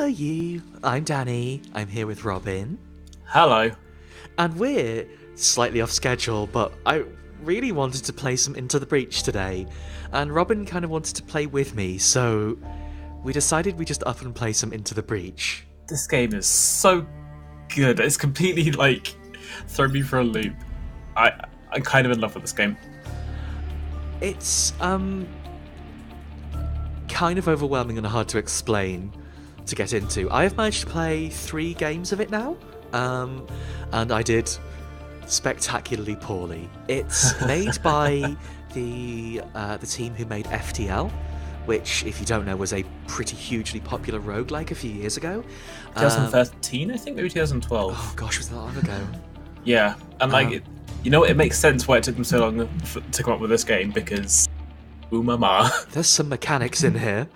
Hello you, I'm Danny, I'm here with Robin, Hello. and we're slightly off schedule, but I really wanted to play some Into the Breach today, and Robin kind of wanted to play with me, so we decided we'd just up and play some Into the Breach. This game is so good. It's completely, thrown me for a loop. I'm kind of in love with this game. It's, kind of overwhelming and hard to explain to get into. I have managed to play 3 games of it now, and I did spectacularly poorly. It's made by the team who made FTL, which, if you don't know, was a pretty hugely popular roguelike a few years ago. 2013, I think, maybe 2012. Oh gosh, was that long ago? Yeah, and it makes sense why it took them so long to come up with this game, because mama. There's some mechanics in here.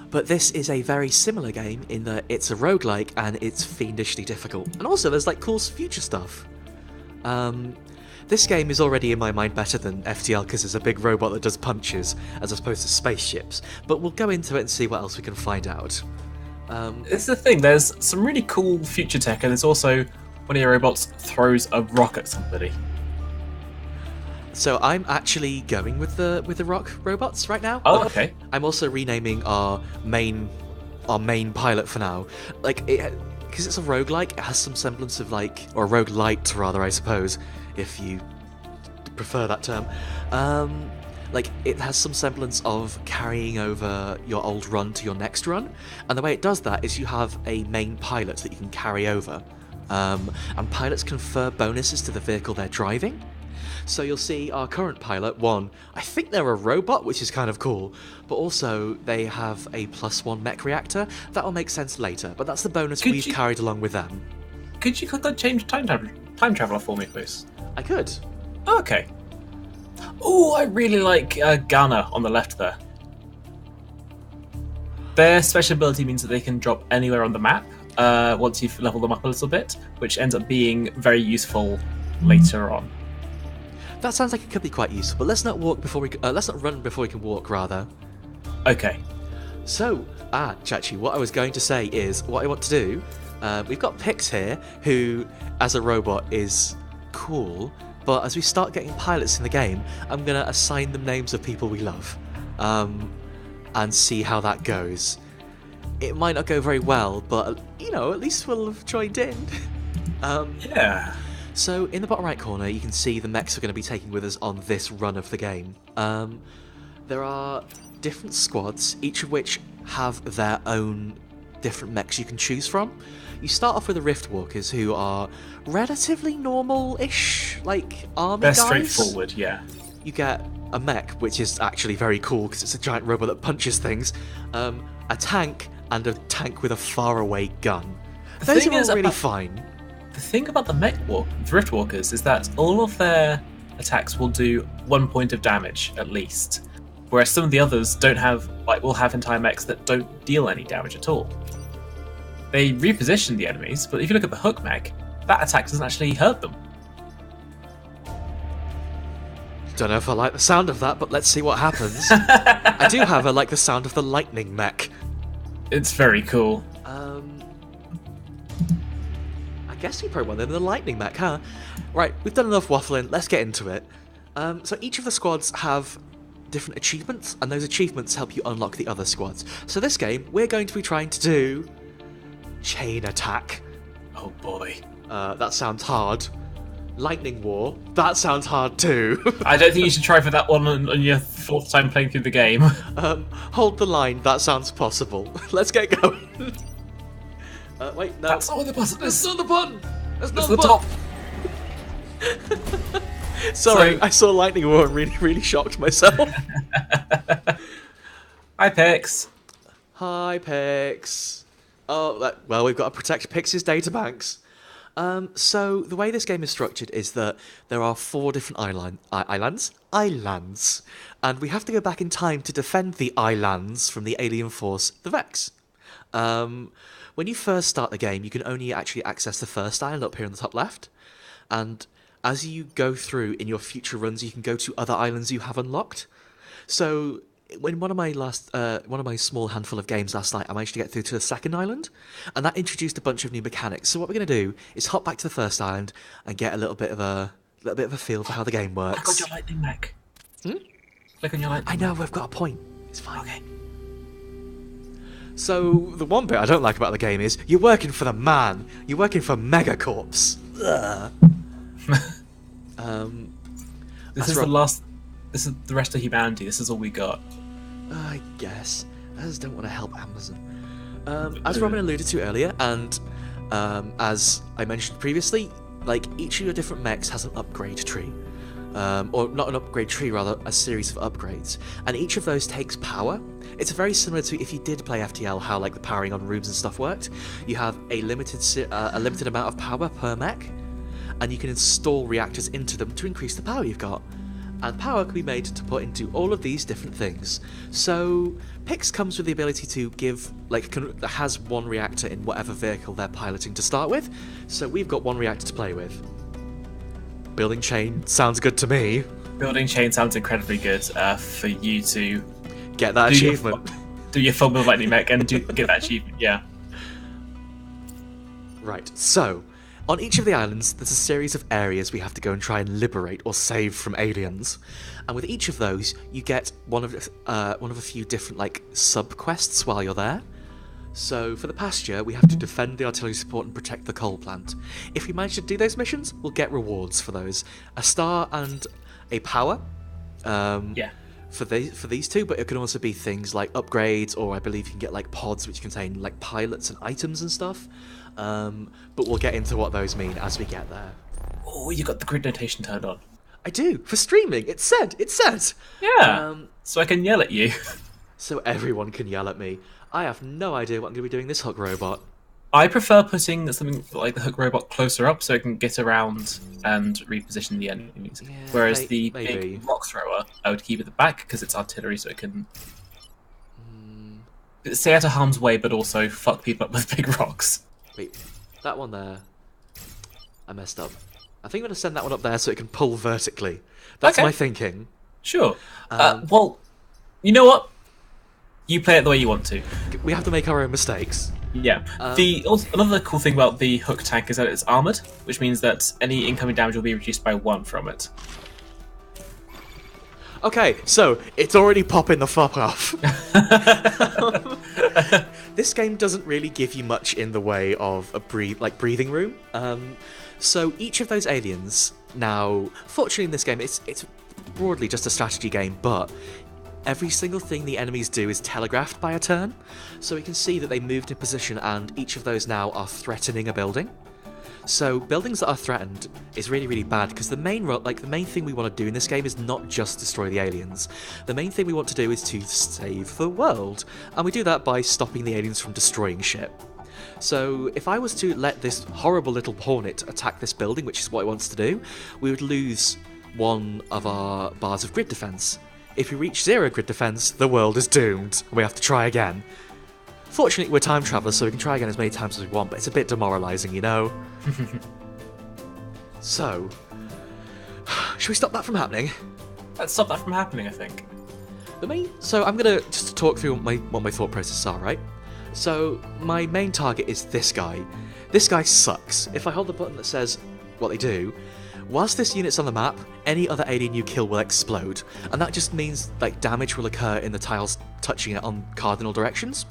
But this is a very similar game in that it's a roguelike and it's fiendishly difficult. And also there's cool future stuff. This game is already in my mind better than FTL because it's a big robot that does punches as opposed to spaceships. But we'll go into it and see what else we can find out. It's the thing, there's some really cool future tech, and there's also one of your robots throws a rock at somebody. So I'm actually going with the rock robots right now. Oh, okay. I'm also renaming our main pilot for now. Because it's a roguelike, it has some semblance of or roguelight rather, I suppose, if you prefer that term. It has some semblance of carrying over your old run to your next run, and the way it does that is you have a main pilot that you can carry over, and pilots confer bonuses to the vehicle they're driving. So you'll see our current pilot, I think they're a robot, which is kind of cool, but also they have a +1 mech reactor. That'll make sense later, but that's the bonus we've carried along with them. Could you click on change time traveler for me, please? I could. Oh, okay. Oh, I really like Ghana on the left there. Their special ability means that they can drop anywhere on the map once you've leveled them up a little bit, which ends up being very useful later on. That sounds like it could be quite useful, but let's not run before we can walk, rather. Okay. So, Chachi, what I was going to say is, what I want to do, we've got Pix here, who, as a robot, is cool, but as we start getting pilots in the game, I'm going to assign them names of people we love, and see how that goes. It might not go very well, but, at least we'll have joined in. Yeah. So, in the bottom right corner, you can see the mechs we're going to be taking with us on this run of the game. There are different squads, each of which have their own different mechs you can choose from. You start off with the Rift Walkers, who are relatively normal-ish, army They're guys. straightforward, yeah. You get a mech, which is actually very cool, because it's a giant robot that punches things, a tank, and a tank with a faraway gun. Those are all really fine. The thing about the Rift Walkers is that all of their attacks will do 1 point of damage at least, whereas some of the others will have entire mechs that don't deal any damage at all. They reposition the enemies, but if you look at the Hook mech, that attack doesn't actually hurt them. Don't know if I like the sound of that, but let's see what happens. I do, however, like the sound of the Lightning mech. It's very cool. I guess we probably want them in the Lightning mech, huh? Right, we've done enough waffling, let's get into it. So each of the squads have different achievements, and those achievements help you unlock the other squads. So this game, we're going to be trying to do Chain Attack. Oh boy. That sounds hard. Lightning War, that sounds hard too. I don't think you should try for that one on your 4th time playing through the game. Hold the line, that sounds possible. Let's get going. Wait, no. That's not what the button is. That's not the button. That's not the button. top. Sorry, I saw Lightning War and really shocked myself. Hi, Pix. Hi, Pix. Oh, well, we've got to protect Pix's databanks. So the way this game is structured is that there are 4 different islands, and we have to go back in time to defend the islands from the alien force, the Vex. When you first start the game, you can only actually access the first island up here on the top left, and as you go through in your future runs, you can go to other islands you have unlocked. So in one of my small handful of games last night, I managed to get through to the second island, and that introduced a bunch of new mechanics. So what we're going to do is hop back to the first island and get a little bit of a feel for how the game works. Click on your lightning mech. Click on your lightning. I know, we've got a point. It's fine. Okay. So the one bit I don't like about the game is you're working for the man. You're working for Megacorps. This is the last. This is the rest of humanity. This is all we got. I guess. I just don't want to help Amazon. As Robin alluded to earlier, and as I mentioned previously, like each of your different mechs has an upgrade tree. Or not an upgrade tree, rather a series of upgrades. And each of those takes power. It's very similar to if you did play FTL, how like the powering on rooms and stuff worked. You have a limited amount of power per mech, and you can install reactors into them to increase the power you've got. And power can be made to put into all of these different things. So Pix comes with the ability to give, has one reactor in whatever vehicle they're piloting to start with. So we've got one reactor to play with. Building chain sounds good to me. Building chain sounds incredibly good for you to get that achievement. Do your full build lightning mech and get that achievement, yeah. Right, so on each of the islands, there's a series of areas we have to go and try and liberate or save from aliens. And with each of those, you get one of a few different sub-quests while you're there. So for the pasture, we have to defend the artillery support and protect the coal plant. If we manage to do those missions, we'll get rewards for those. A star and a power. Yeah. For these two, but it can also be things like upgrades, or I believe you can get pods which contain pilots and items and stuff. But we'll get into what those mean as we get there. Oh, you got the grid notation turned on. I do, for streaming. It said. Yeah. So I can yell at you. So everyone can yell at me. I have no idea what I'm going to be doing this hook robot. I prefer putting something like the hook robot closer up so it can get around and reposition the enemies. Yeah, Whereas the maybe. big rock thrower, I would keep at the back because it's artillery, so it can stay out of harm's way, but also fuck people up with big rocks. Wait, that one there, I messed up. I think I'm going to send that one up there so it can pull vertically. That's my thinking. Sure. Well, you know what? You play it the way you want to. We have to make our own mistakes. Yeah. Another cool thing about the hook tank is that it's armoured, which means that any incoming damage will be reduced by 1 from it. Okay, so it's already popping the fuck off. This game doesn't really give you much in the way of a breathing room. So each of those aliens now, fortunately in this game, it's broadly just a strategy game, but every single thing the enemies do is telegraphed by a turn, so we can see that they moved in position, and each of those now are threatening a building. So buildings that are threatened is really, really bad, because the main thing we want to do in this game is not just destroy the aliens. The main thing we want to do is to save the world, and we do that by stopping the aliens from destroying shit. So if I was to let this horrible little hornet attack this building, which is what it wants to do, we would lose one of our bars of grid defense. If we reach 0 grid defense, the world is doomed. We have to try again. Fortunately, we're time travelers, so we can try again as many times as we want, but it's a bit demoralising, you know? So, should we stop that from happening? Let's stop that from happening, I think. So I'm going to just talk through what my thought processes are, right? So, my main target is this guy. This guy sucks. If I hold the button that says what they do, whilst this unit's on the map, any other alien you kill will explode, and that just means damage will occur in the tiles touching it on cardinal directions.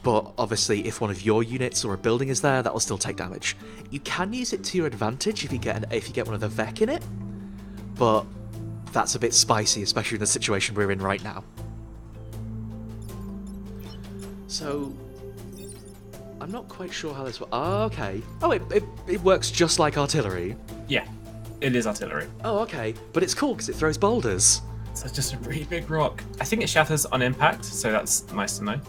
But obviously, if one of your units or a building is there, that will still take damage. You can use it to your advantage if you get one of the Vec in it, but that's a bit spicy, especially in the situation we're in right now. So I'm not quite sure how this works. Oh, okay. Oh, it works just like artillery. Yeah, it is artillery. Oh, okay. But it's cool because it throws boulders. So it's just a really big rock. I think it shatters on impact, so that's nice to know.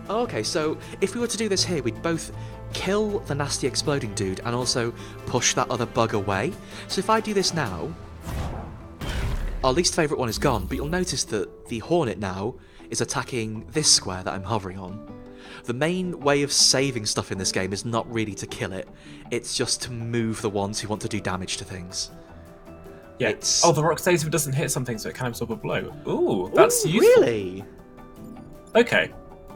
Oh, okay, so if we were to do this here, we'd both kill the nasty exploding dude and also push that other bug away. So if I do this now, our least favourite one is gone, but you'll notice that the Hornet now is attacking this square that I'm hovering on. The main way of saving stuff in this game is not really to kill it, it's just to move the ones who want to do damage to things. Yeah. Oh, the rock stays if it doesn't hit something, so it can absorb a blow. Ooh, that's useful. Really? Okay.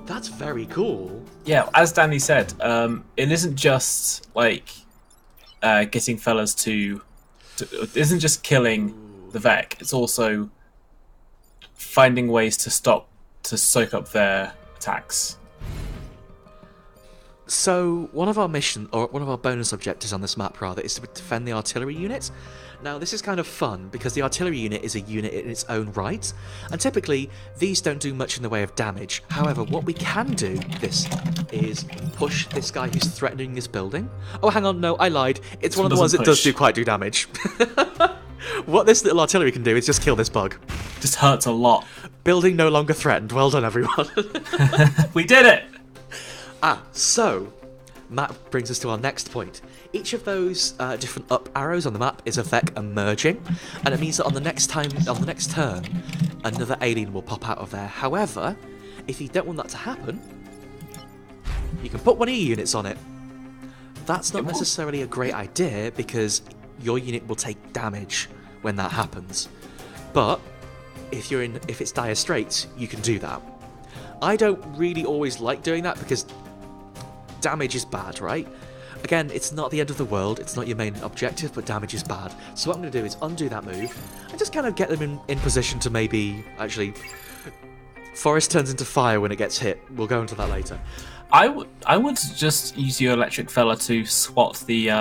That's very cool. Yeah, as Danny said, it isn't just like getting fellas to. It isn't just killing the Vec. It's also finding ways to soak up their attacks. So one of our bonus objectives on this map rather is to defend the artillery unit. Now this is kind of fun because the artillery unit is a unit in its own right, and typically these don't do much in the way of damage. However, what we can do is push this guy who's threatening this building. Oh, hang on, no, I lied. It's one of the ones that does do damage. What this little artillery can do is just kill this bug. Just hurts a lot. Building no longer threatened. Well done, everyone. We did it! So Matt brings us to our next point. Each of those different up arrows on the map is a Vec emerging, and it means that on the next turn, another alien will pop out of there. However, if you don't want that to happen, you can put one of your units on it. That's not necessarily a great idea because your unit will take damage when that happens. But if it's dire straits, you can do that. I don't really always like doing that because damage is bad, right? Again, it's not the end of the world, it's not your main objective, but damage is bad. So what I'm going to do is undo that move and just kind of get them in position to maybe... Actually, forest turns into fire when it gets hit. We'll go into that later. I would just use your electric fella to swat the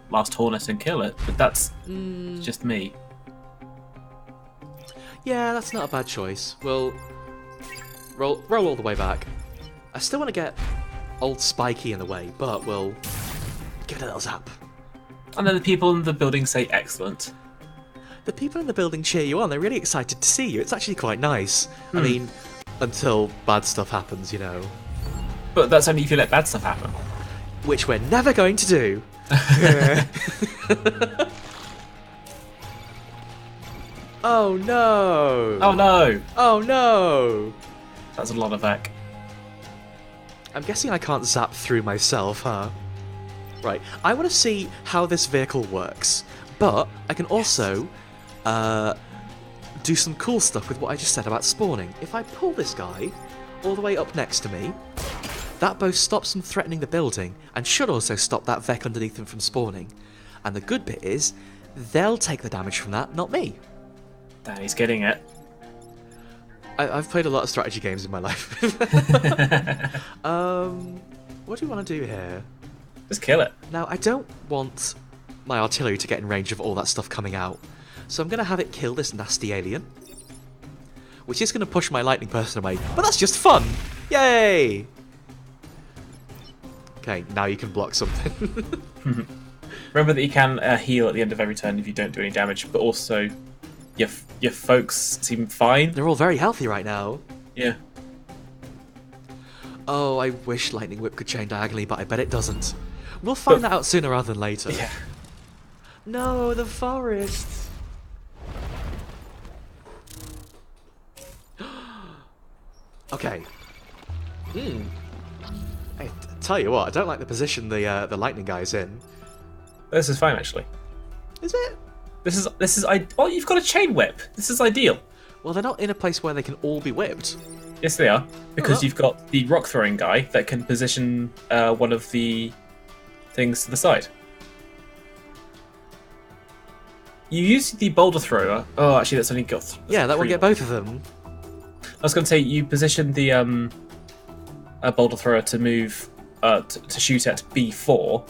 last hornet and kill it, but that's just me. Yeah, that's not a bad choice. We'll roll all the way back. I still want to get old Spiky in the way, but we'll give it a little zap. And then the people in the building say excellent. The people in the building cheer you on. They're really excited to see you. It's actually quite nice. I mean, until bad stuff happens, you know. But that's only if you let bad stuff happen. Which we're never going to do. Oh no! Oh no! Oh no! That's a lot of Vec. I'm guessing I can't zap through myself, huh? Right, I want to see how this vehicle works, but I can also do some cool stuff with what I just said about spawning. If I pull this guy all the way up next to me, that both stops them threatening the building and should also stop that Vec underneath them from spawning. And the good bit is, they'll take the damage from that, not me. Danny's getting it. I've played a lot of strategy games in my life. What do we want to do here? Just kill it. Now, I don't want my artillery to get in range of all that stuff coming out, so I'm going to have it kill this nasty alien, which is going to push my lightning person away, but that's just fun! Yay! Okay, now you can block something. Remember that you can heal at the end of every turn if you don't do any damage, but also your folks seem fine. They're all very healthy right now. Yeah. Oh, I wish Lightning Whip could chain diagonally, but I bet it doesn't. We'll find that out sooner rather than later. Yeah. No, the forest! Okay. I tell you what, I don't like the position the lightning guy's in. This is fine, actually. Is it? This is oh, you've got a chain whip. This is ideal. Well, they're not in a place where they can all be whipped. Yes, they are, because you've got the rock throwing guy that can position one of the things to the side. You use the boulder thrower. Oh, actually, that's only got. Yeah, that will get both of them. I was going to say you position the boulder thrower to move to shoot at B4,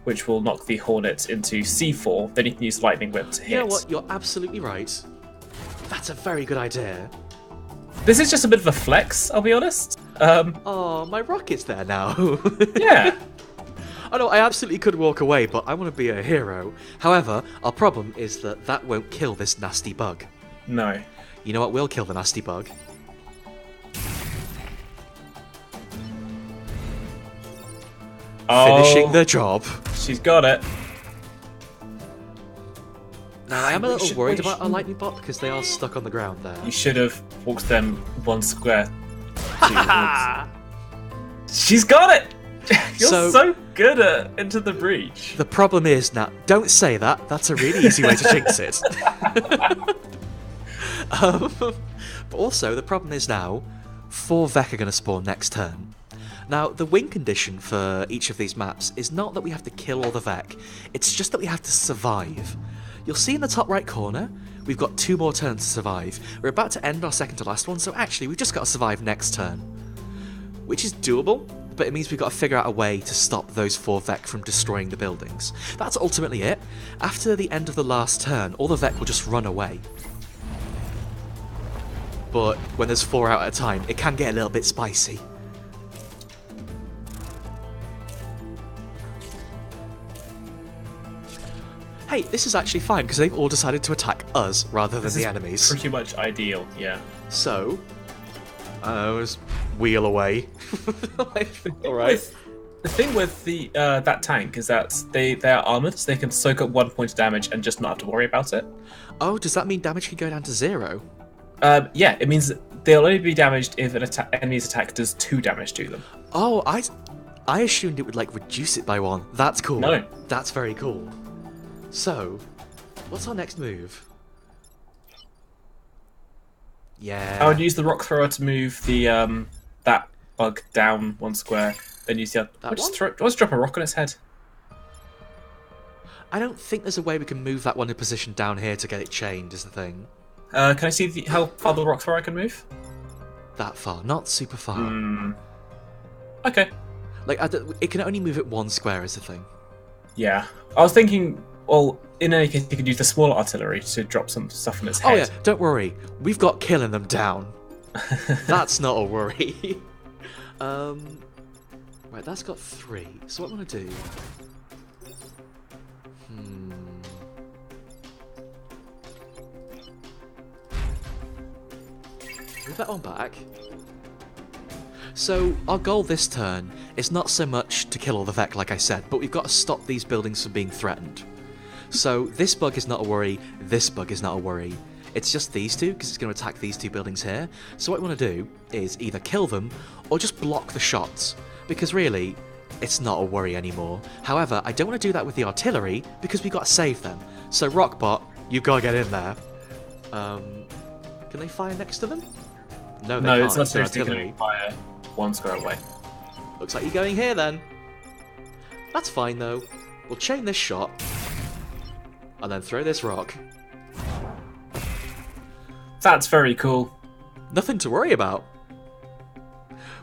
which will knock the hornet into C4. Then you can use lightning whip to hit. You know what? You're absolutely right. That's a very good idea. This is just a bit of a flex, I'll be honest. Oh, my rocket's there now. Yeah. Oh no, I absolutely could walk away, but I want to be a hero. However, our problem is that that won't kill this nasty bug. No. You know what will kill the nasty bug? Finishing the job. She's got it. Now, I am a little worried about our lightning bot because they are stuck on the ground there. You should have walked them one square. She's got it! You're so good at Into the Breach. The problem is, now, don't say that. That's a really easy way to jinx it. But also, the problem is now, 4 Vec are going to spawn next turn. Now, the win condition for each of these maps is not that we have to kill all the Vec, it's just that we have to survive. You'll see in the top right corner, we've got 2 more turns to survive. We're about to end our second to last one, so actually we've just got to survive next turn. Which is doable, but it means we've got to figure out a way to stop those 4 Vec from destroying the buildings. That's ultimately it. After the end of the last turn, all the Vec will just run away. But when there's 4 out at a time, it can get a little bit spicy. Hey, this is actually fine, because they've all decided to attack us rather than the enemies. Pretty much ideal, yeah. So, just wheel away. Alright. The thing with the that tank is that they are armoured, so they can soak up 1 point of damage and just not have to worry about it. Oh, does that mean damage can go down to 0? Yeah, it means they'll only be damaged if an enemy's attack does 2 damage to them. Oh, I assumed it would, like, reduce it by 1. That's cool. No. That's very cool. So, what's our next move? Yeah. I would use the rock thrower to move the that bug down 1 square, then use the other. Let's drop a rock on its head. I don't think there's a way we can move that one in position down here to get it chained, is the thing. Can I see how far the rock thrower can move? That far, not super far. Okay. Like, it can only move it 1 square, is the thing. Yeah. I was thinking, well, in any case, you could use the smaller artillery to drop some stuff on its head. Oh yeah, don't worry. We've got killing them down. That's not a worry. Right, that's got 3. So what I want to do... Move that one back. So, our goal this turn is not so much to kill all the Vec, like I said, but we've got to stop these buildings from being threatened. So, this bug is not a worry, this bug is not a worry. It's just these two, because it's going to attack these 2 buildings here. So what we want to do is either kill them, or just block the shots. Because really, it's not a worry anymore. However, I don't want to do that with the artillery, because we've got to save them. So Rockbot, you've got to get in there. Can they fire next to them? No, they can't. It's not They're seriously going to fire 1 square away. Looks like you're going here then. That's fine though. We'll chain this shot, and then throw this rock. That's very cool. Nothing to worry about.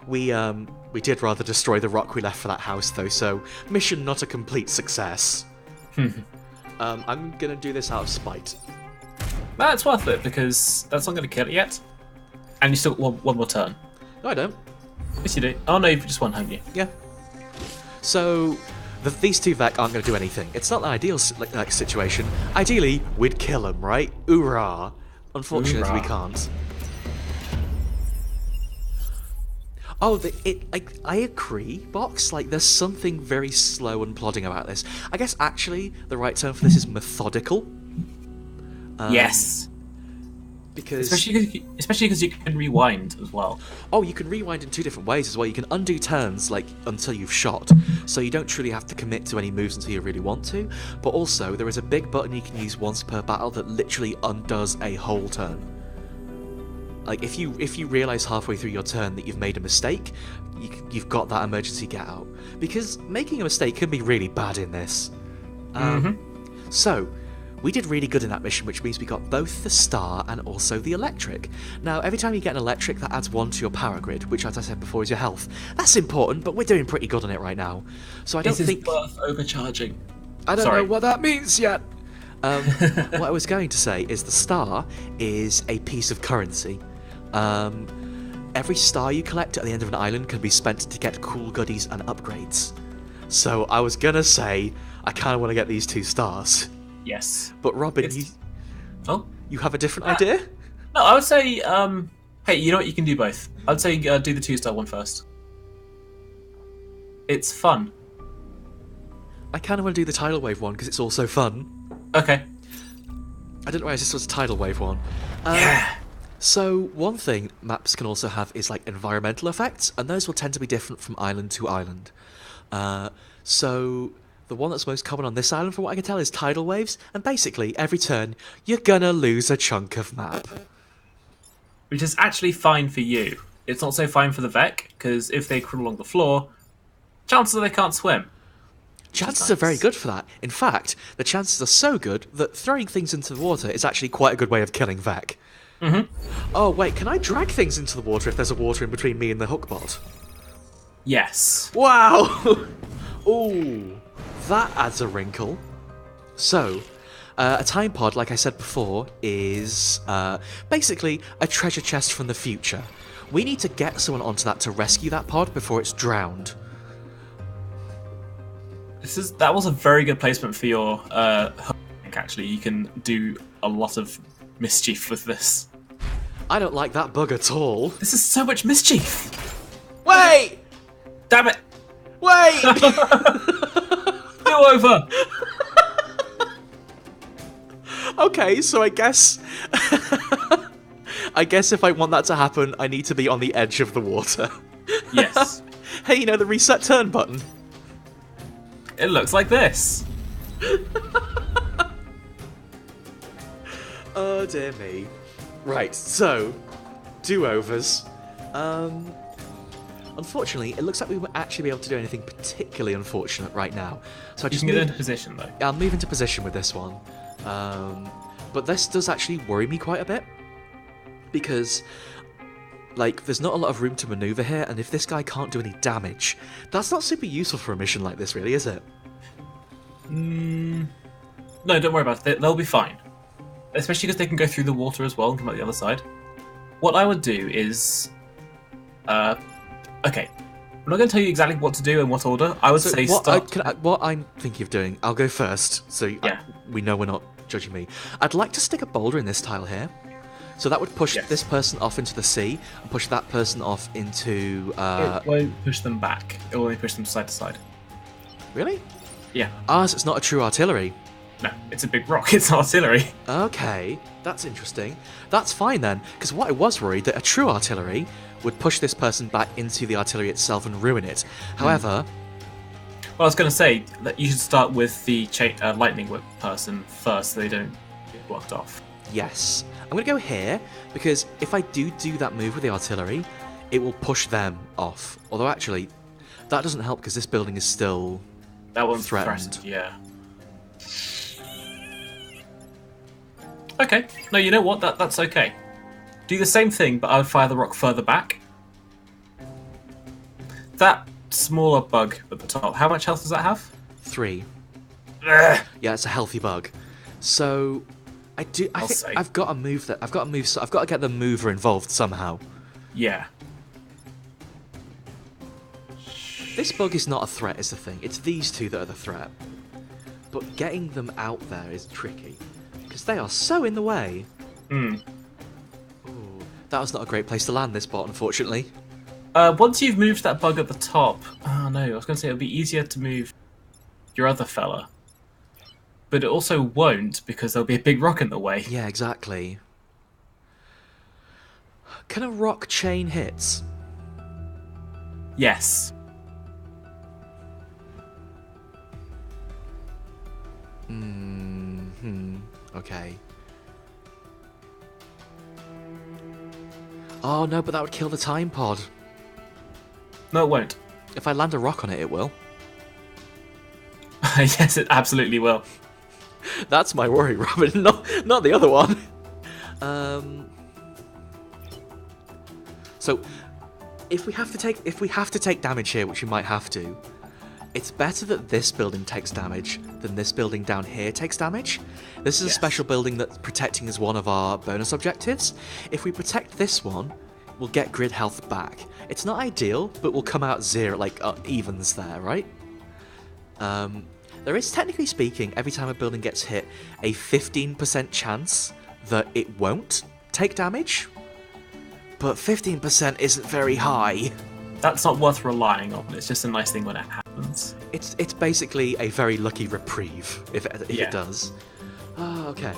We did rather destroy the rock we left for that house though, so mission not a complete success. I'm gonna do this out of spite. That's worth it, because that's not going to kill it yet. And you still got one more turn. No, I don't. Yes, you do. Oh no, you've just won, haven't you? Yeah. So, these 2 Vec aren't going to do anything. It's not an ideal situation. Ideally, we'd kill them, right? Hoorah! Unfortunately, we can't. Oh, I agree, Box. Like, there's something very slow and plodding about this. I guess, actually, the right term for this is methodical. Yes. Because especially because you can rewind as well. Oh, you can rewind in 2 different ways as well. You can undo turns, like, until you've shot, so you don't truly have to commit to any moves until you really want to. But also, there is a big button you can use once per battle that literally undoes a whole turn. Like, if you realise halfway through your turn that you've made a mistake, you've got that emergency get out. Because making a mistake can be really bad in this. So, we did really good in that mission, which means we got both the star and also the electric. Now, every time you get an electric, that adds 1 to your power grid, which, as I said before, is your health. That's important, but we're doing pretty good on it right now. So I don't think... This is worth overcharging. I don't know what that means yet. What I was going to say is the star is a piece of currency. Every star you collect at the end of an island can be spent to get cool goodies and upgrades. So I was gonna say, I kind of want to get these 2 stars. Yes. But Robin, you have a different idea? No, I would say, hey, you know what, you can do both. I'd say do the 2-star one first. It's fun. I kind of want to do the tidal wave one because it's also fun. Okay. I didn't realise this was a tidal wave one. Yeah. So one thing maps can also have is like environmental effects, and those will tend to be different from island to island. So the one that's most common on this island, from what I can tell, is tidal waves, and basically every turn you're gonna lose a chunk of map. Which is actually fine for you. It's not so fine for the Vec, because if they crawl along the floor, chances are they can't swim. Chances are very good for that. In fact, the chances are so good that throwing things into the water is actually quite a good way of killing Vec. Oh, wait, can I drag things into the water if there's a water in between me and the hookbot? Yes. Wow! Ooh, that adds a wrinkle. So, a time pod, like I said before, is basically a treasure chest from the future. We need to get someone onto that to rescue that pod before it's drowned. That was a very good placement for your hook, actually. You can do a lot of mischief with this. I don't like that bug at all. This is so much mischief! Wait! Damn it! Wait! Go over! Okay, so I guess... I guess if I want that to happen, I need to be on the edge of the water. Yes. Hey, you know the reset turn button? It looks like this. Oh dear me. Right, so, do-overs. Unfortunately, it looks like we won't actually be able to do anything particularly unfortunate right now. So I You just can get into position, though. I'll move into position with this one. But this does actually worry me quite a bit. Because, like, there's not a lot of room to maneuver here, and if this guy can't do any damage, that's not super useful for a mission like this, really, is it? No, don't worry about it. They'll be fine. Especially because they can go through the water as well and come out the other side. What I would do is... okay. I'm not going to tell you exactly what to do in what order. I would say start... what I'm thinking of doing, I'll go first, so Yeah. we know we're not judging me. I'd like to stick a boulder in this tile here. So that would push this person off into the sea, and push that person off into... It won't push them back. It will only push them side to side. Really? Yeah. Ah, so it's not a true artillery. No, it's a big rock. It's artillery. Okay, that's interesting. That's fine then, because what I was worried that a true artillery would push this person back into the artillery itself and ruin it. However... Well, I was going to say that you should start with the lightning whip person first, so they don't get blocked off. Yes. I'm going to go here, because if I do that move with the artillery, it will push them off. Although, actually, that doesn't help, because this building is still that one's threatened. Yeah. Okay. No, you know what? That's okay. Do the same thing, but I would fire the rock further back. That smaller bug at the top, how much health does that have? 3. Ugh. Yeah, it's a healthy bug. So... I think I've got to move that. I've got to get the mover involved somehow. Yeah. This bug is not a threat, is the thing. It's these two that are the threat. But getting them out there is tricky. Because they are so in the way. Ooh, that was not a great place to land this bot, unfortunately. Once you've moved that bug at the top... Oh no, I was going to say it would be easier to move your other fella. But it also won't, because there'll be a big rock in the way. Yeah, exactly. Can a rock chain hits? Yes. Okay. Oh no, but that would kill the time pod. No, it won't. If I land a rock on it, it will. Yes, it absolutely will. That's my worry, Robin. Not the other one. So, if we have to take damage here, which we might have to, it's better that this building takes damage than this building down here takes damage. This is a special building that protecting is one of our bonus objectives. If we protect this one, we'll get grid health back. It's not ideal, but we'll come out zero, like evens there, right? There is, technically speaking, every time a building gets hit, a 15% chance that it won't take damage. But 15% isn't very high. That's not worth relying on. It's just a nice thing when it happens. It's basically a very lucky reprieve, if it does. Oh, okay.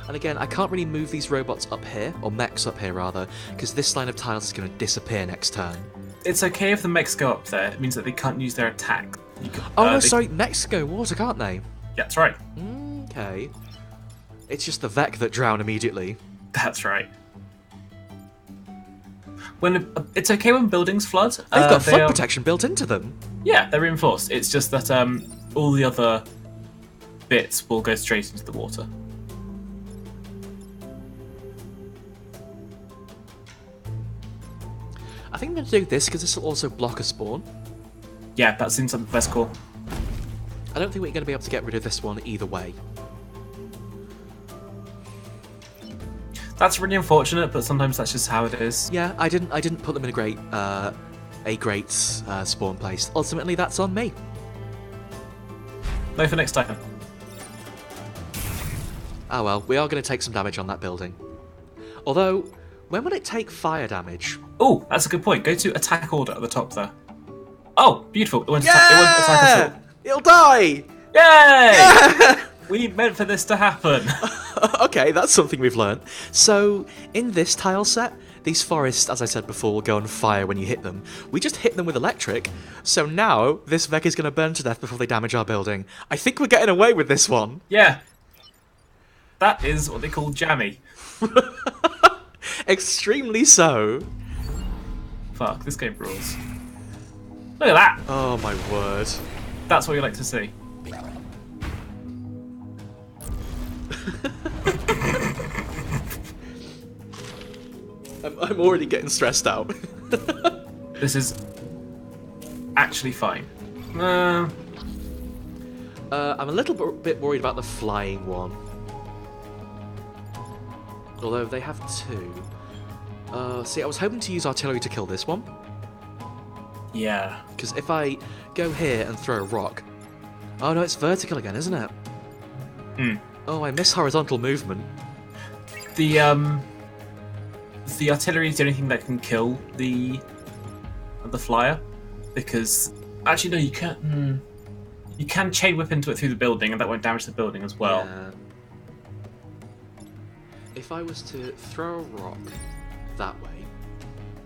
And again, I can't really move these robots up here, or mechs up here rather, because this line of tiles is going to disappear next turn. It's okay if the mechs go up there. It means that they can't use their attack. Oh no, sorry, mechs go water, can't they? Yeah, that's right. Okay. It's just the Vec that drown immediately. That's right. It's okay when buildings flood. They've got flood protection built into them. Yeah, they're reinforced. It's just that all the other bits will go straight into the water. I think I'm going to do this because this will also block a spawn. Yeah, that seems like the best call. I don't think we're going to be able to get rid of this one either way. That's really unfortunate, but sometimes that's just how it is. Yeah, I didn't put them in a great spawn place. Ultimately, that's on me. No, for next time. Oh well, we are going to take some damage on that building. Although, when will it take fire damage? Oh, that's a good point. Go to attack order at the top there. Oh, beautiful. It won't attack us all. It'll die! Yay! Yeah! We meant for this to happen. Okay, that's something we've learned. So, in this tile set, these forests, as I said before, will go on fire when you hit them. We just hit them with electric, so now this Vec is going to burn to death before they damage our building. I think we're getting away with this one. Yeah. That is what they call jammy. Extremely so. Fuck, this game rules. Look at that! Oh my word. That's what you like to see. I'm already getting stressed out. This is actually fine. I'm a little bit worried about the flying one. Although they have two. See, I was hoping to use artillery to kill this one. Yeah. Because if I go here and throw a rock... Oh no, it's vertical again, isn't it? Oh, I miss horizontal movement. The artillery is the only thing that can kill the flyer, because actually no, you can't. You can chain whip into it through the building, and that won't damage the building as well. Yeah. If I was to throw a rock that way,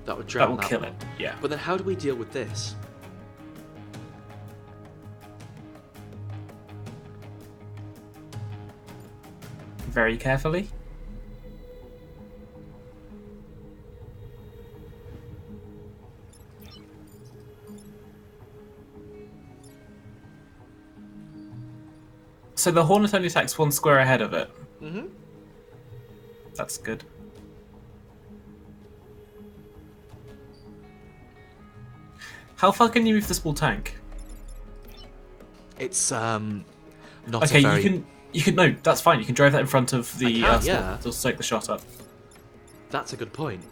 that would drown that will kill one. it. Yeah. But then how do we deal with this? Very carefully. So the Hornet only attacks one square ahead of it. Mm-hmm. That's good. How far can you move the small tank? It's not okay, a very... you can no, that's fine. You can drive that in front of the yeah. to soak the shot up. That's a good point.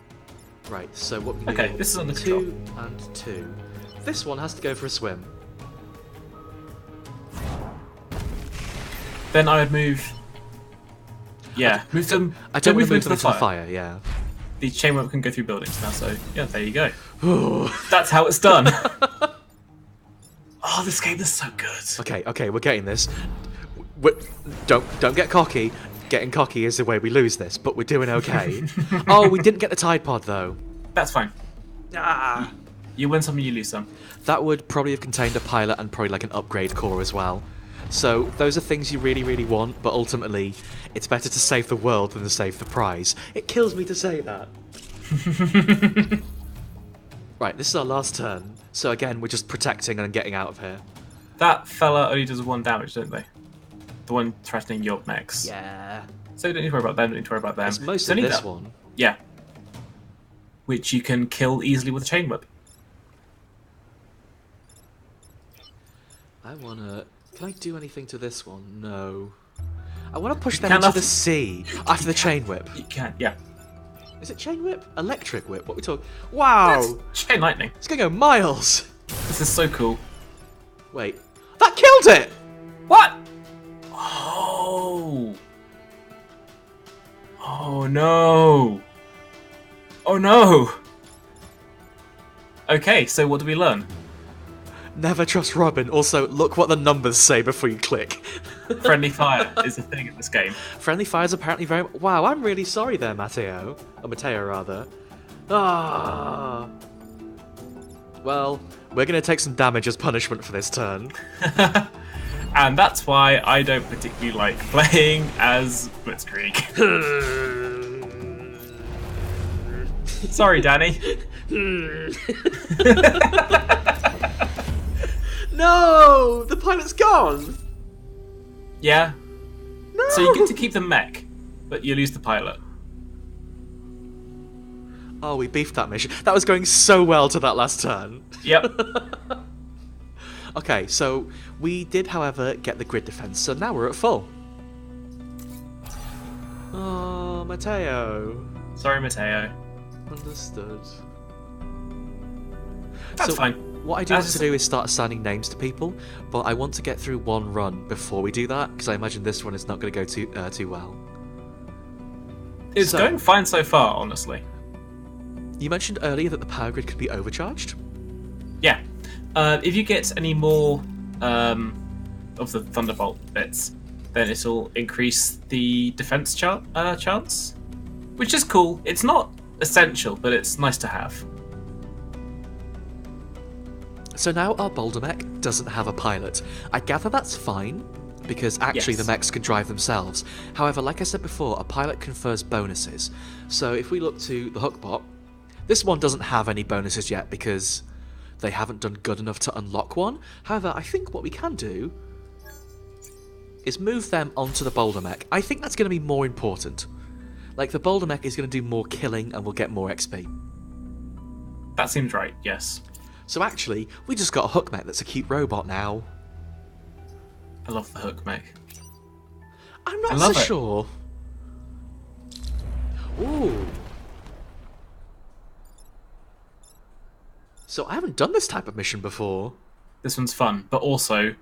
Right, so what we can Okay, do... this is under control. 2 and 2. This one has to go for a swim. Then I would move. Yeah, move them. I don't want to move into them the into the fire. fire, yeah. The chain whip can go through buildings now, so yeah, there you go. That's how it's done. Oh, this game is so good. Okay, we're getting this. Don't get cocky. Getting cocky is the way we lose this, but we're doing okay. Oh, we didn't get the Tide Pod, though. That's fine. Ah. You win some, you lose some. That would probably have contained a pilot and probably like an upgrade core as well. So those are things you really, really want, but ultimately, it's better to save the world than to save the prize. It kills me to say that. Right, this is our last turn. So again, we're just protecting and getting out of here. That fella only does 1 damage, don't they? The one threatening your mechs. Yeah. So don't need to worry about them, don't need to worry about them. It's most So of need this that. one. Yeah. Which you can kill easily with a chain whip. I wanna... Can I do anything to this one? No. I want to push them can into after- the sea after the chain whip. You can, yeah. Is it chain whip? Electric whip? What are we talking? Wow! That's chain lightning. It's gonna go miles! This is so cool. Wait. That killed it! What? Oh. Oh no. Oh no. Okay, so what do we learn? Never trust Robin. Also, look what the numbers say before you click. Friendly fire is a thing in this game. Friendly fire's apparently very... Wow, I'm really sorry there, Matteo. Or Matteo, rather. Ah. Well, we're going to take some damage as punishment for this turn. And that's why I don't particularly like playing as Blitzkrieg. Sorry, Danny. No! The pilot's gone! Yeah. No! So you get to keep the mech, but you lose the pilot. Oh, we beefed that mission. That was going so well to that last turn. Yep. Okay, so we did, however, get the grid defense, so now we're at full. Oh, Matteo. Sorry, Matteo. Understood. That's fine. What I do want to do is start assigning names to people, but I want to get through one run before we do that, because I imagine this one is not going to go too well. It's going fine so far, honestly. You mentioned earlier that the power grid could be overcharged? Yeah. If you get any more of the Thunderbolt bits, then it'll increase the defense chance, which is cool. It's not essential, but it's nice to have. So now our boulder mech doesn't have a pilot. I gather that's fine, because actually the mechs can drive themselves. However, like I said before, a pilot confers bonuses. So if we look to the Hookbot, this one doesn't have any bonuses yet because they haven't done good enough to unlock one. However, I think what we can do is move them onto the boulder mech. I think that's going to be more important. Like, the boulder mech is going to do more killing and we'll get more XP. That seems right, yes. So actually, we just got a hook mech that's a cute robot now. I love the hook mech. I'm not so sure. Ooh. So I haven't done this type of mission before. This one's fun, but also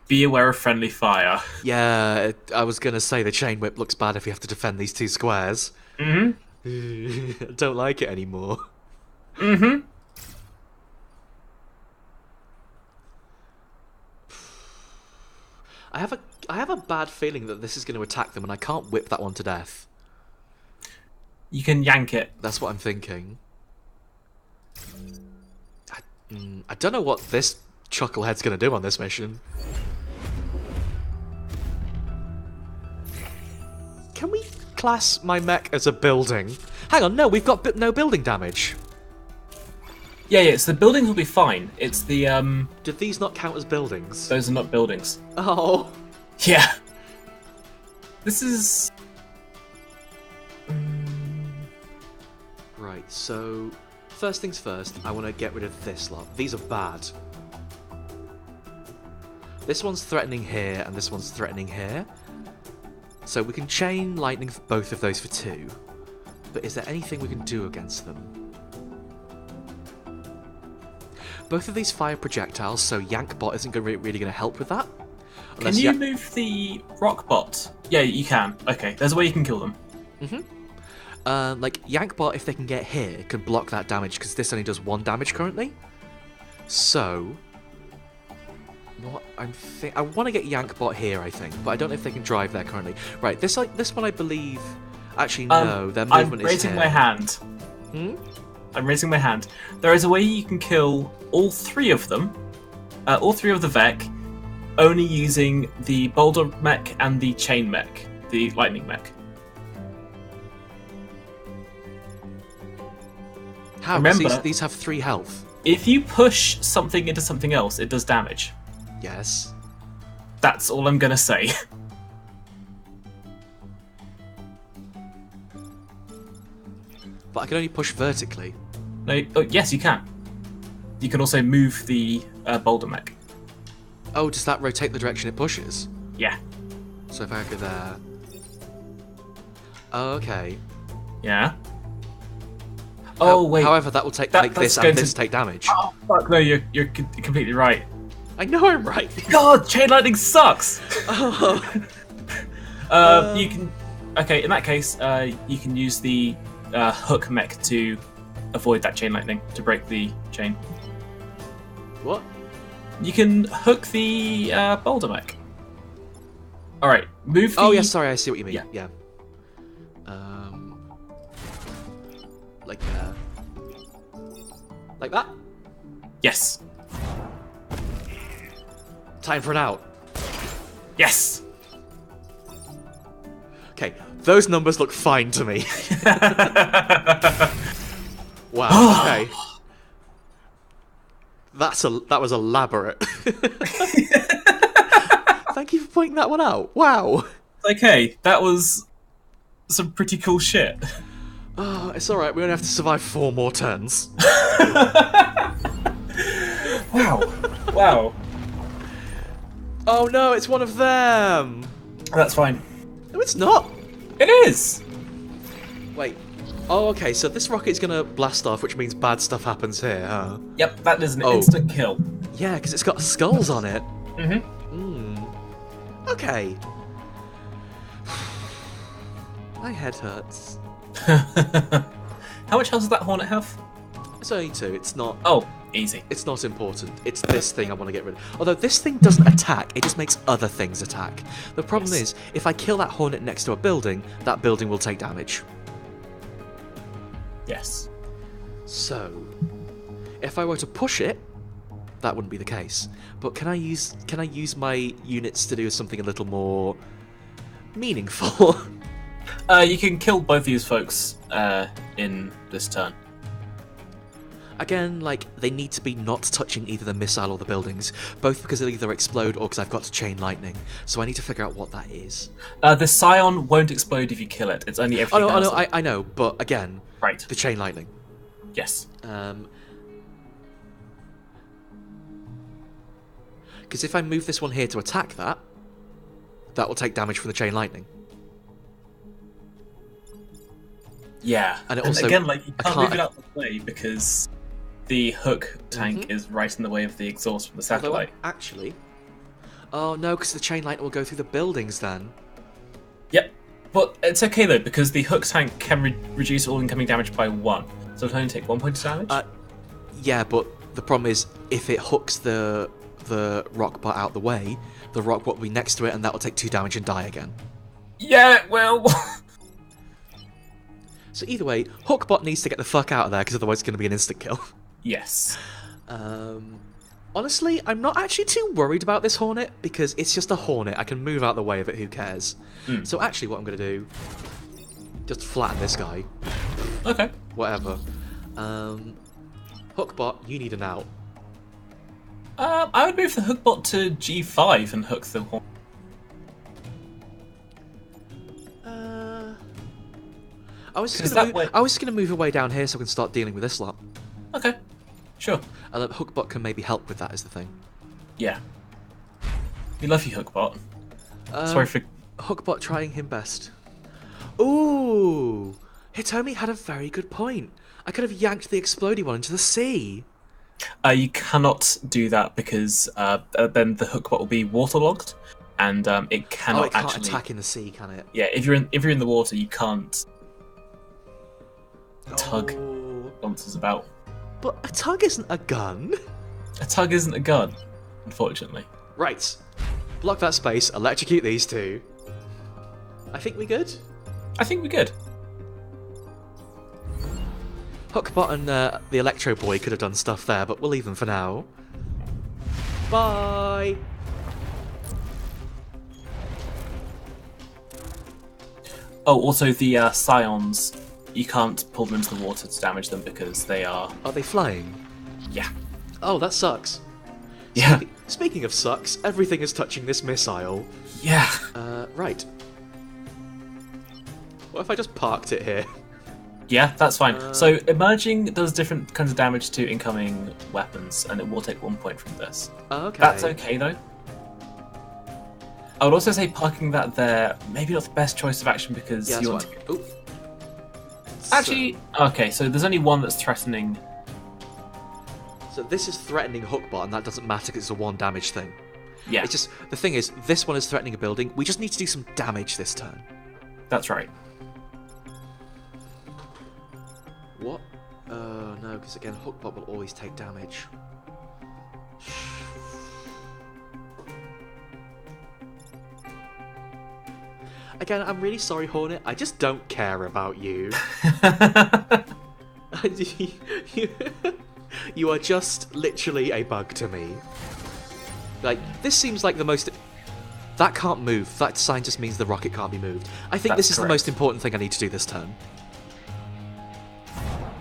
be aware of friendly fire. Yeah, I was going to say the chain whip looks bad if you have to defend these two squares. Mm-hmm. I don't like it anymore. Mm-hmm. I have a bad feeling that this is going to attack them and I can't whip that one to death. You can yank it. That's what I'm thinking. I don't know what this chucklehead's going to do on this mission. Can we class my mech as a building? Hang on, no, we've got no building damage. Yeah, so the buildings will be fine. It's the, Did these not count as buildings? Those are not buildings. Oh. Yeah. This is... Right, so... First things first, I want to get rid of this lot. These are bad. This one's threatening here, and this one's threatening here. So we can chain lightning for both of those for 2. But is there anything we can do against them? Both of these fire projectiles, so Yank Bot isn't really going to help with that. Can you move the Rock Bot? Yeah, you can. Okay, there's a way you can kill them. Mm-hmm. Like, Yank Bot, if they can get here, can block that damage, because this only does 1 damage currently. So... What I want to get Yank Bot here, I think, but I don't know if they can drive there currently. Right, this one I believe... Actually, no, their movement is here. I'm raising my hand. I'm raising my hand. There is a way you can kill all 3 of them, all 3 of the Vec, only using the Boulder Mech and the Chain Mech, the Lightning Mech. How? Remember, these have 3 health. If you push something into something else, it does damage. Yes. That's all I'm gonna say. But I can only push vertically. No, oh, yes, you can. You can also move the Boulder Mech. Oh, does that rotate the direction it pushes? Yeah. So if I go there... Oh, okay. Yeah. Oh, wait. However, that will make this and this take damage. Oh, fuck, no, you're completely right. I know I'm right. God, Chain Lightning sucks! You can... Okay, in that case, you can use the Hook Mech to avoid that Chain Lightning, to break the chain. What? You can hook the boulder mech. All right, move. Oh yeah, sorry, I see what you mean. Yeah. Yeah. Like like that. Yes. Time for an out. Yes. Okay, those numbers look fine to me. Wow. Okay. That was elaborate. Thank you for pointing that one out. Wow. Okay, that was some pretty cool shit. Oh, it's alright, we only have to survive 4 more turns. Wow. Wow. Oh no, it's one of them! That's fine. No, it's not! It is! Wait. Oh, okay, so this rocket's gonna blast off, which means bad stuff happens here, huh? Yep, that is an instant kill. Yeah, because it's got skulls on it. Mm-hmm. Okay. My head hurts. How much health does that hornet have? It's only 2, it's not... Oh, easy. It's not important. It's this thing I want to get rid of. Although this thing doesn't attack, it just makes other things attack. The problem is, if I kill that hornet next to a building, that building will take damage. Yes. So, if I were to push it, that wouldn't be the case. But can I use my units to do something a little more meaningful? You can kill both these folks in this turn. Again, like, they need to be not touching either the missile or the buildings, both because they'll either explode or because I've got to chain lightning. So I need to figure out what that is. The Scion won't explode if you kill it. It's only everything else. Oh, no, I know, but again, right. The chain lightning. Yes. Because if I move this one here to attack that, that will take damage from the chain lightning. Yeah, and it also, again, like, you can't move it out of the way because the hook tank is right in the way of the exhaust from the satellite. Although, actually, oh no, because the chain lightning will go through the buildings then. Yep, but it's okay though because the hook tank can reduce all incoming damage by 1, so it'll only take 1 point of damage. Yeah, but the problem is if it hooks the rock bot out the way, the rock bot will be next to it, and that will take 2 damage and die again. Yeah, well. So either way, Hookbot needs to get the fuck out of there, because otherwise it's going to be an instant kill. Yes. Honestly, I'm not actually too worried about this Hornet, because it's just a Hornet. I can move out the way of it, who cares? So actually what I'm going to do, just flatten this guy. Okay. Whatever. Hookbot, you need an out. I would move the Hookbot to G5 and hook the horn. I was just gonna move away down here so I can start dealing with this lot. Okay, sure. And then Hookbot can maybe help with that, is the thing. Yeah. We love you, Hookbot. Sorry for... Hookbot trying him best. Ooh! Hitomi had a very good point. I could have yanked the explodey one into the sea. You cannot do that because then the Hookbot will be waterlogged, and it cannot it can't actually attack in the sea, can it? Yeah, if you're in the water, you can't tug. Nonsense about. But a tug isn't a gun. A tug isn't a gun, unfortunately. Right. Block that space. Electrocute these two. I think we good. I think we're good. Hookbot and the Electro Boy could have done stuff there, but we'll leave them for now. Bye! Oh, also the Scions, you can't pull them into the water to damage them because they are... Are they flying? Yeah. Oh, that sucks. Yeah. Speaking of sucks, everything is touching this missile. Yeah. Right. What if I just parked it here? Yeah, that's fine. So emerging does different kinds of damage to incoming weapons, and it will take 1 point from this. Okay. That's okay though. I would also say parking that there maybe not the best choice of action because you want to... Ooh. Actually, okay, so there's only one that's threatening. So this is threatening Hookbot, and that doesn't matter because it's a 1 damage thing. Yeah. It's just, the thing is, this one is threatening a building. We just need to do some damage this turn. That's right. What? No, because again, Hookbot will always take damage. Again, I'm really sorry, Hornet. I just don't care about you. You are just literally a bug to me. Like, this seems like the most... That can't move. That sign just means the rocket can't be moved. I think this is the most important thing I need to do this turn.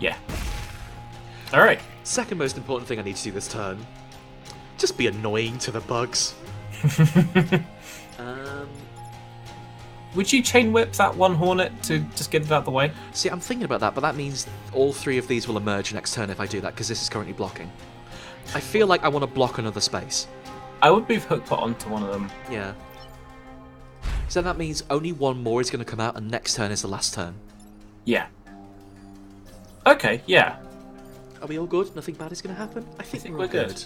Yeah. Alright. Second most important thing I need to do this turn. Just be annoying to the bugs. Would you chain whip that one Hornet to just get it out of the way? See, I'm thinking about that, but that means all three of these will emerge next turn if I do that, because this is currently blocking. I feel like I want to block another space. I would move Hookbot onto one of them. Yeah. So that means only one more is going to come out, and next turn is the last turn. Yeah. Okay, yeah. Are we all good? Nothing bad is going to happen? I think we're good.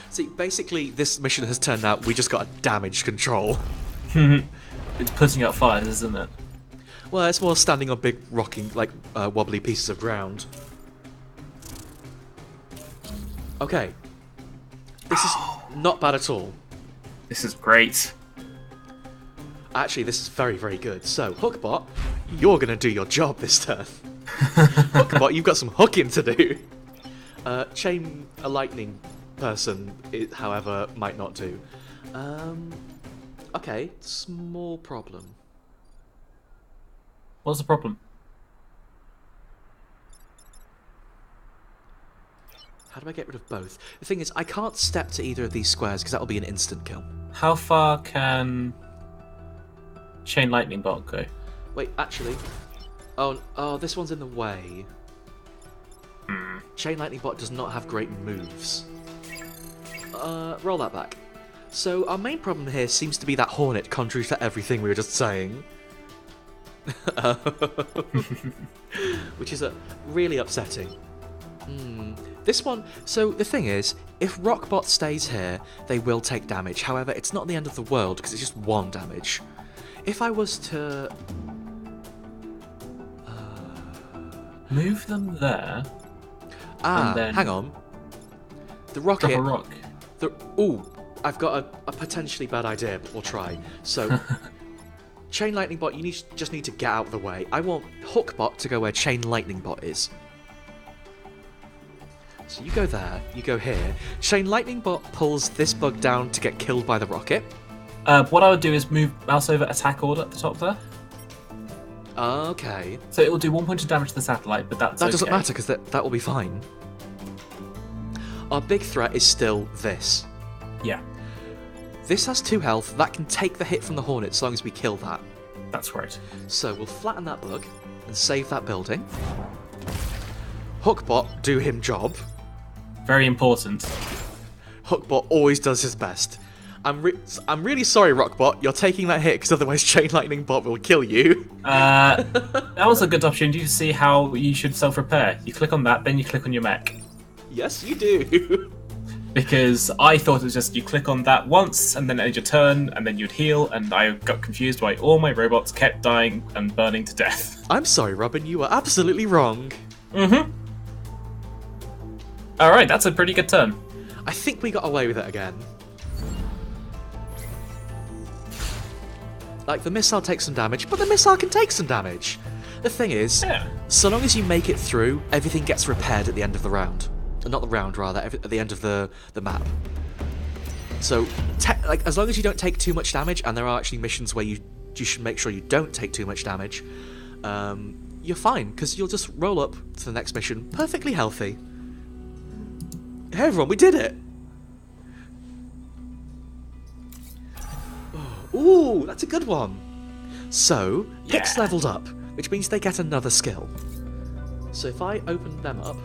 See, basically, this mission has turned out we just got a damage control. It's putting out fires, isn't it? Well, it's more standing on big, rocking, like, wobbly pieces of ground. Okay. This is not bad at all. This is great. Actually, this is very, very good. So, Hookbot, you're going to do your job this turn. Hookbot, you've got some hooking to do. Chain a lightning person, however, might not do. Okay, small problem. What's the problem? How do I get rid of both? The thing is, I can't step to either of these squares because that'll be an instant kill. How far can Chain Lightning Bot go? Wait, actually... Oh, this one's in the way. Chain Lightning Bot does not have great moves. Roll that back. So, our main problem here seems to be that Hornet, contrary to everything we were just saying. Which is really upsetting. This one... So, the thing is, if Rockbot stays here, they will take damage. However, it's not the end of the world, because it's just 1 damage. If I was to... Move them there. Ah, then hang on. The rocket... Drop a rock. Ooh, I've got a potentially bad idea, but we'll try. So, Chain Lightning Bot, you just need to get out of the way. I want Hookbot to go where Chain Lightning Bot is. So you go there, you go here. Chain Lightning Bot pulls this bug down to get killed by the rocket. What I would do is move mouse over attack order at the top there. Okay. So it will do 1 point of damage to the satellite, but that doesn't matter, because that will be fine. Our big threat is still this. Yeah. This has 2 health. That can take the hit from the Hornet as long as we kill that. That's right. So we'll flatten that bug and save that building. Hookbot, do him job. Very important. Hookbot always does his best. I'm really sorry, Rockbot. You're taking that hit because otherwise Chain Lightning Bot will kill you. That was a good opportunity to see how you should self-repair. You click on that, then you click on your mech. Yes, you do. Because I thought it was just you click on that once, and then end your turn, and then you'd heal, and I got confused why all my robots kept dying and burning to death. I'm sorry, Robin. You are absolutely wrong. Alright, that's a pretty good turn. I think we got away with it again. Like, the missile takes some damage, but the missile can take some damage. The thing is, so long as you make it through, everything gets repaired at the end of the round. Not the round, rather, at the end of the map. So, like, as long as you don't take too much damage, and there are actually missions where you should make sure you don't take too much damage, you're fine, because you'll just roll up to the next mission perfectly healthy. Hey everyone, we did it! Ooh, that's a good one! So, Pic's leveled up, which means they get another skill. So if I open them up,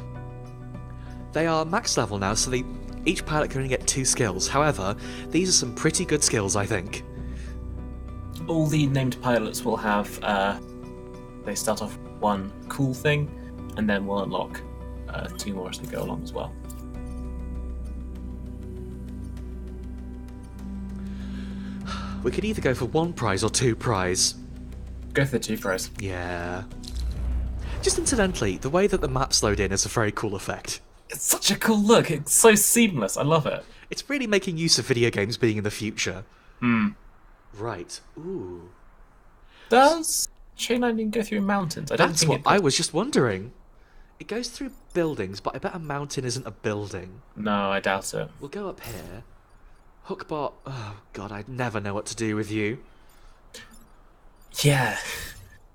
they are max level now, so each pilot can only get 2 skills. However, these are some pretty good skills, I think. All the named pilots will have, they start off 1 cool thing, and then we'll unlock 2 more as we go along as well. We could either go for 1 prize or 2 prize. Go for the 2 prize. Yeah. Just incidentally, the way that the maps load in is a very cool effect. It's such a cool look. It's so seamless. I love it. It's really making use of video games being in the future. Hmm. Right. Ooh. Does chain lightning go through mountains? I don't That's think what it does. I was just wondering. It goes through buildings, but I bet a mountain isn't a building. No, I doubt it. We'll go up here. Hookbot. Oh, God, I'd never know what to do with you. Yeah.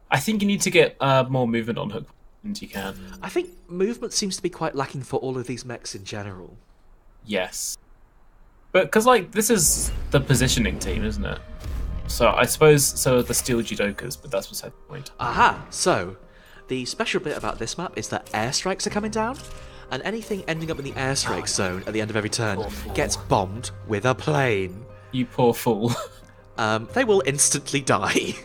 I think you need to get more movement on Hook than you can. I think movement seems to be quite lacking for all of these mechs in general. Yes. But, because, like, this is the positioning team, isn't it? So, I suppose, so are the steel judokas, but that's beside the point. Aha! So, the special bit about this map is that airstrikes are coming down, and anything ending up in the airstrike zone at the end of every turn gets bombed with a plane. You poor fool. They will instantly die.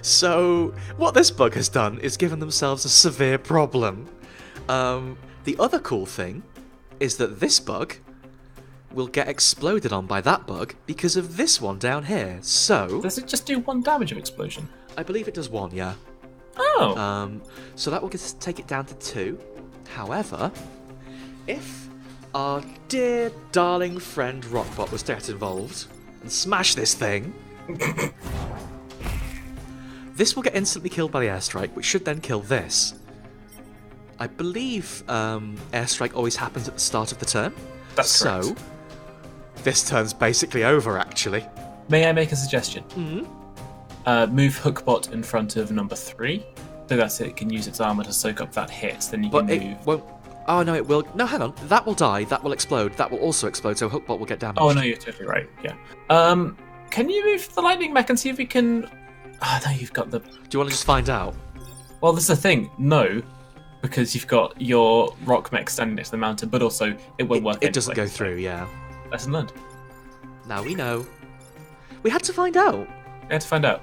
So, what this bug has done is given themselves a severe problem. The other cool thing is that this bug will get exploded on by that bug because of this one down here. So, Does it just do 1 damage of explosion? I believe it does 1, yeah. Oh. So that will just take it down to 2. However, if our dear darling friend Rockbot was to get involved and smash this thing, this will get instantly killed by the airstrike, which should then kill this. I believe airstrike always happens at the start of the turn. That's correct. So, this turn's basically over, actually. May I make a suggestion? Move Hookbot in front of number 3. So that's it can use its armor to soak up that hit, then you But can it move. won't... Oh, no, it will... No, hang on. That will die, that will explode, that will also explode, so Hookbot will get damaged. Oh no, you're totally right, yeah. Can you move the lightning mech and see if we can... Ah, no, you've got the... Do you want to just find out? Well, this is the thing. No, because you've got your rock mech standing next to the mountain, but also it won't work It doesn't anyway, go through, yeah. Lesson learned. Now we know. We had to find out. We had to find out.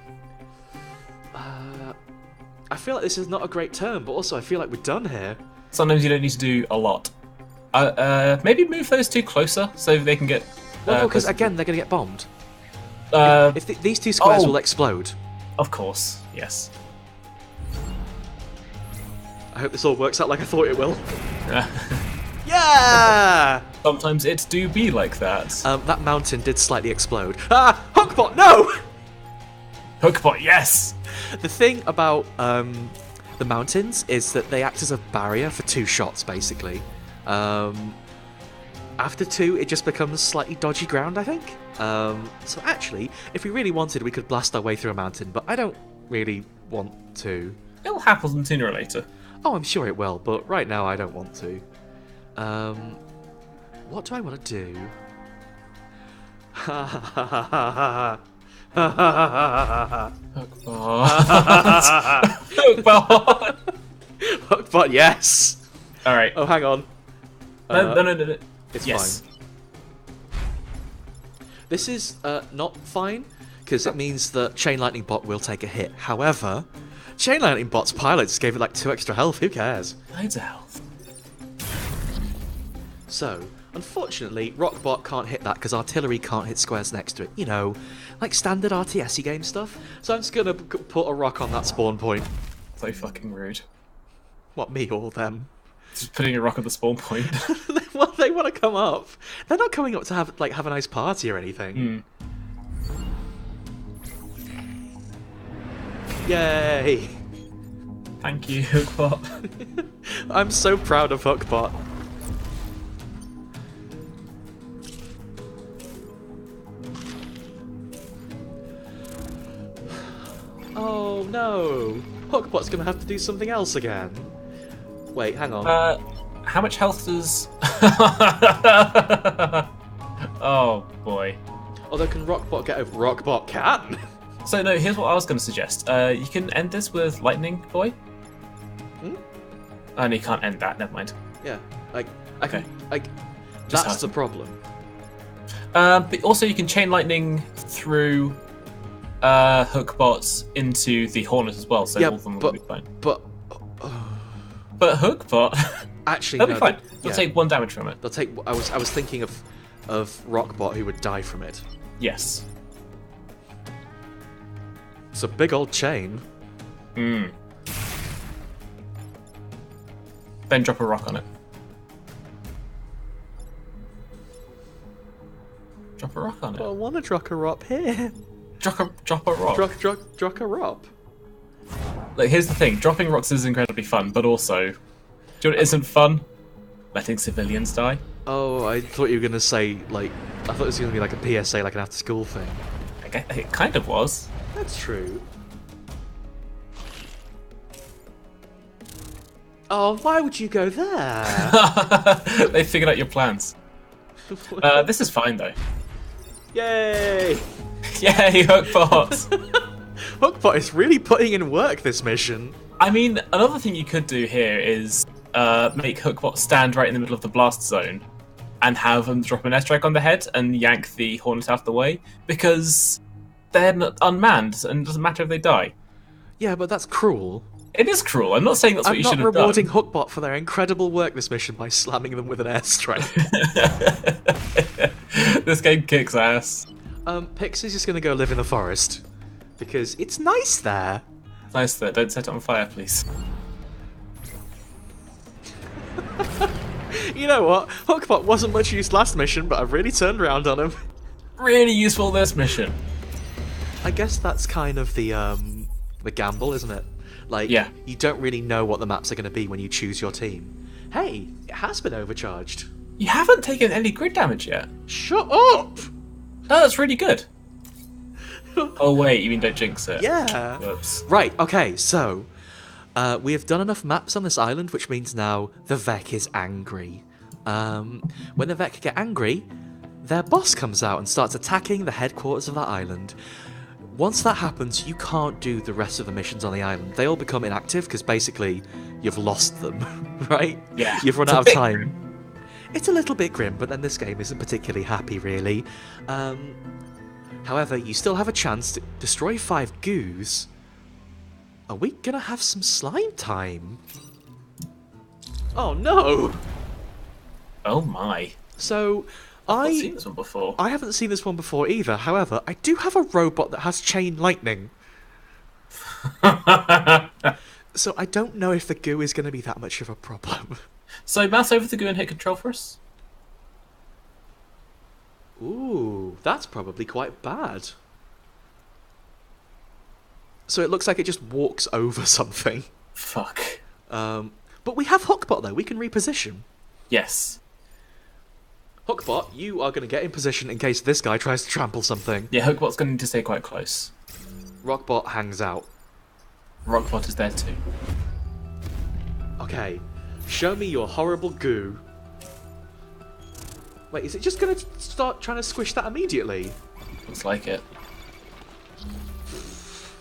I feel like this is not a great turn, but also I feel like we're done here. Sometimes you don't need to do a lot. Maybe move those two closer so they can get... Well, because again, they're going to get bombed. If these two squares will explode. Of course, yes. I hope this all works out like I thought it will. Yeah! Sometimes it do be like that. That mountain did slightly explode. Ah! Hookbot, no! Hookbot, yes! The thing about the mountains is that they act as a barrier for 2 shots, basically. After 2, it just becomes slightly dodgy ground, I think. So actually, if we really wanted, we could blast our way through a mountain, but I don't really want to. It'll happen sooner or later. Oh, I'm sure it will, but right now I don't want to. What do I want to do? Ha ha ha ha ha ha. Hookbot. Hookbot. Hookbot, yes! Alright. Oh, hang on. No. It's yes. fine. This is not fine, because it means that Chain Lightning Bot will take a hit. However, Chain Lightning Bot's pilot just gave it like 2 extra health, who cares? Loads of health. So, unfortunately, Rockbot can't hit that because artillery can't hit squares next to it. You know, like standard RTS game stuff. So I'm just gonna put a rock on that spawn point. So fucking rude. What, me or them? Just putting a rock at the spawn point. Well, they want to come up. They're not coming up to have a nice party or anything. Yay! Thank you, Hookbot. I'm so proud of Hookbot. Oh no! Hookbot's gonna have to do something else again. Wait, hang on. How much health does... Oh, boy. Although, can Rockbot get over? Rockbot can! So, no, here's what I was going to suggest. You can end this with Lightning Boy. Oh, no, you can't end that. Never mind. Yeah, that's have the problem. But also, you can chain lightning through Hookbot into the Hornet as well, so Yeah, all of them will be fine. But But Hookbot, actually, they'll no, be fine. yeah. They'll take 1 damage from it. They'll take. I was thinking of Rockbot who would die from it. Yes. It's a big old chain. Then drop a rock on it. Drop a rock on I it. want to drop a rock here. Drop a rock. Drop a rock. Like, here's the thing: dropping rocks is incredibly fun, but also, do you know what isn't fun? Letting civilians die. Oh, I thought you were gonna say like. I thought it was gonna be like a PSA, like an after-school thing. It kind of was. That's true. Oh, why would you go there? They figured out your plans. This is fine though. Yay! Yay, Hookbot! Hookbot is really putting in work this mission. I mean, another thing you could do here is make Hookbot stand right in the middle of the blast zone and have them drop an airstrike on the head and yank the Hornet out of the way, because they're not unmanned and it doesn't matter if they die. Yeah, but that's cruel. It is cruel. I'm not saying that's what you should have done. I'm not rewarding Hookbot for their incredible work this mission by slamming them with an airstrike. This game kicks ass. Pixie's just gonna go live in the forest. Because it's nice there. Nice there. Don't set it on fire, please. You know what? Hookbot wasn't much use last mission, but I've really turned around on him. Really useful this mission. I guess that's kind of the gamble, isn't it? Like, yeah. You don't really know what the maps are going to be when you choose your team. Hey, it has been overcharged. You haven't taken any grid damage yet. Shut up! No, that's really good. Oh wait, you mean don't jinx it? Yeah. Whoops. Right, okay, so we have done enough maps on this island, which means now the Vec is angry. When the Vec get angry, their boss comes out and starts attacking the headquarters of that island. Once that happens, you can't do the rest of the missions on the island. They all become inactive because basically you've lost them, right? Yeah. You've run out of time. It's a little bit grim, but then this game isn't particularly happy, really. However, you still have a chance to destroy 5 goos. Are we gonna have some slime time? Oh no! Oh my. So, I've not seen this one before. I haven't seen this one before either. However, I do have a robot that has chain lightning. So I don't know if the goo is going to be that much of a problem. So mouse over the goo and hit control for us. Ooh, that's probably quite bad. So it looks like it just walks over something. Fuck. But we have Hookbot though, we can reposition. Yes. Hookbot, you are going to get in position in case this guy tries to trample something. Yeah, Hookbot's going to need to stay quite close. Rockbot hangs out. Rockbot is there too. Okay, show me your horrible goo. Wait, is it just going to start trying to squish that immediately? Looks like it.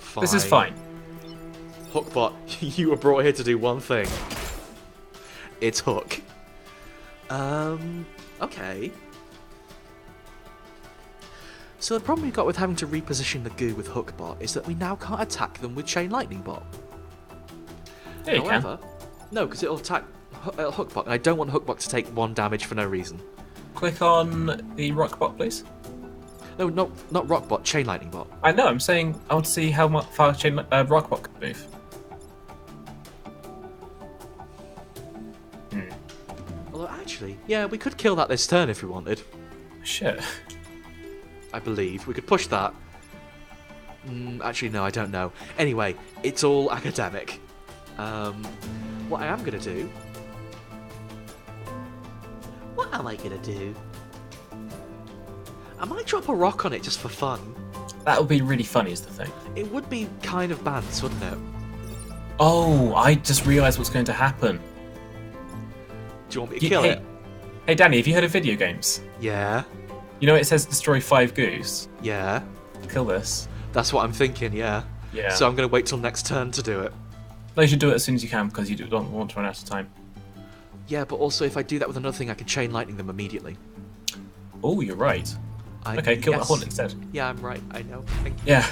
Fine. This is fine. Hookbot, you were brought here to do one thing. It's hook. Okay. So the problem we've got with having to reposition the goo with Hookbot is that we now can't attack them with Chain Lightning Bot. Yeah, you However, no, because it'll attack Hookbot, and I don't want Hookbot to take 1 damage for no reason. Click on the Rockbot, please. No, not Rockbot, Chain Lightning Bot. I know, I'm saying I want to see how far Rockbot can move. Although actually, yeah, we could kill that this turn if we wanted. Shit. I believe. We could push that. Actually, no, I don't know. Anyway, it's all academic. What I am going to do... What am I going to do? I might drop a rock on it just for fun. That would be really funny, is the thing. It would be kind of bad, wouldn't it? Oh, I just realised what's going to happen. Do you want me to kill it? Hey, Danny, have you heard of video games? Yeah. You know it says destroy 5 goose? Yeah. Kill this. That's what I'm thinking, yeah. Yeah. So I'm going to wait till next turn to do it. No, you should do it as soon as you can, because you don't want to run out of time. Yeah, but also if I do that with another thing, I can chain lightning them immediately. Oh, you're right. Okay, kill that hornet instead. Yeah, I'm right. I know. Yeah.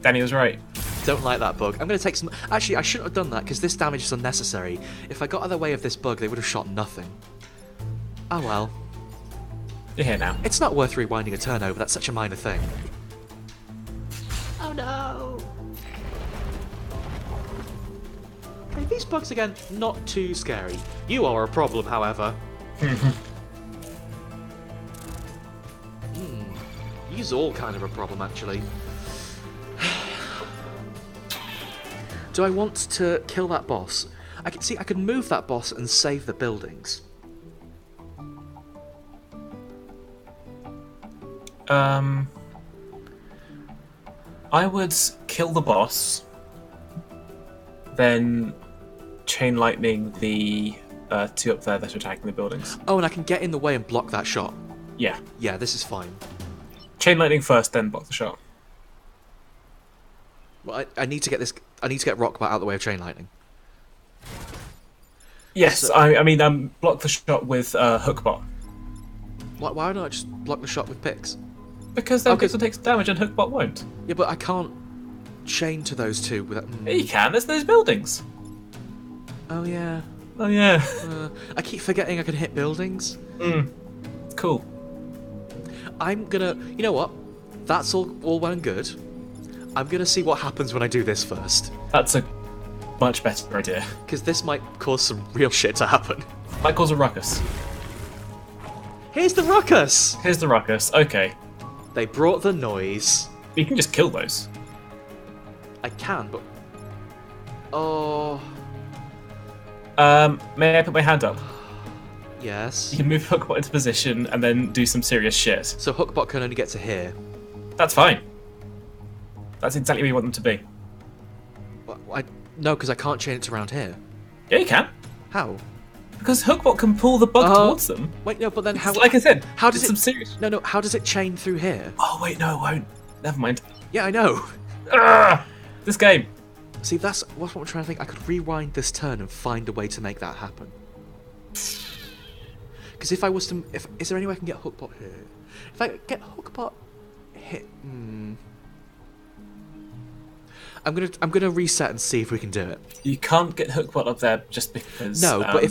Danny was right. Don't like that bug. I'm going to take some... Actually, I shouldn't have done that, because this damage is unnecessary. If I got out of the way of this bug, they would have shot nothing. Oh well. You're here now. It's not worth rewinding a turn over, that's such a minor thing. Oh no! Okay, these bugs again, not too scary. You are a problem, however. These are all kind of a problem, actually. Do I want to kill that boss? I could move that boss and save the buildings. I would kill the boss, then chain lightning the two up there that are attacking the buildings. Oh, and I can get in the way and block that shot. Yeah. Yeah, this is fine. Chain lightning first, then block the shot. Well, I need to get this. I need to get Rockbot out of the way of chain lightning. Yes, So- I mean, block the shot with Hookbot. Why don't I just block the shot with picks? Because then Okay. Pixel takes damage and Hookbot won't. Yeah, but I can't chain to those two without. Yeah, you can, there's those buildings. Oh yeah. Oh yeah. I keep forgetting I can hit buildings. Cool. I'm gonna. You know what? That's all well and good. I'm gonna see what happens when I do this first, That's a much better idea. because this might cause some real shit to happen. Might cause a ruckus. Here's the ruckus. Here's the ruckus. Okay. They brought the noise. You can just kill those. I can, but oh May I put my hand up? yes. You can move Hookbot into position and then do some serious shit. So Hookbot can only get to here. That's fine. That's exactly where you want them to be. No, because I can't chain it to around here. Yeah, you can. How? Because Hookbot can pull the bug towards them. Wait, no, but then how? Like I said, how does it's it? some serious... No. How does it chain through here? Oh, wait, no, it won't. Never mind. Yeah, I know. Ugh! This game. See, that's what I'm trying to think. I could rewind this turn and find a way to make that happen. Because if I was to, is there any way I can get Hookbot here? If I get Hookbot hit, I'm gonna reset and see if we can do it. You can't get Hookbot up there just because... No, but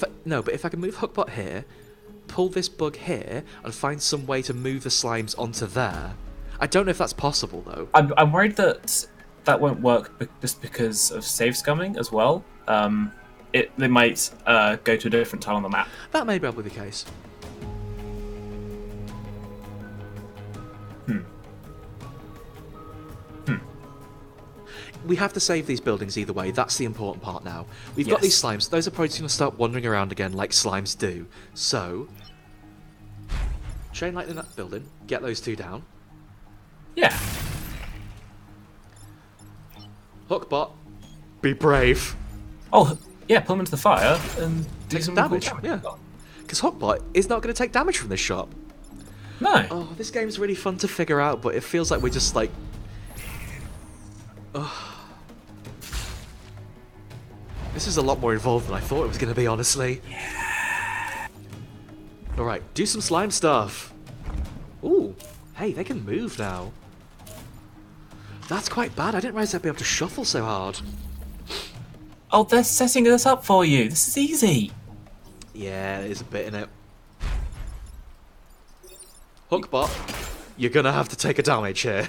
if I can move Hookbot here, pull this bug here, and find some way to move the slimes onto there. I don't know if that's possible though. I'm worried that that won't work just because of save scumming as well. They might go to a different tile on the map. That may well be the case. We have to save these buildings either way. That's the important part now. We've got these slimes. Those are probably going to start wandering around again like slimes do. So, chain lightning that building. Get those two down. Yeah. Hookbot, be brave. Oh, yeah, pull them into the fire and do Take some damage. cool Yeah. Because Hookbot is not going to take damage from this shot. No. Oh, this game's really fun to figure out, but it feels like we're just like... This is a lot more involved than I thought it was going to be, honestly. Yeah. Alright, do some slime stuff. Ooh, hey, they can move now. That's quite bad. I didn't realize they'd be able to shuffle so hard. Oh, they're setting this up for you. This is easy. Yeah, there's a bit in it. Hookbot, you're going to have to take a damage here.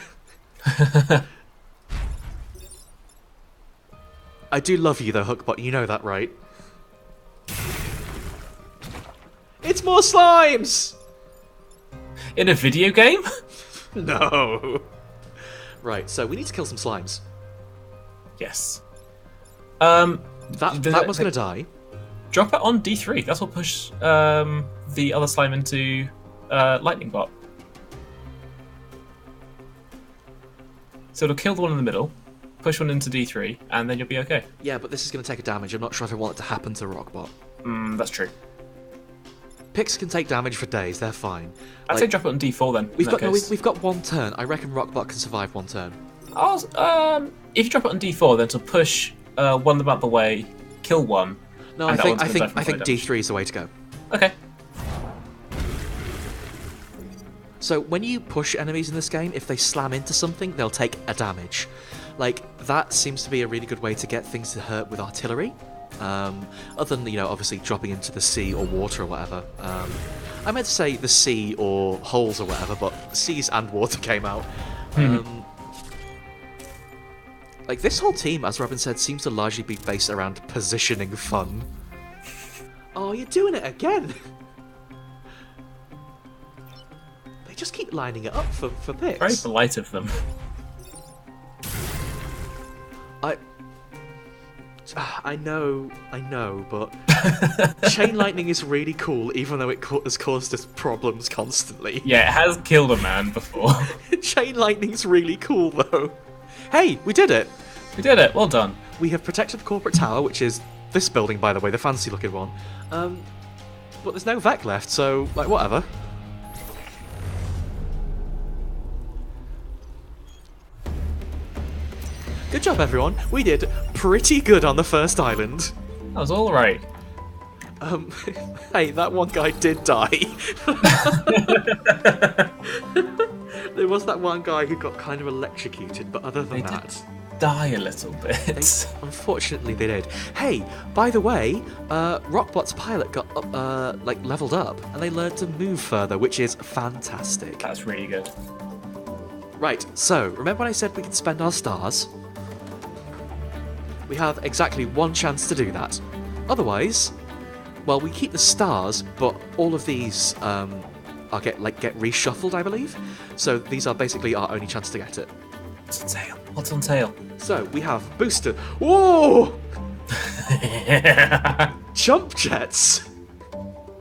I do love you though, Hookbot, you know that, right? It's more slimes! In a video game? No. Right, so we need to kill some slimes. Yes. That one's gonna die. Drop it on D3. That's what push the other slime into Lightning Bot. So it'll kill the one in the middle, push one into D3, and then you'll be okay. Yeah, but this is gonna take a damage. I'm not sure if I want it to happen to Rockbot. That's true. Picks can take damage for days, they're fine. I'd say drop it on D4 then. We've got one turn. I reckon Rockbot can survive one turn. If you drop it on D4, then to push one of them out the way, kill one. No, and I that think one's gonna die from fire D3 is the way to go. Okay. So when you push enemies in this game, if they slam into something, they'll take a damage. Like, that seems to be a really good way to get things to hurt with artillery. Other than, obviously dropping into the sea or water or whatever. I meant to say the sea or holes or whatever, but seas and water came out. Like, this whole team, as Robin said, seems to largely be based around positioning fun. Oh, you're doing it again! just keep lining it up for Very Pix. polite of them. I know, but chain lightning is really cool, even though it has caused us problems constantly. Yeah, it has killed a man before. Chain lightning's really cool, though. Hey, we did it! We did it. Well done. We have protected the corporate tower, which is this building, by the way, the fancy-looking one. But there's no Vec left, so, like, whatever. Good job, everyone. We did pretty good on the first island. That was all right. Hey, that one guy did die. There was that one guy who got kind of electrocuted, but other than that... Die a little bit. Unfortunately, they did. Hey, by the way, Rockbot's pilot got leveled up, and they learned to move further, which is fantastic. That's really good. Right, so, remember when I said we could spend our stars? We have exactly one chance to do that. Otherwise, well, we keep the stars, but all of these get reshuffled, I believe. So these are basically our only chance to get it. What's on sale? What's on sale? So we have booster. Whoa! Jump jets.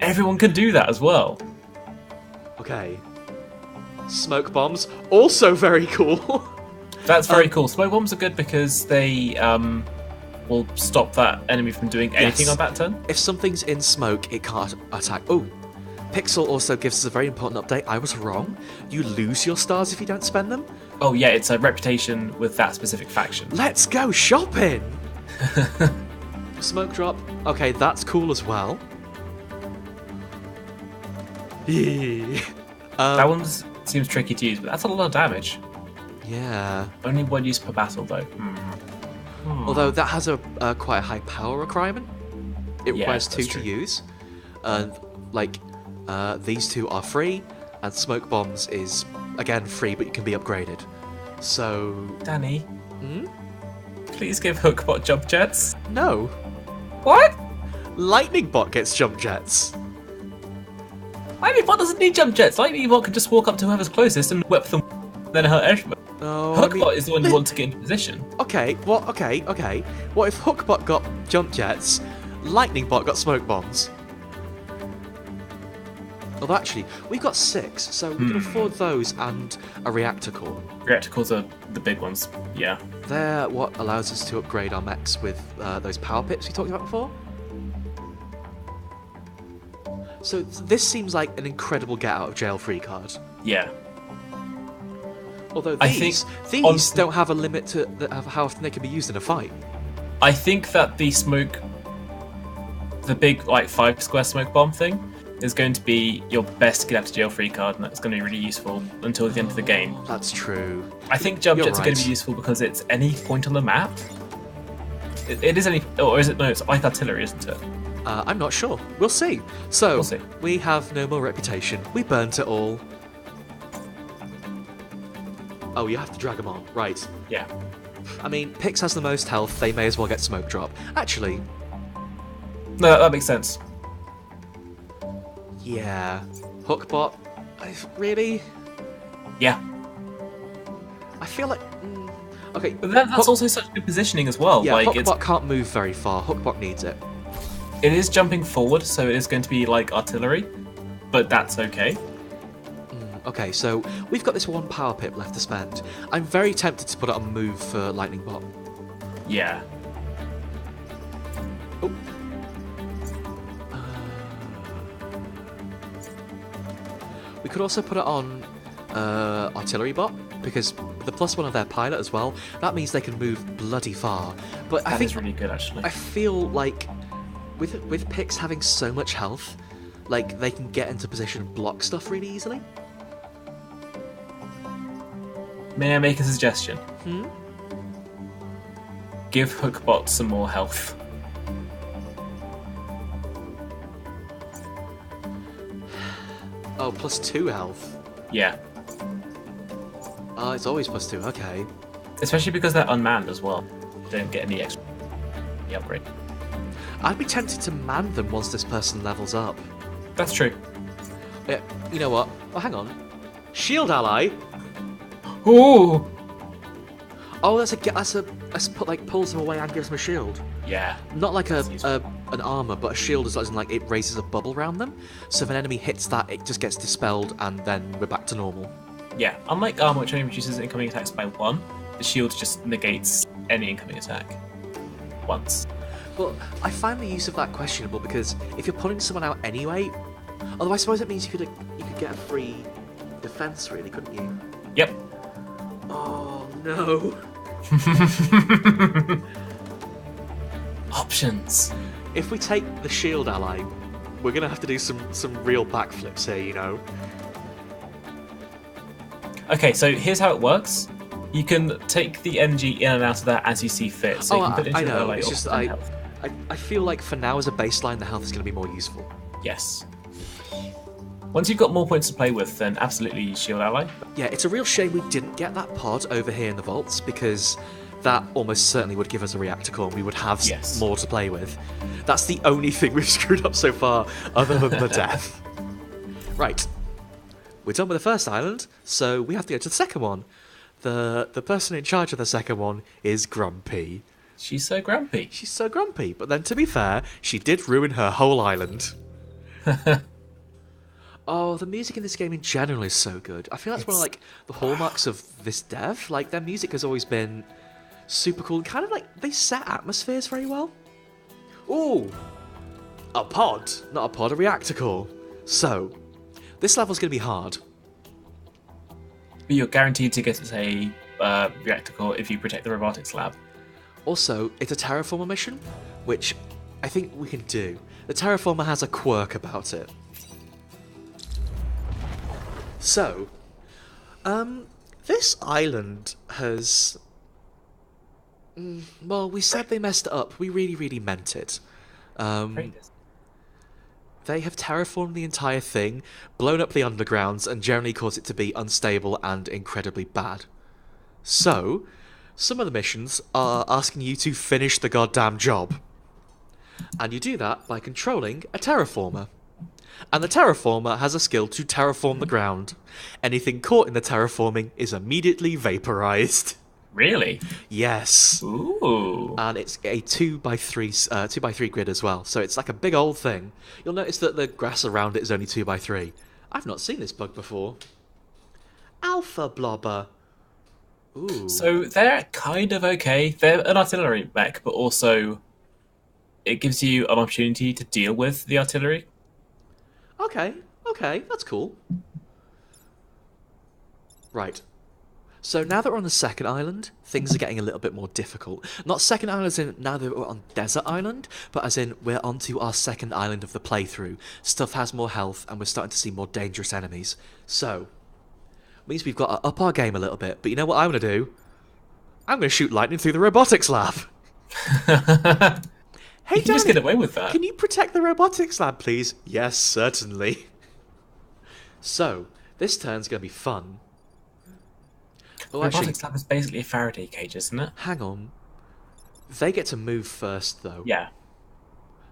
Everyone can do that as well. Okay. Smoke bombs, also very cool. That's very cool. Smoke bombs are good because they will stop that enemy from doing anything Yes. on that turn. If something's in smoke, it can't attack. Oh, Pixel also gives us a very important update. I was wrong. You lose your stars if you don't spend them. Oh yeah, it's a reputation with that specific faction. Let's go shopping! Smoke drop. Okay, that's cool as well. Yeah. That one seems tricky to use, but that's a lot of damage. Yeah. Only one use per battle, though. Although that has a quite a high power requirement. It Yeah, requires 2 that's to true. use. And, these 2 are free, and Smoke Bombs is, again, free, but you can be upgraded. So... Danny, please give Hookbot jump jets. No. What? Lightning Bot gets jump jets. Lightning Bot doesn't need jump jets. Lightning Bot can just walk up to whoever's closest and whip them, then hurt everyone. No, Hookbot is the one you want to get into position. Okay, okay. What if Hookbot got jump jets, Lightning Bot got smoke bombs? Although actually, we've got 6, so we can afford those and a reactor core. Reactor cores are the big ones, yeah. They're what allows us to upgrade our mechs with those power pits we talked about before. So this seems like an incredible get out of jail free card. Yeah. Although I think these don't have a limit to of how often they can be used in a fight. I think that the big, 5 square smoke bomb thing is going to be your best get out of jail free card, and that's going to be really useful until the end of the game. That's true. I think jump You're jets are going to right. be useful because it's any point on the map. It is any, or is it? No, it's like artillery, isn't it? I'm not sure. We'll see. So, We'll see. we have no more reputation. We burnt it all. Oh, you have to drag them on. Right. Yeah. I mean, Pix has the most health. They may as well get smoke drop. Actually, No, that makes sense. yeah. Hookbot. Really? Yeah. I feel like... Okay. But that's also such good positioning as well. Yeah, like Hookbot can't move very far. Hookbot needs it. it is jumping forward, so it is going to be like artillery, but that's okay. Okay, so we've got this one power pip left to spend. I'm very tempted to put it on move for Lightning Bot. Yeah. Oh. We could also put it on Artillery Bot, because the +1 of their pilot as well, that means they can move bloody far. But I That think is really good, actually. I feel like with Pix having so much health, like they can get into position and block stuff really easily. May I make a suggestion? Give Hookbot some more health. Oh, +2 health. Yeah. Oh, it's always +2, okay. Especially because they're unmanned as well. They don't get any extra upgrade. I'd be tempted to man them once this person levels up. That's true. Yeah, you know what? Oh, hang on. Shield ally. Ooh! Oh, that's like pulls him away and gives him a shield. Yeah. Not like That's useful. an armor, but a shield is like it raises a bubble around them. So if an enemy hits that, it just gets dispelled, and then we're back to normal. Yeah, unlike armor, which only reduces incoming attacks by 1, the shield just negates any incoming attack. Once. But I find the use of that questionable because if you're pulling someone out anyway, although I suppose it means you could get a free defense, really, couldn't you? Yep. Oh no. Options. If we take the shield ally, we're gonna have to do some real backflips here, you know. Okay, so here's how it works. You can take the energy in and out of that as you see fit. So you can put it into I know. ally It's or just health. I feel like for now as a baseline, the health is going to be more useful. Yes. Once you've got more points to play with, then absolutely shield ally. Yeah, it's a real shame we didn't get that pod over here in the vaults because that almost certainly would give us a reactor core and we would have more to play with. That's the only thing we've screwed up so far, other than the death. Right. We're done with the first island, so we have to go to the second one. The person in charge of the second one is Grumpy. She's so grumpy. She's so grumpy, but then to be fair, she did ruin her whole island. Oh, the music in this game in general is so good. I feel that's one of like the hallmarks of this dev. Like their music has always been super cool. Kind of like they set atmospheres very well. Ooh, a pod, not a pod, a reactor core. So this level's going to be hard. But you're guaranteed to get a reactor core if you protect the robotics lab. Also, it's a terraformer mission, which I think we can do. The terraformer has a quirk about it. So, this island has... well, we said they messed it up. We really, really meant it. They have terraformed the entire thing, blown up the undergrounds, and generally caused it to be unstable and incredibly bad. So, some of the missions are asking you to finish the goddamn job. And you do that by controlling a terraformer. And the terraformer has a skill to terraform the ground. Anything caught in the terraforming is immediately vaporized. Really? Yes. Ooh. And it's a 2x3 grid as well, so it's like a big old thing. You'll notice that the grass around it is only 2x3. I've not seen this bug before. Alpha Blobber. Ooh. So they're kind of okay. They're an artillery mech, but also it gives you an opportunity to deal with the artillery. Okay, that's cool. Right. So now that we're on the second island, things are getting a little bit more difficult. Not second island as in now that we're on Desert Island, but as in we're onto our second island of the playthrough. Stuff has more health and we're starting to see more dangerous enemies. So, means we've got to up our game a little bit. But you know what I'm going to do? I'm going to shoot lightning through the robotics lab. Hey, you can just get away with that. Can you protect the robotics lab, please? Yes, certainly. So, this turn's going to be fun. Oh, robotics lab is basically a Faraday cage, isn't it? Hang on. They get to move first, though. Yeah.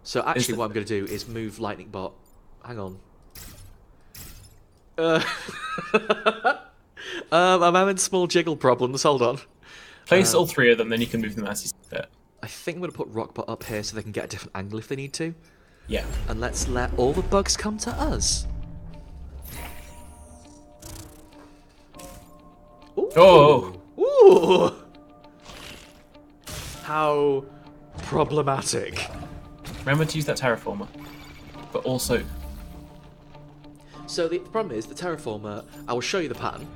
So actually what I'm going to do is move Lightning Bot. Hang on. I'm having small jiggle problems. Hold on. Place all three of them, then you can move them as you see fit. I think I'm going to put Rockbot up here so they can get a different angle if they need to. Yeah. And let's let all the bugs come to us. Ooh. Oh! Ooh! How problematic. Remember to use that terraformer. But also... So the problem is, the terraformer, I will show you the pattern,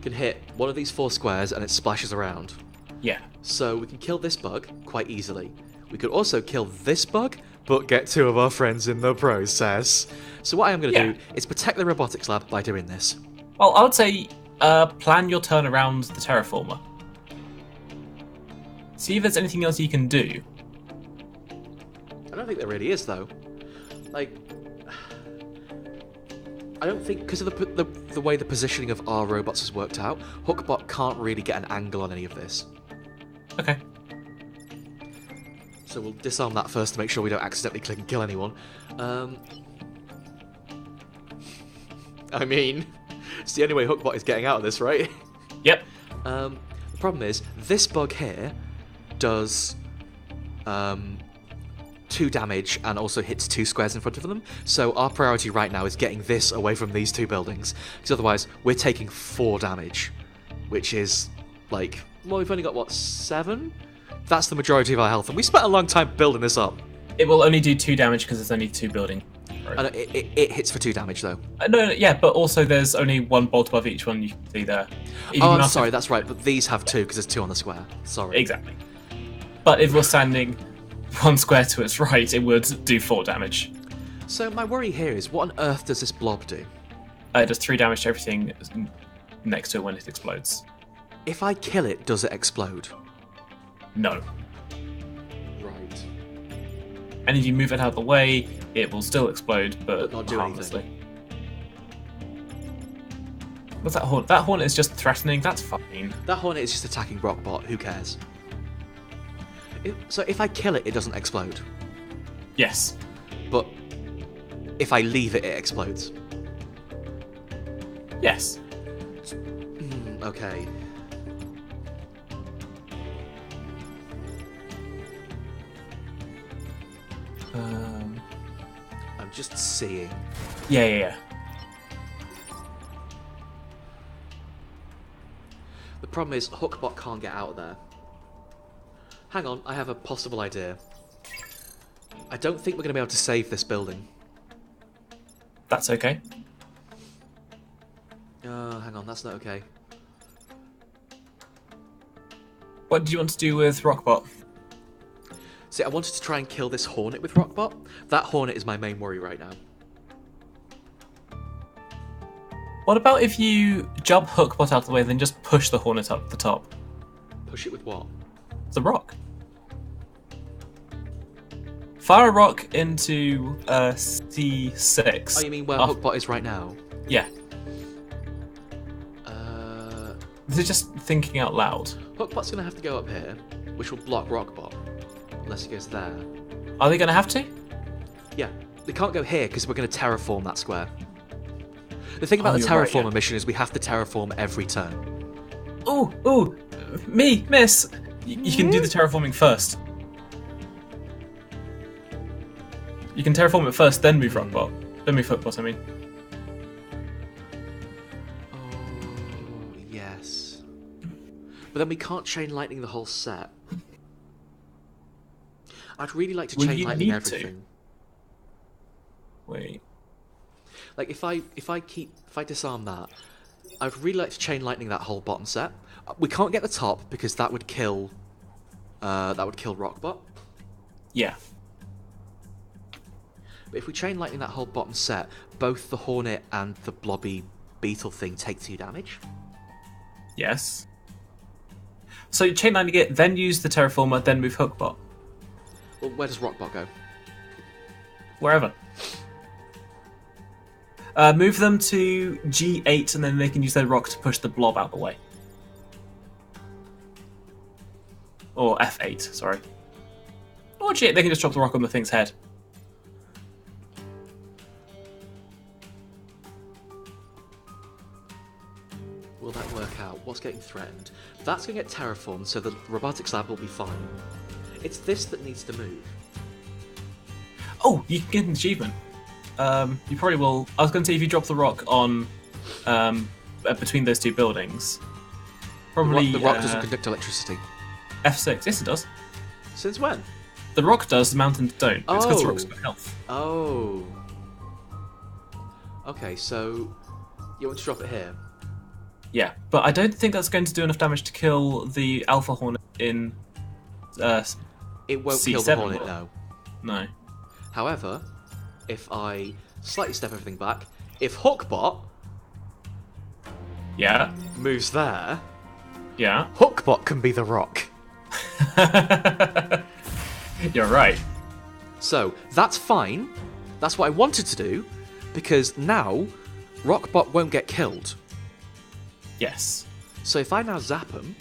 can hit one of these 4 squares and it splashes around. Yeah. So we can kill this bug quite easily. We could also kill this bug, but get 2 of our friends in the process. So what I am going to do is protect the robotics lab by doing this. Well, I would say plan your turn around the terraformer. See if there's anything else you can do. I don't think there really is, though. Like, I don't think, because of the way the positioning of our robots has worked out, Hookbot can't really get an angle on any of this. Okay. So we'll disarm that first to make sure we don't accidentally click and kill anyone. I mean, It's the only way Hookbot is getting out of this, right? Yep. The problem is, this bug here does 2 damage and also hits 2 squares in front of them. So our priority right now is getting this away from these 2 buildings, because otherwise we're taking 4 damage, which is like, well, we've only got what, 7? That's the majority of our health, and we spent a long time building this up. It will only do 2 damage because it's only 2 building. And it hits for 2 damage though. No, yeah, but also there's only 1 bolt above each one you can see there. Oh, I'm sorry, that's right, but these have 2 because there's 2 on the square. Sorry. Exactly. But if we're standing 1 square to its right, it would do 4 damage. So my worry here is, what on earth does this blob do? It does 3 damage to everything next to it when it explodes. If I kill it, does it explode? No. Right. And if you move it out of the way, it will still explode, but not do harmlessly. What's that hornet? That hornet is just threatening. That's fine. That hornet is just attacking Rockbot. Who cares? So if I kill it, it doesn't explode. Yes. But if I leave it, it explodes. Yes. Okay. I'm just seeing. Yeah. The problem is, Hookbot can't get out of there. Hang on, I have a possible idea. I don't think we're going to be able to save this building. That's okay. Hang on, that's not okay. What do you want to do with Rockbot? See, I wanted to try and kill this hornet with Rockbot. That hornet is my main worry right now. What about if you jump Hookbot out of the way, then just push the hornet up the top? Push it with what? The rock. Fire a rock into C6. Oh, you mean where Hookbot is right now? Yeah. This is just thinking out loud. Hookbot's going to have to go up here, which will block Rockbot. Unless he goes there. Are they going to have to? Yeah. They can't go here because we're going to terraform that square. The thing about the terraformer mission is we have to terraform every turn. Ooh, miss! You can do the terraforming first. You can terraform it first, then move Rockbot. Then move Hookbot, I mean. Oh, yes. But then we can't chain lightning the whole set. I'd really like to chain lightning everything. Wait. Like if I disarm that, I'd really like to chain lightning that whole bottom set. We can't get the top because that would kill Rockbot. Yeah. But if we chain lightning that whole bottom set, both the hornet and the blobby beetle thing take 2 damage. Yes. So chain lightning it, then use the terraformer, then move Hookbot. Well, where does Rockbot go? Wherever. Move them to G8, and then they can use their rock to push the blob out the way. Or F8, sorry. Or G8, they can just drop the rock on the thing's head. Will that work out? What's getting threatened? That's going to get terraformed, so the robotics lab will be fine. It's this that needs to move. Oh, you can get an achievement. You probably will. I was going to say if you drop the rock on between those 2 buildings, probably The rock doesn't conduct electricity. F6. Yes, it does. Since when? The rock does. The mountains don't. It's because the rock's got health. Oh. Okay, so you want to drop it here? Yeah, but I don't think that's going to do enough damage to kill the Alpha Hornet in It won't C7, kill the hornet, no. No. However, if I slightly step everything back, if Hookbot Yeah. moves there, Yeah. Hookbot can be the rock. You're right. So, that's fine. That's what I wanted to do, because now Rockbot won't get killed. Yes. So if I now zap him...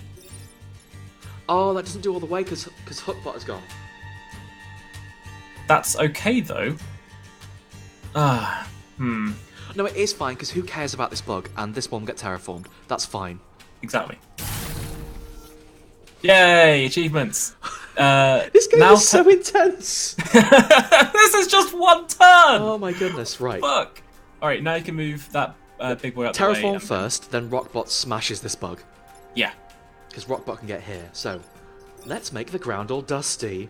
Oh, that doesn't do all the way because Hookbot is gone. That's okay, though. No, it is fine, because who cares about this bug? And this one will get terraformed. That's fine. Exactly. Yay, achievements. This game is so intense! This is just one turn! Oh my goodness, right. Fuck! Alright, now you can move that big boy up the way. Terraform first, then Rockbot smashes this bug. Yeah. Because Rockbot can get here. So, let's make the ground all dusty.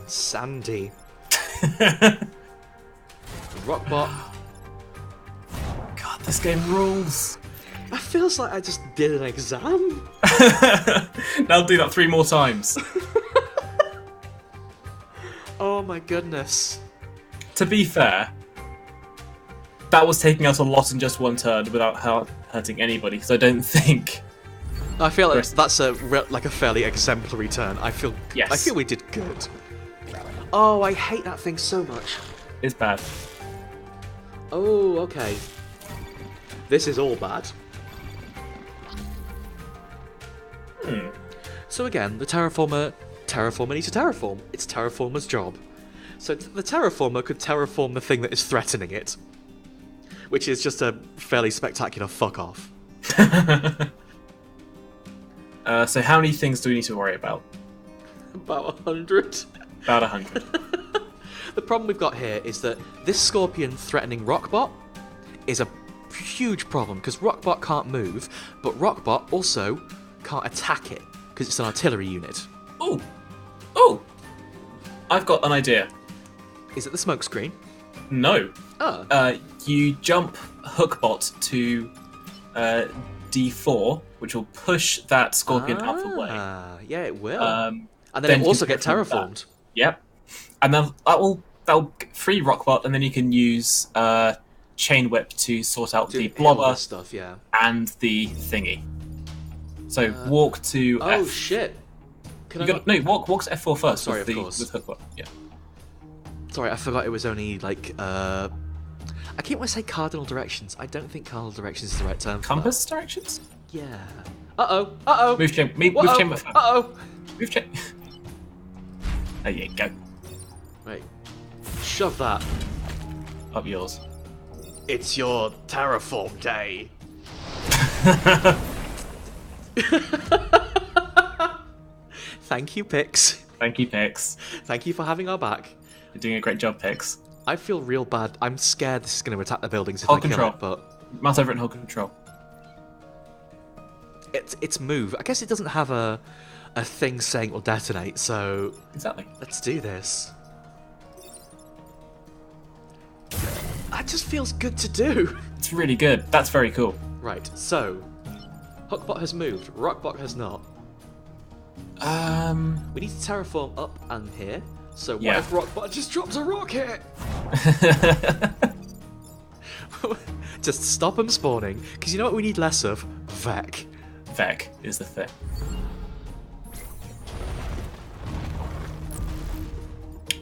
Sandy. Rockbot. God, this game rules. It feels like I just did an exam. Now do that 3 more times. Oh my goodness. To be fair, that was taking us a lot in just one turn without hurting anybody, because I don't think... I feel like that's a fairly exemplary turn. I feel we did good. Oh, I hate that thing so much. It's bad. Oh, okay. This is all bad. So again, the terraformer needs to terraform. It's terraformer's job. So the terraformer could terraform the thing that is threatening it, which is just a fairly spectacular fuck off. So how many things do we need to worry about? About 100. About 100. The problem we've got here is that this scorpion threatening Rockbot is a huge problem, because Rockbot can't move, but Rockbot also can't attack it, because it's an artillery unit. Oh! Oh! I've got an idea. Is it the smoke screen? No. Oh. You jump Hookbot to D4, which will push that scorpion out the way. Yeah, it will. And then it will also get terraformed. Yep. And then that'll free Rockbot, and then you can use Chain Whip to sort out the blobber stuff, yeah, and the thingy. So walk to oh F. Shit! Walk to F4 first. Sorry, with Hookbot. Yeah. Sorry, I forgot it was only like I keep wanting to say cardinal directions. I don't think cardinal directions is the right term. Compass directions? Yeah. Uh-oh. Move chain. Move chain. Move chain. There you go. Right. Shove that. Up yours. It's your terraform day. Thank you, Pix. Thank you, Pix. Thank you for having our back. You're doing a great job, Pix. I feel real bad. I'm scared this is going to attack the buildings if Hold I kill control. it, but... Mouse over it and hold control. It's move. I guess it doesn't have a thing saying it will detonate, so... Exactly. Let's do this. That just feels good to do. It's really good. That's very cool. Right, so... Hookbot has moved. Rockbot has not. We need to terraform up and here. So what if Rockbot just drops a rocket? Just stop them spawning, because you know what we need less of? Vec. Vec is the thing.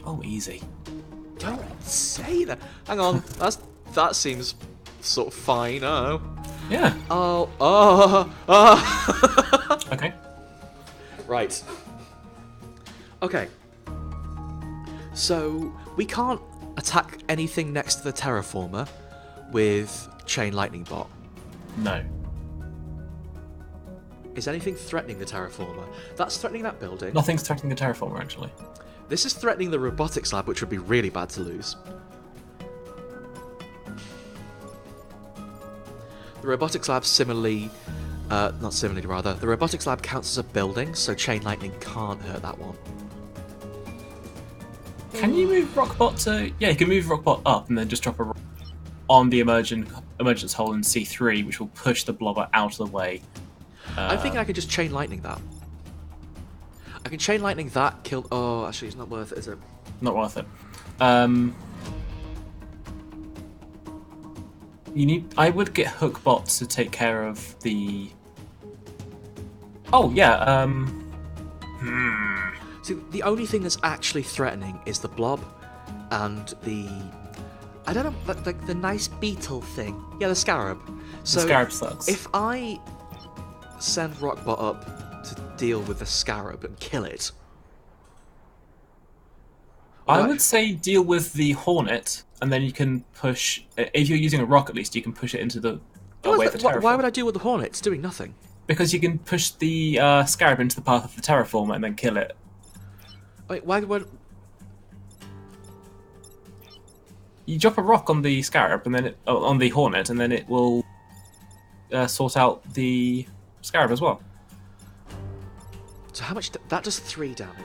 Oh, easy. Don't say that. Hang on, that seems sort of fine. Oh. Yeah. Okay. Right. Okay. So we can't attack anything next to the terraformer with Chain Lightning Bot. No. Is anything threatening the terraformer? That's threatening that building. Nothing's threatening the terraformer, actually. This is threatening the robotics lab, which would be really bad to lose. The robotics lab similarly... not similarly, rather. The robotics lab counts as a building, so Chain Lightning can't hurt that one. Can you move Rockbot to... Yeah, you can move Rockbot up and then just drop a rock on the emergence hole in C3, which will push the blobber out of the way. I'm thinking I could just Chain Lightning that. I can Chain Lightning that, kill... Oh, actually, it's not worth it, is it? Not worth it. I would get Hookbot to take care of the... Oh, yeah, See, the only thing that's actually threatening is the blob and the... I don't know, like the nice beetle thing. Yeah, the scarab. So the scarab sucks. If I send Rockbot up to deal with the scarab and kill it... I Well, would say deal with the Hornet, and then you can push. If you're using a rock, at least you can push it into the way of the terraform. why would I deal with the Hornet? It's doing nothing. Because you can push the Scarab into the path of the terraformer and then kill it. Wait, why would... You drop a rock on the Scarab and then on the Hornet, and then it will sort out the Scarab as well. So how much... That does 3 damage.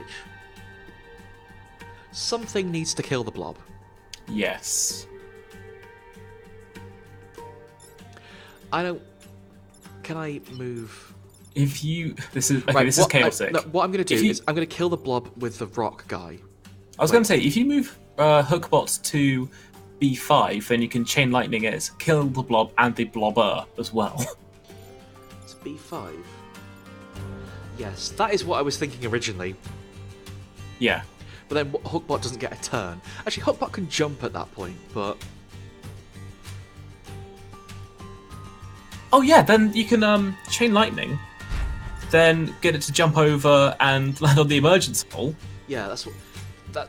Something needs to kill the blob. Yes. I don't... Can I move... If you... This is Right, this is chaotic. what I'm going to do is I'm going to kill the blob with the rock guy. I was going to say, if you move Hookbot to B5, then you can Chain Lightning it, kill the blob and the blobber as well. It's B5. Yes, that is what I was thinking originally. Yeah. But then Hookbot doesn't get a turn. Actually, Hookbot can jump at that point, but... Oh yeah, then you can Chain Lightning, then get it to jump over and land on the emergence hole. Yeah, that's what...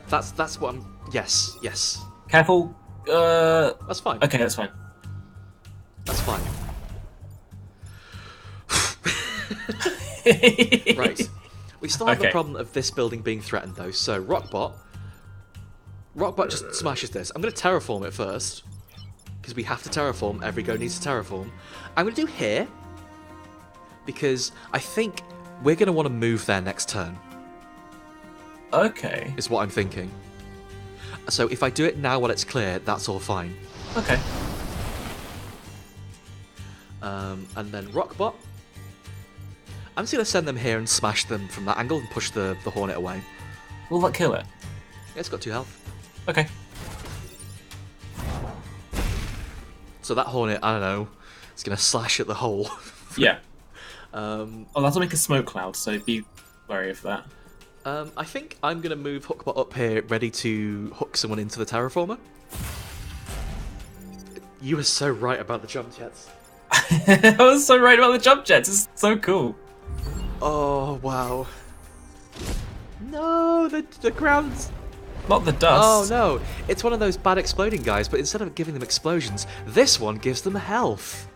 That's what I'm... Yes, yes. Careful. That's fine. Okay, that's fine. That's fine. Right. We still have the problem of this building being threatened, though. So, Rockbot just smashes this. I'm going to terraform it first, because we have to terraform. Every go needs to terraform. I'm going to do here, because I think we're going to want to move there next turn. Okay. Is what I'm thinking. So if I do it now while it's clear, that's all fine. Okay. And then Rockbot. I'm just going to send them here and smash them from that angle and push the Hornet away. Will that kill it? Yeah, it's got 2 health. Okay. So that Hornet, I don't know, it's going to slash at the hole. Yeah. Oh, that'll make a smoke cloud, so be wary of that. I think I'm going to move Hookbot up here, ready to hook someone into the terraformer. You were so right about the jump jets. I was so right about the jump jets. It's so cool. Oh, wow. No, the ground's... Not the dust. Oh, no. It's one of those bad exploding guys, but instead of giving them explosions, this one gives them health.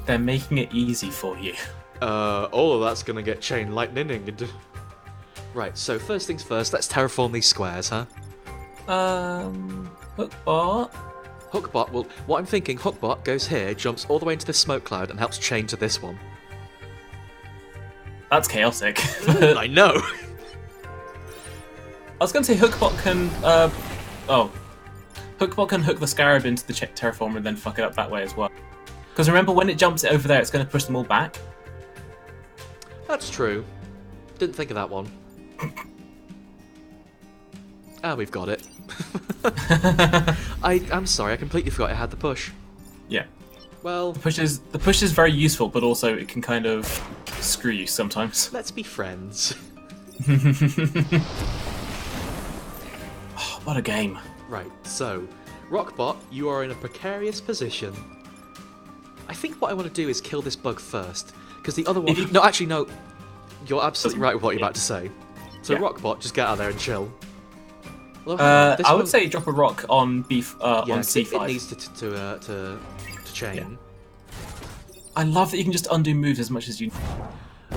They're making it easy for you. All of that's gonna get chain lightning. Right, so first things first, let's terraform these squares, huh? Hookbot. Hookbot, well, what I'm thinking, Hookbot goes here, jumps all the way into this smoke cloud, and helps chain to this one. That's chaotic. I know! I was going to say Hookbot can... Hookbot can hook the Scarab into the terraformer and then fuck it up that way as well. Because remember, when it jumps over there, it's going to push them all back. That's true. Didn't think of that one. We've got it. I'm sorry, I completely forgot it had the push. Yeah. Well... The push is very useful, but also it can kind of screw you sometimes. Let's be friends. Oh, what a game. Right, so, Rockbot, you are in a precarious position. I think what I want to do is kill this bug first, because the other one... No, actually, no. You're absolutely right with what you're about to say. So, yeah. Rockbot, just get out there and chill. Well, I would say drop a rock on on C5. It needs to chain. Yeah. I love that you can just undo moves as much as you...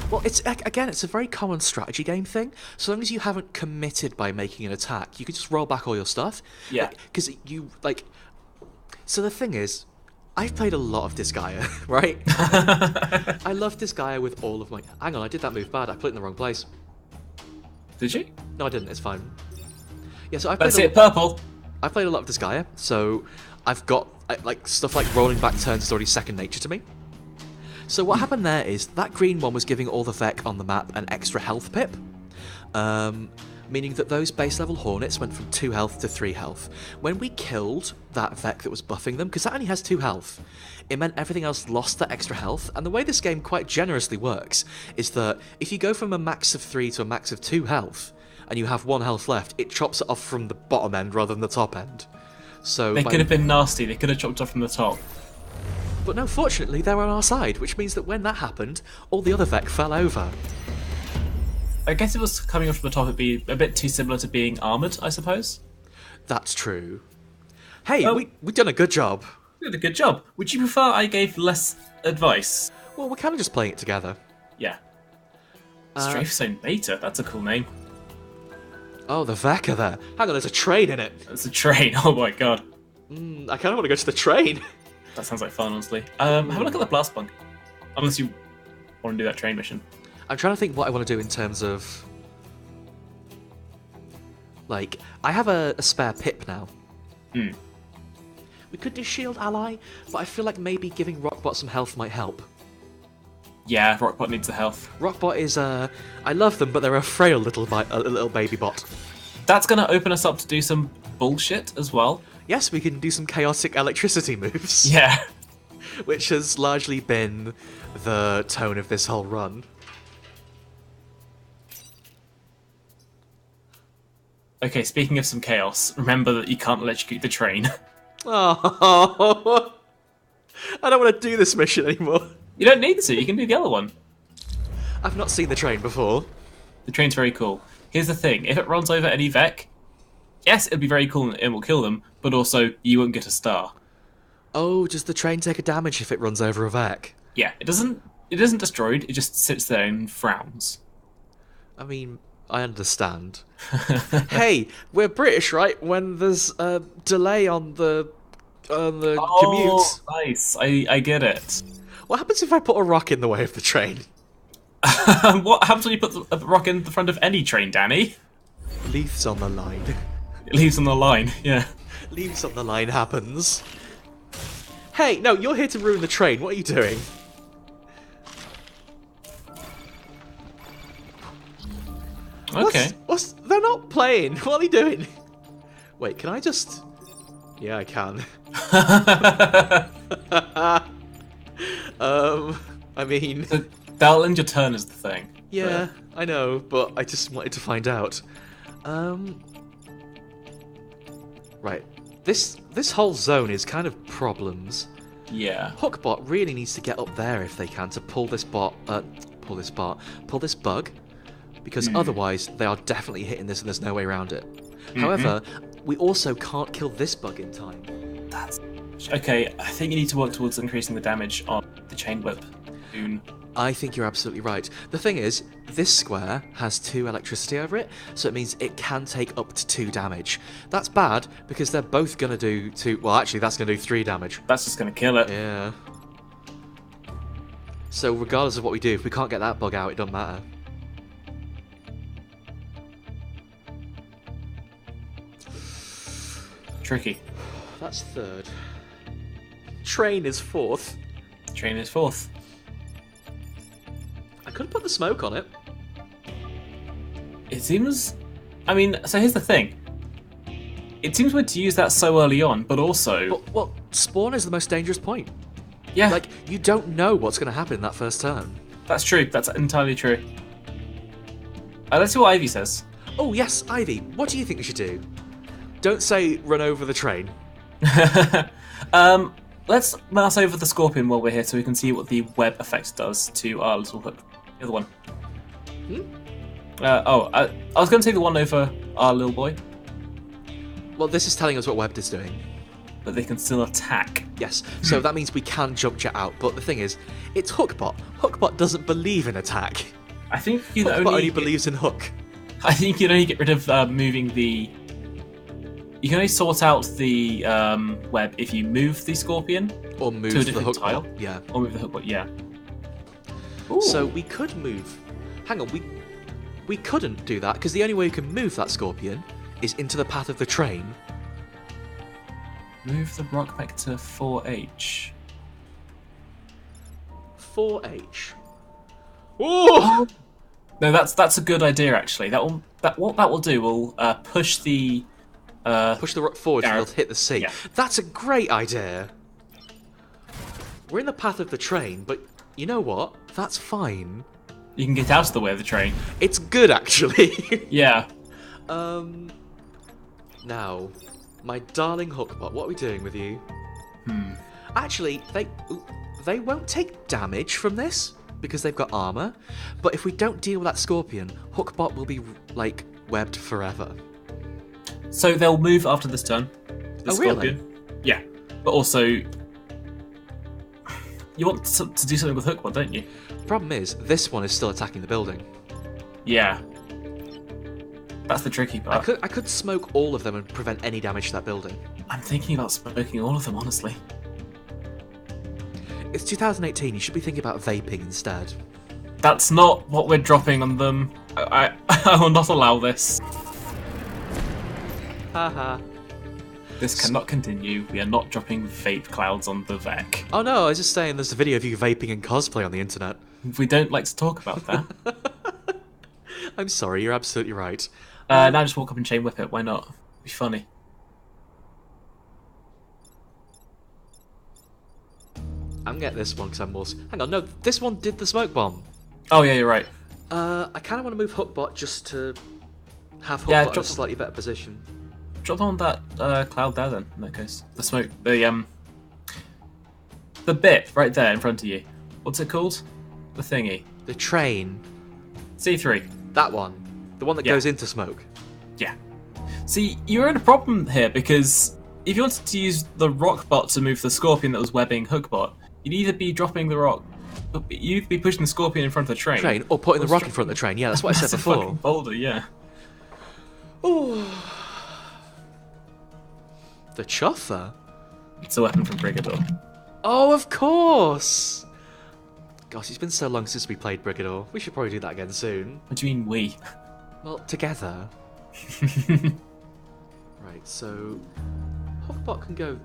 Well, it's a very common strategy game thing. So long as you haven't committed by making an attack, you can just roll back all your stuff. Yeah. Because So the thing is, I've played a lot of Disgaea, right? I love Disgaea with all of my... Hang on, I did that move bad. I put it in the wrong place. Did you? No, I didn't. It's fine. Yeah, so Let's see it purple. I've played a lot of Disgaea, so I've got stuff like rolling back turns is already second nature to me. So what happened there is that green one was giving all the Vec on the map an extra health pip, meaning that those base level Hornets went from 2 health to 3 health. When we killed that Vec that was buffing them, because that only has 2 health, it meant everything else lost that extra health, and the way this game quite generously works is that if you go from a max of 3 to a max of 2 health, and you have 1 health left, it chops it off from the bottom end rather than the top end. So they could have been nasty, they could have chopped off from the top. But no, fortunately, they're on our side, which means that when that happened, all the other Vec fell over. I guess if it was coming off from the top, it'd be a bit too similar to being armoured, I suppose. That's true. Hey, Oh. we've done a good job. You did a good job. Would you prefer I gave less advice? Well, we're kind of just playing it together. Yeah. Strafe Zone Beta, that's a cool name. Oh, the Vecca there. Hang on, there's a train in it. It's a train, oh my god. I kind of want to go to the train. That sounds like fun, honestly. Have a look at the blast bunk. Unless you want to do that train mission. I'm trying to think what I want to do in terms of... Like, I have a spare pip now. We could do shield ally, but I feel like maybe giving Rockbot some health might help. Yeah, Rockbot needs the health. Rockbot is, I love them, but they're a frail little baby bot. That's going to open us up to do some bullshit as well. Yes, we can do some chaotic electricity moves. Yeah. Which has largely been the tone of this whole run. Okay, speaking of some chaos, remember that you can't electrocute the train. Oh, I don't want to do this mission anymore. You don't need to, you can do the other one. I've not seen the train before. The train's very cool. Here's the thing, if it runs over any Vec, yes, it'll be very cool and it will kill them, but also you won't get a star. Oh, does the train take a damage if it runs over a Vec? Yeah, it isn't destroyed, it just sits there and frowns. I mean, I understand. Hey, we're British, right? When there's a delay on the commute. Nice, I get it. What happens if I put a rock in the way of the train? What happens when you put a rock in the front of any train, Danny? Leaves on the line. It leaves on the line, yeah. Leaves on the line happens. Hey, no, you're here to ruin the train. What are you doing? Okay. They're not playing. What are they doing? Wait, can I just... Yeah, I can. I mean... That'll end your turn is the thing. Yeah, I know, but I just wanted to find out. Right. This whole zone is kind of problems. Yeah. Hookbot really needs to get up there if they can to pull this bug, because otherwise they are definitely hitting this and there's no way around it. However, we also can't kill this bug in time. Okay, I think you need to work towards increasing the damage on the chain whip soon. I think you're absolutely right. The thing is, this square has 2 electricity over it, so it means it can take up to 2 damage. That's bad, because they're both going to do 2... Well, actually, that's going to do 3 damage. That's just going to kill it. Yeah. So regardless of what we do, if we can't get that bug out, it doesn't matter. Tricky. That's 3rd. Train is 4th. Train is 4th. I could have put the smoke on it. It seems... I mean, so here's the thing. It seems weird to use that so early on, but also... But, well, spawn is the most dangerous point. Yeah. Like, you don't know what's going to happen in that first turn. That's true. That's entirely true. Let's see what Ivy says. Oh, yes, Ivy. What do you think we should do? Don't say run over the train. Let's mouse over the scorpion while we're here so we can see what the web effect does to our little hook. The other one. I was going to say the one over our little boy. Well, this is telling us what Webbed is doing. But they can still attack. Yes, so that means we can jump jet out. But the thing is, it's Hookbot. Hookbot doesn't believe in attack. I think you Hookbot only believes in hook. I think you can only get rid of moving the... You can only sort out the web if you move the scorpion. Or move to a the different Hookbot. tile. Yeah. Or move the hookbot, yeah. Ooh. So we could move... Hang on, we couldn't do that, because the only way you can move that scorpion is into the path of the train. Move the rock back to 4H. 4H. Oh! No, that's a good idea actually. What that will do will push the rock forward so arrow. it'll hit the sea. Yeah. That's a great idea. We're in the path of the train, but you know what? That's fine. You can get out of the way of the train. It's good, actually. Yeah. Now, my darling Hookbot, what are we doing with you? Actually, they won't take damage from this. because they've got armor. But if we don't deal with that Scorpion, Hookbot will be, like, webbed forever. So they'll move after this turn. The Scorpion. Really? Yeah. But also, you want to do something with Hookbot, don't you? Problem is, this one is still attacking the building. Yeah. That's the tricky part. I could smoke all of them and prevent any damage to that building. I'm thinking about smoking all of them, honestly. It's 2018, you should be thinking about vaping instead. That's not what we're dropping on them. I will not allow this. Haha. This cannot continue. We are not dropping vape clouds on the VEC. Oh no, I was just saying there's a video of you vaping and cosplay on the internet. We don't like to talk about that. I'm sorry, you're absolutely right. Now just walk up and chain whip it. Why not? It'd be funny. I'm gonna get this one because I'm more... Hang on, no, this one did the smoke bomb. Oh yeah, you're right. I kind of want to move Hookbot just to have Hookbot in a slightly better position. Drop on that cloud there then, in that case. The smoke, the bit right there in front of you. What's it called? The thingy. The train. C3. That one. The one that goes into smoke. Yeah. See, you're in a problem here because if you wanted to use the Rockbot to move the Scorpion that was webbing Hookbot, you'd either be dropping the rock, you'd be pushing the Scorpion in front of the train. Or putting the rock in front of the train. Yeah, that's what I said before. Fucking boulder, yeah. Ooh. The chuffer? It's a weapon from Brigador. Oh, of course! Gosh, it's been so long since we played Brigador. We should probably do that again soon. What do you mean we? Well, together. Right, so... Hookbot can go...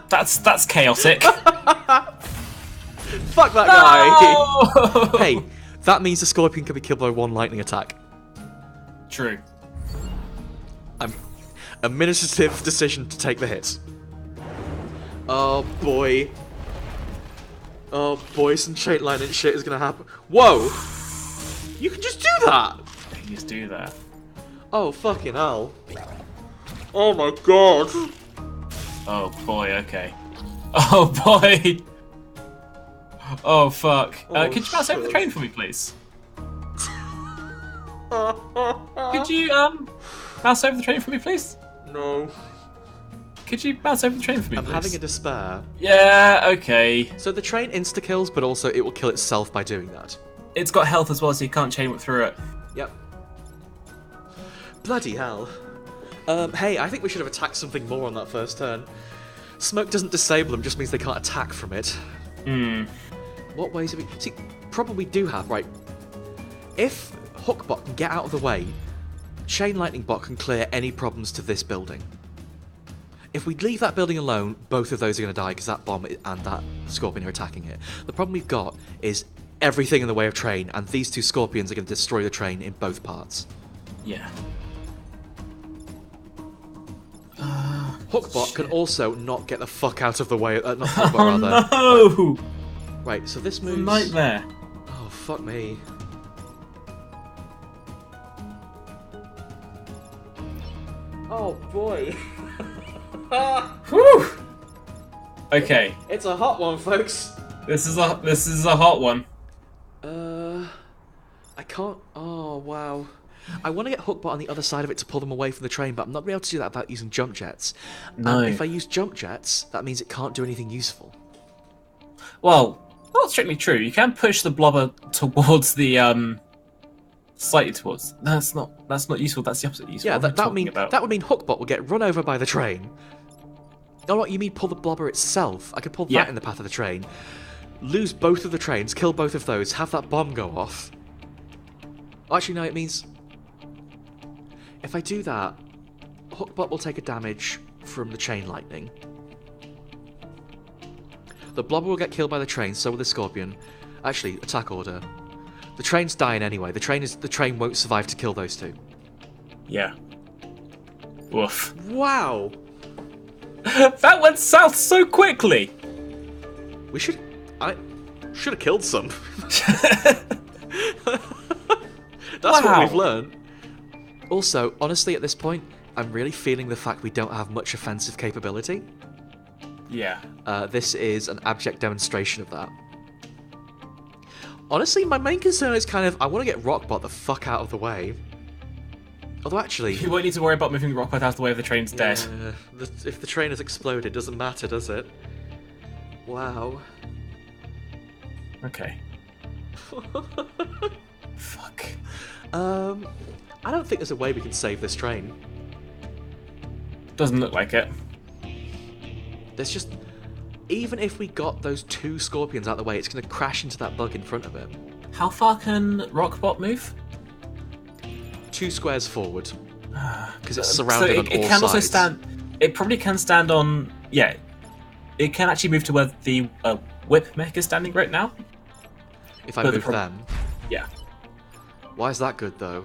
That's chaotic. Fuck that guy! No! Hey, that means the Scorpion can be killed by one lightning attack. True. Administrative decision to take the hit. Oh boy. Oh boy, some chain lightning shit is gonna happen. Whoa! You can just do that! You can just do that. Oh fucking hell. Oh my god. Oh boy, okay. Oh boy! Oh fuck. Oh, could you bounce over the train for me, please? Could you, bounce over the train for me, please? No. Could you bounce over the train for me, I'm please? having a despair. Yeah, okay. So the train insta-kills, but also it will kill itself by doing that. It's got health as well, so you can't chain whip through it. Yep. Bloody hell. Hey, I think we should have attacked something more on that first turn. Smoke doesn't disable them, just means they can't attack from it. Hmm. What ways have we... See, problem we do have, right. If Hookbot can get out of the way, Chain Lightning Bot can clear any problems to this building. If we leave that building alone, both of those are going to die because that bomb and that Scorpion are attacking it. The problem we've got is everything in the way of train, and these two Scorpions are going to destroy the train in both parts. Yeah. Hookbot can also not get the fuck out of the way. Not Hookbot, rather. No! Right, so this moves. Nightmare. Oh fuck me. Oh boy. Whew! Okay. It's a hot one, folks. This is a hot one. I can't. Oh wow. I want to get Hookbot on the other side of it to pull them away from the train, but I'm not going to be able to do that without using jump jets. No. And if I use jump jets, that means it can't do anything useful. Well, not strictly true. You can push the blobber towards the slightly towards. That's not useful. That's the opposite of useful. Yeah, What am I talking about? that would mean Hookbot will get run over by the train. Oh, what you mean? Pull the blobber itself? I could pull that in the path of the train, lose both of the trains, kill both of those, have that bomb go off. Actually, no. It means if I do that, Hookbot will take a damage from the chain lightning. The blobber will get killed by the train, so will the Scorpion. Actually, attack order. The train's dying anyway. The train won't survive to kill those two. Yeah. Woof. Wow. That went south so quickly. I should have killed some. That's what we've learned. Also, honestly, at this point, I'm really feeling the fact we don't have much offensive capability. Yeah. This is an abject demonstration of that. Honestly, my main concern is kind of I want to get Rockbot the fuck out of the way. Although actually, You won't need to worry about moving Rockbot out of the way if the train's dead. If the train has exploded, doesn't matter, does it? Wow. Okay. Fuck. I don't think there's a way we can save this train. Doesn't look like it. There's just... Even if we got those 2 scorpions out of the way, it's going to crash into that bug in front of it. How far can Rockbot move? 2 squares forward. Because it's surrounded on all it can sides. also stand... It probably can stand on... Yeah. It can actually move to where the whip mech is standing right now. If I move them? Yeah. Why is that good, though?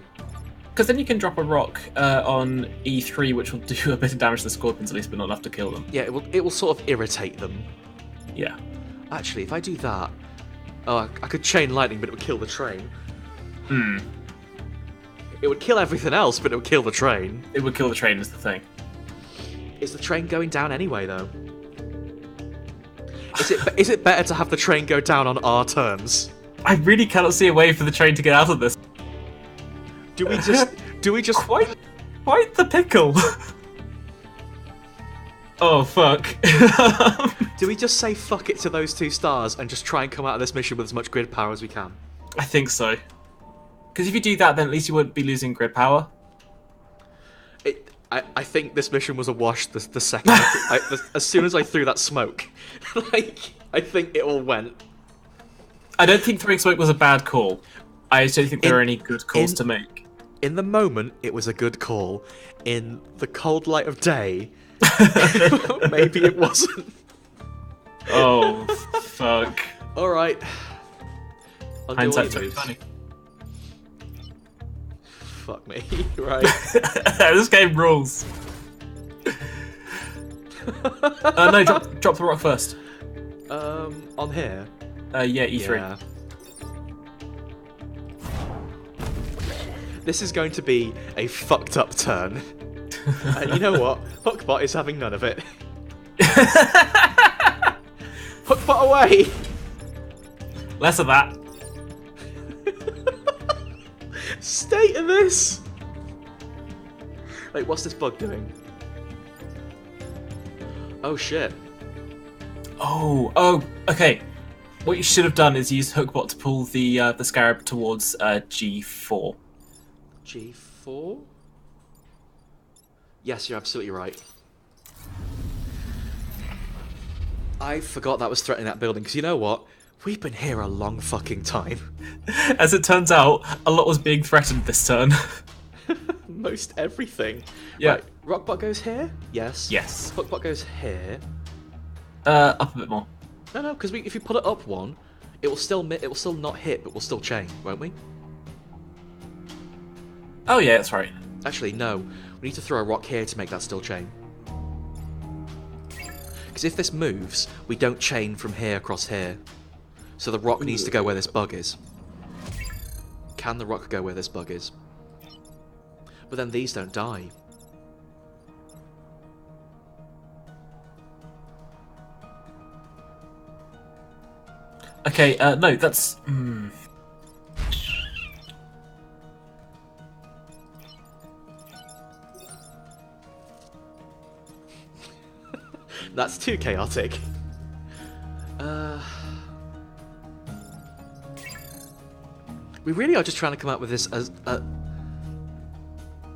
Because then you can drop a rock on E3, which will do a bit of damage to the scorpions at least, but not enough to kill them. Yeah, it will sort of irritate them. Yeah. Actually, if I do that... Oh, I could chain lightning, but it would kill the train. Hmm. It would kill everything else, but it would kill the train. It would kill the train is the thing. Is the train going down anyway, though? Is it better to have the train go down on our terms? I really cannot see a way for the train to get out of this. Do we just Quite the pickle. Oh fuck. do we just say fuck it to those 2 stars and just try and come out of this mission with as much grid power as we can? I think so. Because if you do that, then at least you wouldn't be losing grid power. I think this mission was a wash the second as soon as I threw that smoke. Like, I think it all went. I don't think throwing smoke was a bad call. I just don't think there are any good calls to make. In the moment, it was a good call. In the cold light of day, maybe it wasn't. Oh, fuck. Alright. Hindsight 2020. Fuck me. Right. This game rules. No, drop the rock first. On here? Yeah, E3. Yeah. This is going to be a fucked up turn. And you know what? Hookbot is having none of it. Hookbot away! Less of that. State of this! Wait, what's this bug doing? Oh shit. Oh, okay. What you should have done is use Hookbot to pull the scarab towards G4. G4? Yes, you're absolutely right. I forgot that was threatening that building, because you know what? We've been here a long fucking time. As it turns out, a lot was being threatened this turn. Most everything. Yeah. Right, Rockbot goes here? Yes. Yes. Hookbot goes here. Up a bit more. No, because if you put it up 1, it will still not hit, but we'll still chain, won't we? Oh yeah, that's right. Actually, no. We need to throw a rock here to make that still chain. Because if this moves, we don't chain from here across here. So the rock needs to go where this bug is. Can the rock go where this bug is? But then these don't die. Okay, no, that's... That's too chaotic. We really are just trying to come up with this as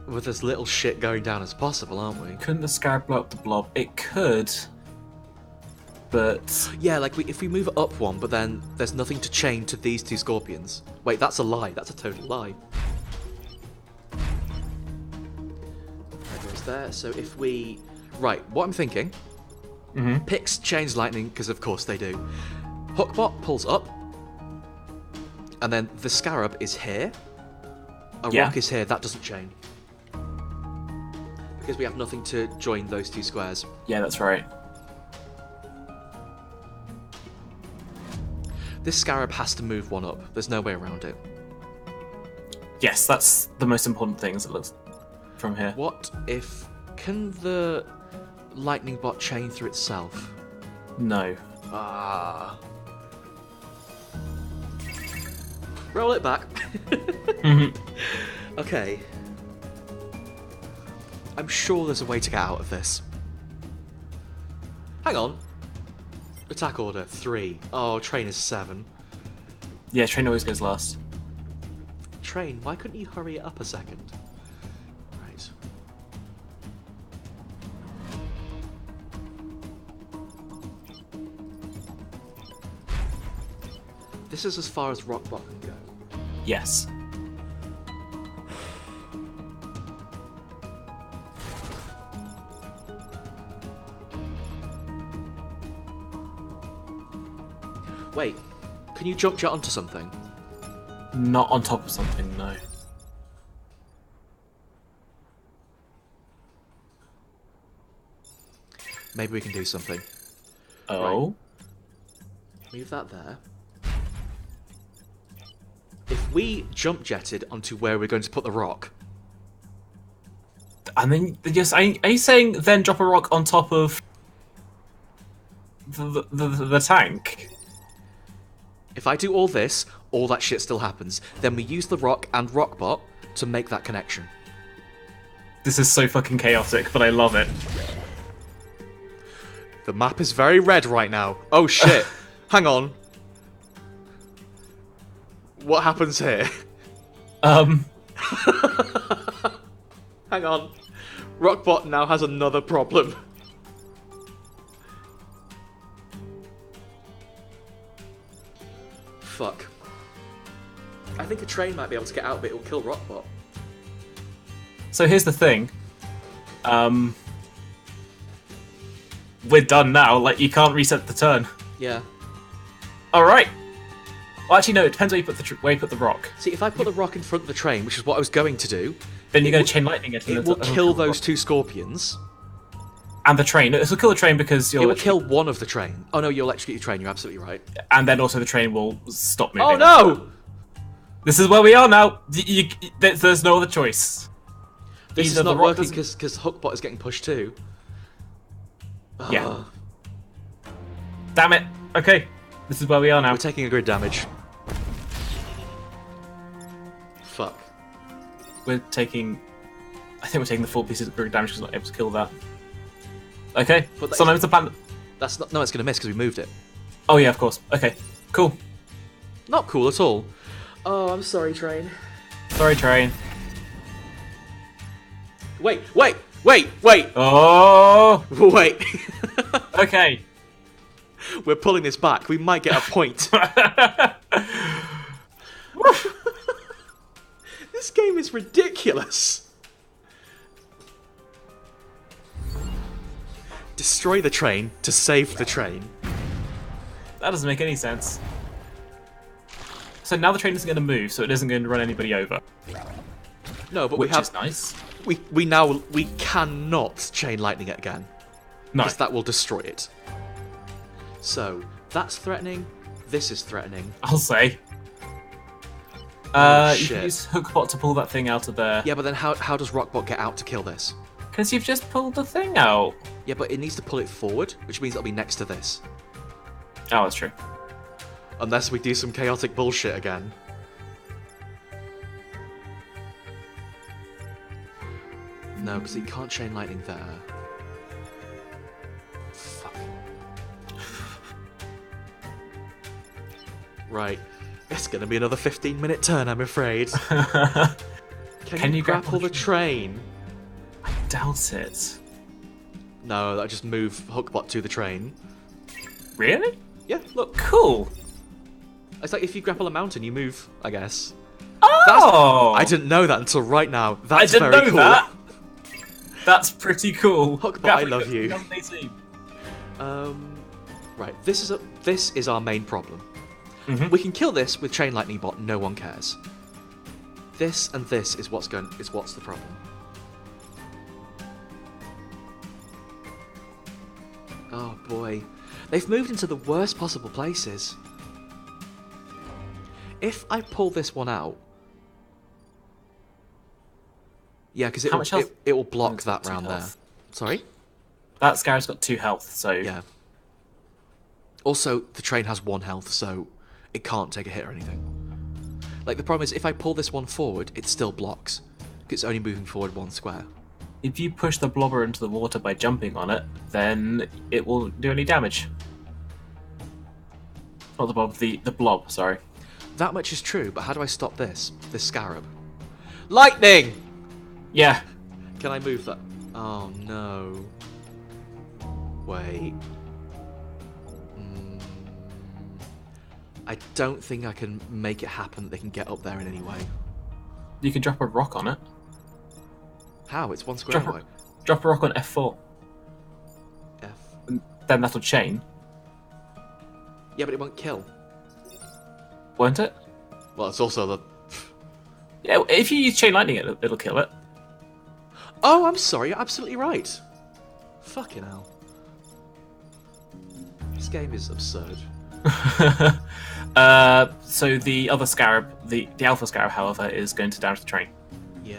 with as little shit going down as possible, aren't we? Couldn't the scarab blow up the blob? It could, but... Yeah, like if we move it up 1, but then there's nothing to chain to these 2 scorpions. Wait, that's a lie. That's a total lie. There goes there. So if we... Right, what I'm thinking... Picks chains lightning, because of course they do. Hookbot pulls up. And then the scarab is here. A rock is here. That doesn't chain. Because we have nothing to join those 2 squares. Yeah, that's right. This scarab has to move 1 up. There's no way around it. Yes, that's the most important thing as it looks from here. What if... Can the lightning bot chain through itself? No. Ah. Roll it back. Mhm. Okay. I'm sure there's a way to get out of this. Hang on. Attack order 3. Oh, train is 7. Yeah, train always goes last. Train, why couldn't you hurry it up a second? Right. This is as far as Rockbot can go. Yes. Wait, can you jump jet onto something? Not on top of something, no. Maybe we can do something. Oh? Move that there. If we jump jetted onto where we're going to put the rock, And then, yes, are you saying then drop a rock on top of the tank? if I do all this, all that shit still happens. Then we use the rock and Rockbot to make that connection. This is so fucking chaotic, but I love it. The map is very red right now. Oh shit. Hang on. What happens here? Um, Hang on. Rockbot now has another problem. Fuck. I think a train might be able to get out, but it will kill Rockbot. so here's the thing. We're done now. Like, you can't reset the turn. Yeah. Alright. Well, actually, no, it depends where you put where you put the rock. See, if I put the rock in front of the train, which is what I was going to do, Then you're going to chain lightning it. it will kill those two scorpions. And the train. It will kill the train because you'll... It will kill one of the train. Oh no, you'll electrocute the train, you're absolutely right. And then also the train will stop moving. Oh no! This is where we are now. There's no other choice. This Either is not the rock working doesn't- because Hookbot is getting pushed too. Yeah. Ugh. Damn it. Okay. This is where we are now. We're taking a grid damage. Fuck. We're taking... I think we're taking the 4 pieces of grid damage because we're not able to kill that. Okay. But that Sometimes the plan... That's not. No, it's going to miss because we moved it. Oh yeah, of course. Okay. Cool. Not cool at all. Oh, I'm sorry, train. Sorry, train. Wait. Oh! Wait. Okay. We're pulling this back. We might get a point. This game is ridiculous. Destroy the train to save the train. That doesn't make any sense. So now the train isn't going to move, so it isn't going to run anybody over. No, but Which we have. is nice. We cannot chain lightning it again. No. Because that will destroy it. So that's threatening. This is threatening. I'll say. Oh, You shit. can use Hookbot to pull that thing out of there. Yeah, but then how does Rockbot get out to kill this? Because you've just pulled the thing out. Yeah, but it needs to pull it forward, which means it'll be next to this. Oh, that's true. Unless we do some chaotic bullshit again. No, because he can't chain lightning there. Fuck. Right. It's gonna be another 15-minute turn, I'm afraid. Can you grapple the train? I doubt it. No, I just move Hookbot to the train. Really? Yeah, look. Cool. It's like if you grapple a mountain, you move, I guess. Oh! I didn't know that until right now. That's I didn't very know cool. that. That's pretty cool. Hookbot, I love you. 2018. Right, this is our main problem. Mhm. We can kill this with Chain Lightning Bot, no one cares. This and this is what's the problem. Oh boy. They've moved into the worst possible places. If I pull this one out... Yeah, because How much health? it will block It's that got 2 round there. health. Sorry? That Scarab's got 2 health, so... Yeah. Also, the train has 1 health, so it can't take a hit or anything. Like, the problem is, if I pull this one forward, it still blocks. It's only moving forward 1 square. If you push the blobber into the water by jumping on it, then it won't do any damage. Not the blob, the blob, sorry. That much is true, but how do I stop this scarab? Lightning! Yeah. Can I move that? Oh, no. Wait. I don't think I can make it happen that they can get up there in any way. You can drop a rock on it. How? It's 1 square away. Drop a rock on F4. F. And then that'll chain. Yeah, but it won't kill. Won't it? Well, it's also the... Yeah, if you use chain lightning, it'll kill it. Oh, I'm sorry, you're absolutely right. Fucking hell. This game is absurd. So the other scarab, the alpha scarab, however, is going to damage the train. Yeah.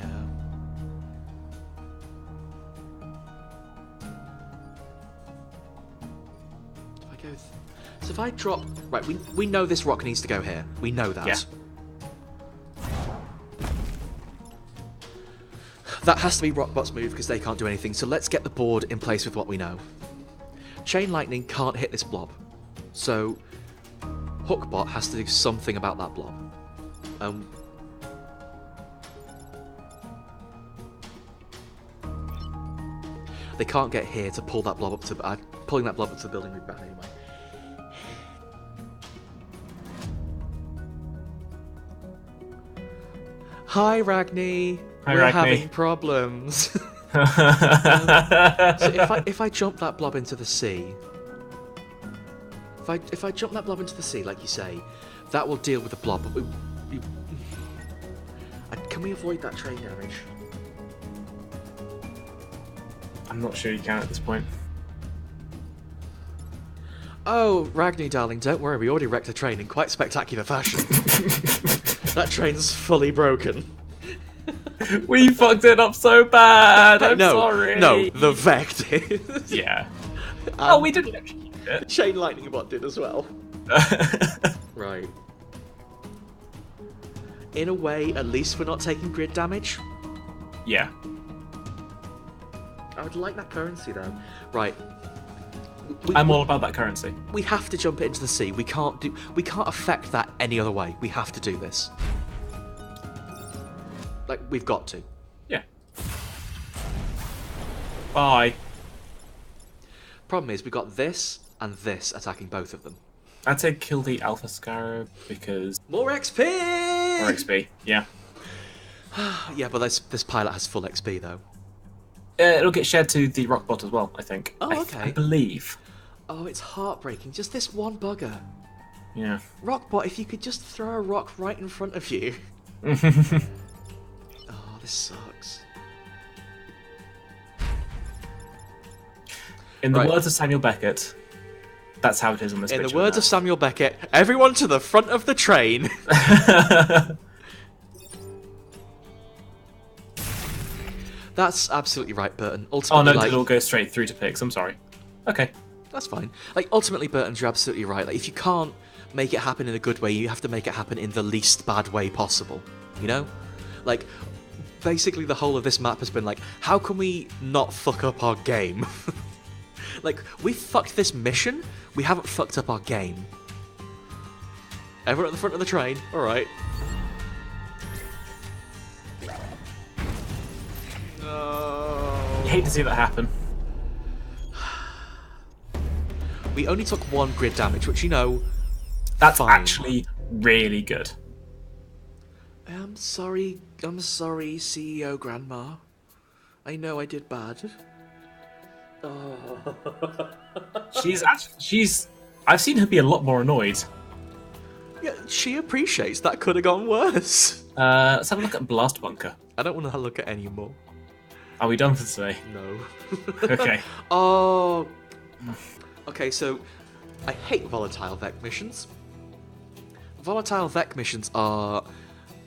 Do I go... So if I drop... Right, we know this rock needs to go here. We know that. Yeah. That has to be Rockbot's move because they can't do anything, so let's get the board in place with what we know. Chain Lightning can't hit this blob, so Hookbot has to do something about that blob. They can't get here to pull that blob up to... pulling that blob up to the building would be bad anyway. Hi, Ragni. Hi, We're Ragni. having problems. So if I jump that blob into the sea, if I jump that blob into the sea, like you say, that will deal with the blob. But can we avoid that train damage? I'm not sure you can at this point. Oh, Ragni, darling, don't worry. We already wrecked a train in quite spectacular fashion. That train's fully broken. We fucked it up so bad. I'm no, sorry. No, the Vect is. Yeah. Oh, we didn't execute it. Chain Lightning Bot did as well. Right. In a way, at least we're not taking grid damage. Yeah. I would like that currency though. Right. I'm all about that currency. We have to jump it into the sea. We can't affect that any other way. We have to do this. Like, we've got to. Yeah. Bye. Problem is, we've got this and this attacking both of them. I'd say kill the Alpha Scarab because... More XP! More XP, yeah. Yeah, but this pilot has full XP, though. It'll get shared to the Rockbot as well, I think. Oh, okay. I believe. Oh, it's heartbreaking. Just this one bugger. Yeah. Rockbot, if you could just throw a rock right in front of you. Oh, this sucks. In the words of Samuel Beckett, that's how it is on this In picture. the words of Samuel Beckett, everyone to the front of the train. That's absolutely right, Burton. Ultimately, Oh no, it'll go straight through to Pix. I'm sorry. Okay. That's fine. Like, ultimately, Burton, you're absolutely right. Like, if you can't make it happen in a good way, you have to make it happen in the least bad way possible. You know? Like, basically the whole of this map has been like, how can we not fuck up our game? Like, we fucked this mission, we haven't fucked up our game. Everyone at the front of the train, alright. No. You hate to see that happen. We only took 1 grid damage, which, you know, That's fine. actually really good. I'm sorry, CEO Grandma. I know I did bad. Oh. I've seen her be a lot more annoyed. Yeah, she appreciates that could have gone worse. Let's have a look at Blast Bunker. I don't want to look at any more. Are we done for today? No. Okay. Oh. Okay, so I hate volatile Vec missions. Volatile Vec missions are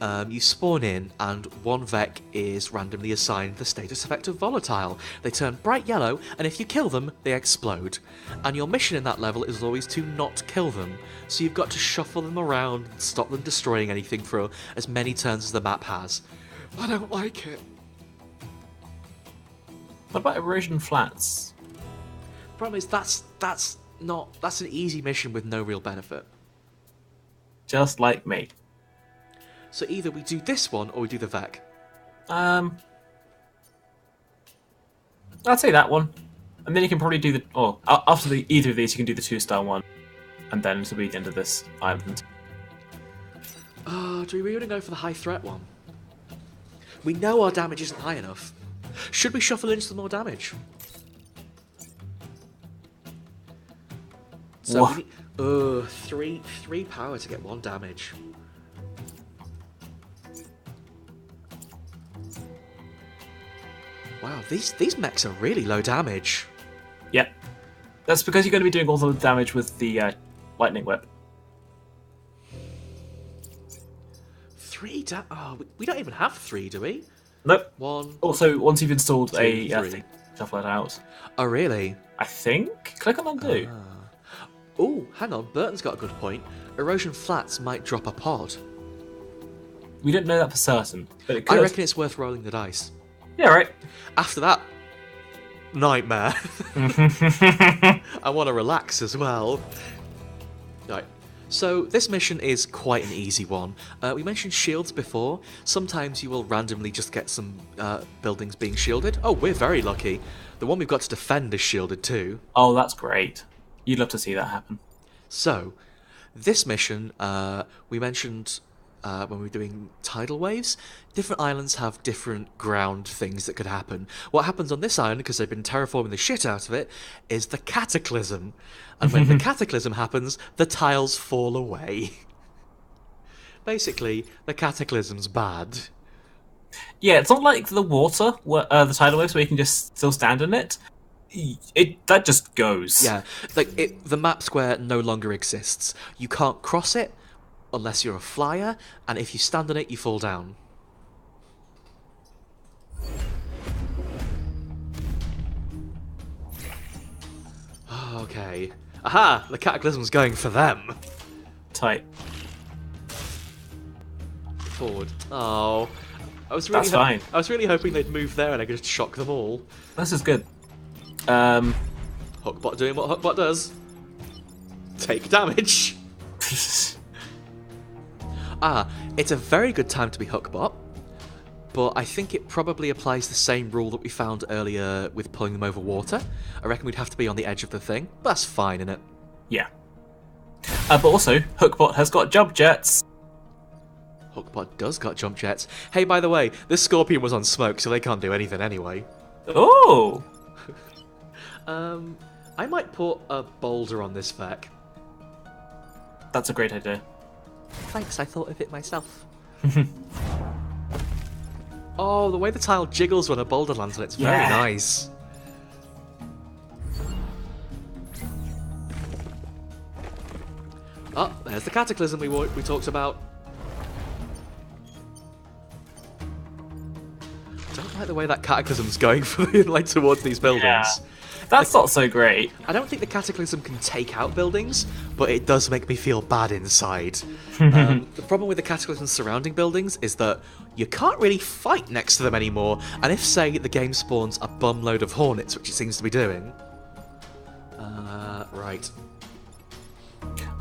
You spawn in, and one Vec is randomly assigned the status effect of volatile. They turn bright yellow, and if you kill them, they explode. And your mission in that level is always to not kill them. So you've got to shuffle them around and stop them destroying anything for as many turns as the map has. I don't like it. What about erosion flats? Problem is, that's an easy mission with no real benefit. Just like me. So either we do this one or we do the Vec. I'd say that one, and then you can probably do the. Or after either of these, you can do the 2-star one, and then it'll be the end of this island. Do we really go for the high threat one? We know our damage isn't high enough. Should we shuffle in some more damage? So we need, three power to get 1 damage. Wow, these mechs are really low damage. Yep. That's because you're going to be doing all the damage with the lightning whip. 3 we don't even have 3, do we? Nope. 1. Also, once you've installed 2, a 3. thing, shuffle it out. Oh, really? I think. Click on undo. Oh, hang on. Burton's got a good point. Erosion flats might drop a pod. We don't know that for certain, but it could. I reckon it's worth rolling the dice. Yeah, right. After that, nightmare. I want to relax as well. Right. So this mission is quite an easy one. We mentioned shields before. Sometimes you will randomly just get some buildings being shielded. Oh, we're very lucky. The one we've got to defend is shielded too. Oh, that's great. You'd love to see that happen. So, this mission, we mentioned when we were doing tidal waves, different islands have different ground things that could happen. What happens on this island, because they've been terraforming the shit out of it, is the cataclysm. And when the cataclysm happens, the tiles fall away. Basically, the cataclysm's bad. Yeah, it's not like the water, the tidal waves, where you can just still stand in it. That just goes. Yeah, like the map square no longer exists. You can't cross it unless you're a flyer, and if you stand on it, you fall down. Okay. Aha! The cataclysm's going for them. Tight. Forward. Oh, I was really That's fine. I was really hoping they'd move there and I could just shock them all. This is good. Hookbot doing what Hookbot does. Take damage. It's a very good time to be Hookbot, but I think it probably applies the same rule that we found earlier with pulling them over water. I reckon we'd have to be on the edge of the thing, but that's fine, innit? Yeah. But also, Hookbot has got jump jets. Hookbot does got jump jets. Hey, by the way, this scorpion was on smoke, so they can't do anything anyway. Oh! I might put a boulder on this Vec. That's a great idea. Thanks, I thought of it myself. Oh, the way the tile jiggles when a boulder lands on it's very nice. Oh, there's the cataclysm we talked about. I don't like the way that cataclysm's going for like towards these buildings. Yeah. That's not so great. I don't think the cataclysm can take out buildings, but it does make me feel bad inside. The problem with the cataclysm surrounding buildings is that you can't really fight next to them anymore, and if, say, the game spawns a bumload of hornets, which it seems to be doing... right.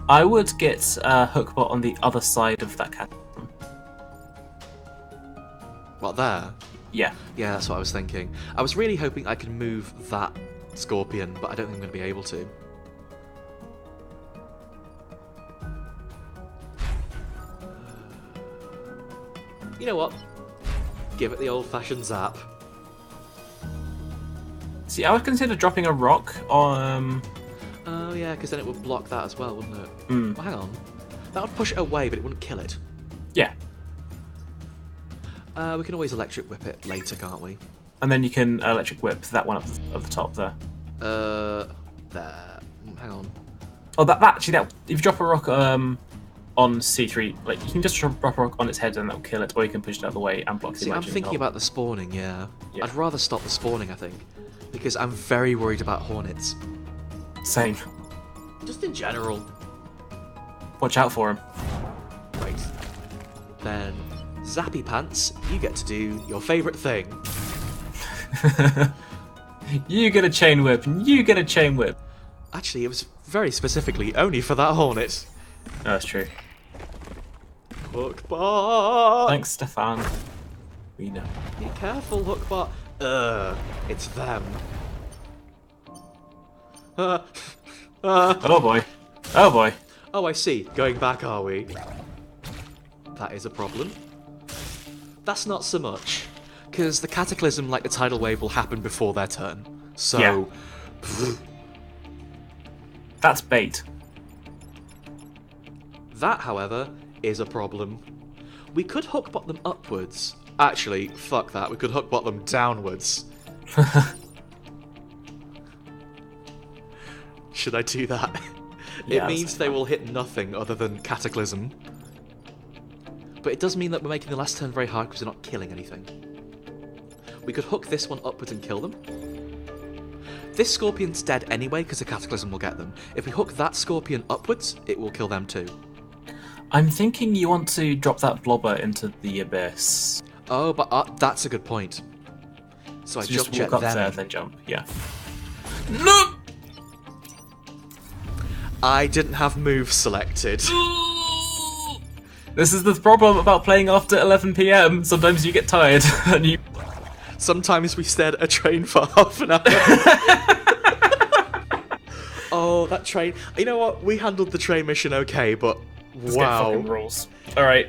I would get Hookbot on the other side of that cataclysm. What, there? Yeah. Yeah, that's what I was thinking. I was really hoping I could move that scorpion, but I don't think I'm going to be able to. You know what? Give it the old-fashioned zap. See, I would consider dropping a rock on... Oh yeah, because then it would block that as well, wouldn't it? Mm. Well, hang on. That would push it away, but it wouldn't kill it. Yeah. We can always electric whip it later, can't we? And then you can electric whip that one up at the top there. There. Hang on. Oh, actually, if you drop a rock on on C3, like you can just drop a rock on its head and that'll kill it, or you can push it out of the way and block the See, I'm emerging thinking hole. about the spawning, yeah. Yeah. I'd rather stop the spawning, I think. Because I'm very worried about hornets. Same. Just in general. Watch out for him. Right. Then, Zappy Pants, you get to do your favourite thing. You get a chain whip, and you get a chain whip. Actually, it was very specifically only for that hornet. No, that's true. Hookbot! Thanks, Stefan. We know. Be careful, Hookbot. It's them. Oh boy. Oh boy. Oh, I see. Going back, are we? That is a problem. That's not so much. Because the cataclysm, like the tidal wave, will happen before their turn. So... Yeah. That's bait. That, however, is a problem. We could hookbot them upwards. Actually, fuck that. We could hookbot them downwards. Should I do that? Yeah, It means they will hit nothing other than Cataclysm. But it does mean that we're making the last turn very hard because we're not killing anything. We could hook this one upwards and kill them. This Scorpion's dead anyway because the Cataclysm will get them. If we hook that Scorpion upwards, it will kill them too. I'm thinking you want to drop that blobber into the abyss. Oh, but that's a good point. So I So just jump jet walk up them there, in. then jump. Yeah. No! I didn't have moves selected. This is the problem about playing after 11 PM. Sometimes you get tired and you. Sometimes we stared at a train for half an hour. Oh, that train. You know what? We handled the train mission okay, but Let's get fucking wow. rules. Alright,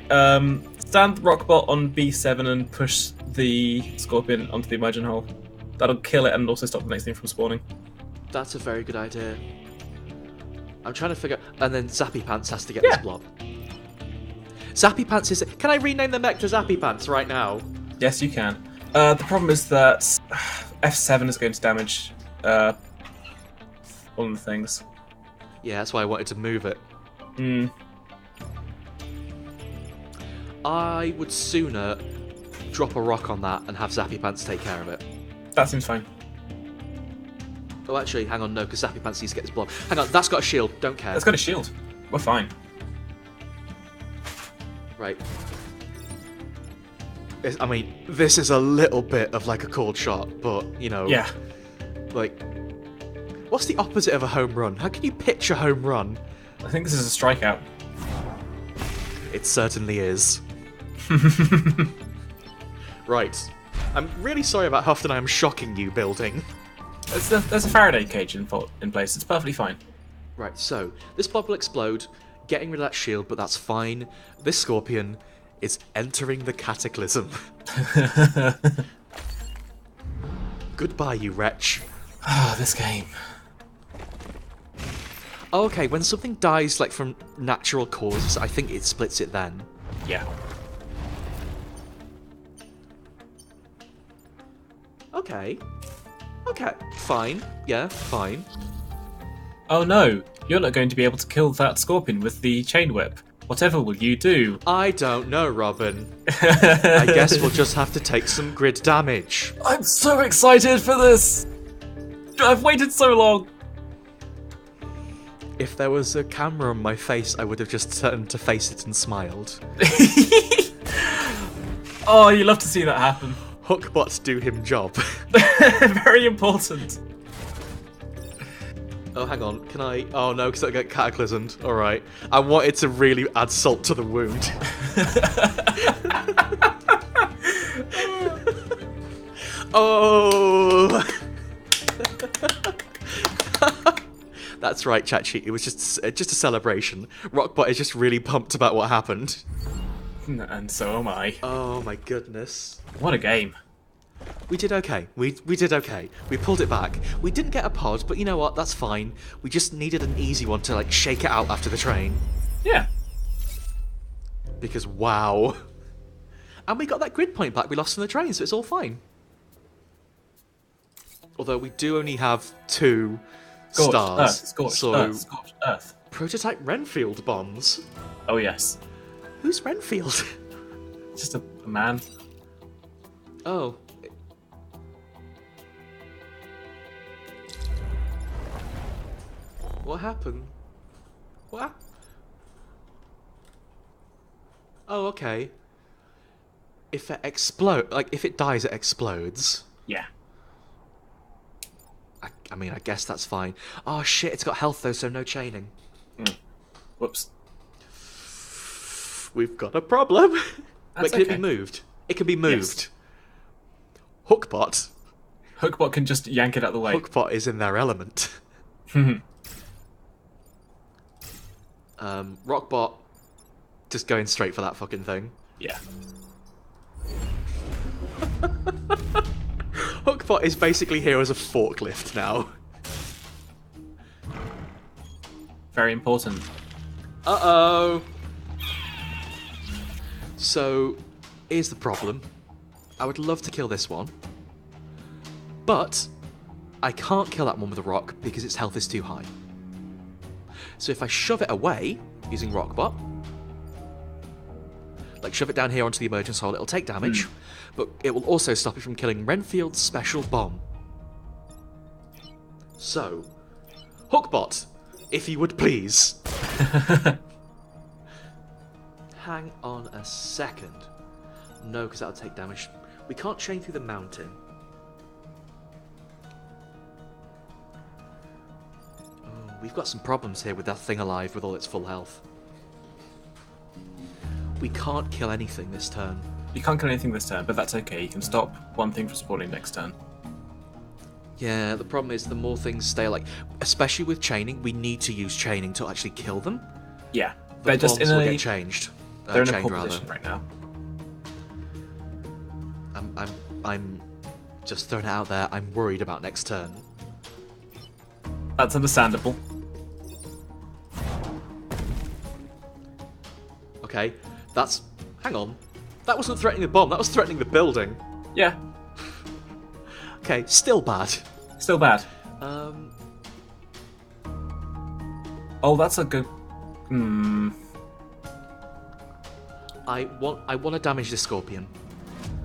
stand Rockbot on B7 and push the Scorpion onto the emergent hole. That'll kill it and also stop the next thing from spawning. That's a very good idea. I'm trying to figure... And then Zappy Pants has to get this blob. Zappy Pants is... Can I rename the mech to Zappy Pants right now? Yes, you can. The problem is that F7 is going to damage one of the things. Yeah, that's why I wanted to move it. Hmm. I would sooner drop a rock on that and have Zappy Pants take care of it. That seems fine. Oh, actually, hang on, no, because Zappy Pants needs to get this blob. Hang on, that's got a shield, don't care. It's got a shield. We're fine. Right. I mean, this is a little bit of like a cold shot, but, you know... Yeah. Like... What's the opposite of a home run? How can you pitch a home run? I think this is a strikeout. It certainly is. Right. I'm really sorry about how often I am shocking you, building. There's a Faraday cage in place. It's perfectly fine. Right, so, this blob will explode, getting rid of that shield, but that's fine. This Scorpion is entering the Cataclysm. Goodbye, you wretch. Ah, this game. Oh, okay, when something dies, like, from natural causes, I think it splits it then. Yeah. Okay. Okay, fine. Yeah, fine. Oh no, you're not going to be able to kill that Scorpion with the chain whip. Whatever will you do? I don't know, Robin. I guess we'll just have to take some grid damage. I'm so excited for this! I've waited so long! If there was a camera on my face, I would have just turned to face it and smiled. Oh, you love to see that happen. Hookbot do him job. Very important. Oh, hang on. Can I... Oh, no, because I get cataclysmed. Alright. I wanted to really add salt to the wound. Oh! That's right, Chachi. It was just a celebration. Rockbot is just really pumped about what happened. And so am I. Oh, my goodness. What a game. We did okay. We did okay. We pulled it back. We didn't get a pod, but you know what? That's fine. We just needed an easy one to, like, shake it out after the train. Yeah. Because, wow. And we got that grid point back we lost from the train, so it's all fine. Although we do only have 2 Scorched stars. Earth, scorched so Earth, scorched Earth. Prototype Renfield bombs? Oh yes, Who's Renfield? just a man. Oh. What happened? What? Oh, okay. If it if it dies, it explodes. Yeah. I mean, I guess that's fine. Oh shit, it's got health though, so no chaining. Whoops. We've got a problem. That's Wait, can it okay. be moved? It can be moved. Yes. Hookbot. Hookbot can just yank it out of the way. Hookbot is in their element. Rockbot just going straight for that fucking thing. Yeah. Hookbot is basically here as a forklift now. Very important. Uh-oh. So, here's the problem. I would love to kill this one. But, I can't kill that one with a rock because its health is too high. So if I shove it away, using Rockbot, like shove it down here onto the emergence hole, it'll take damage, but it will also stop it from killing Renfield's special bomb. So, Hookbot, if you would please. Hang on a second. No, because that'll take damage. We can't chain through the mountain. Oh, we've got some problems here with that thing alive with all its full health. We can't kill anything this turn. You can't kill anything this turn, but that's okay. You can stop one thing from spawning next turn. Yeah, the problem is the more things stay like, especially with chaining, we need to use chaining to actually kill them. Yeah, The they're just bombs in will a get changed. they're in a Chained, poor rather. position right now. I'm just throwing it out there. I'm worried about next turn. That's understandable. Okay, that's... Hang on. That wasn't threatening the bomb, that was threatening the building. Yeah, Okay, still bad. still bad. Oh, that's a good. I want to damage this scorpion.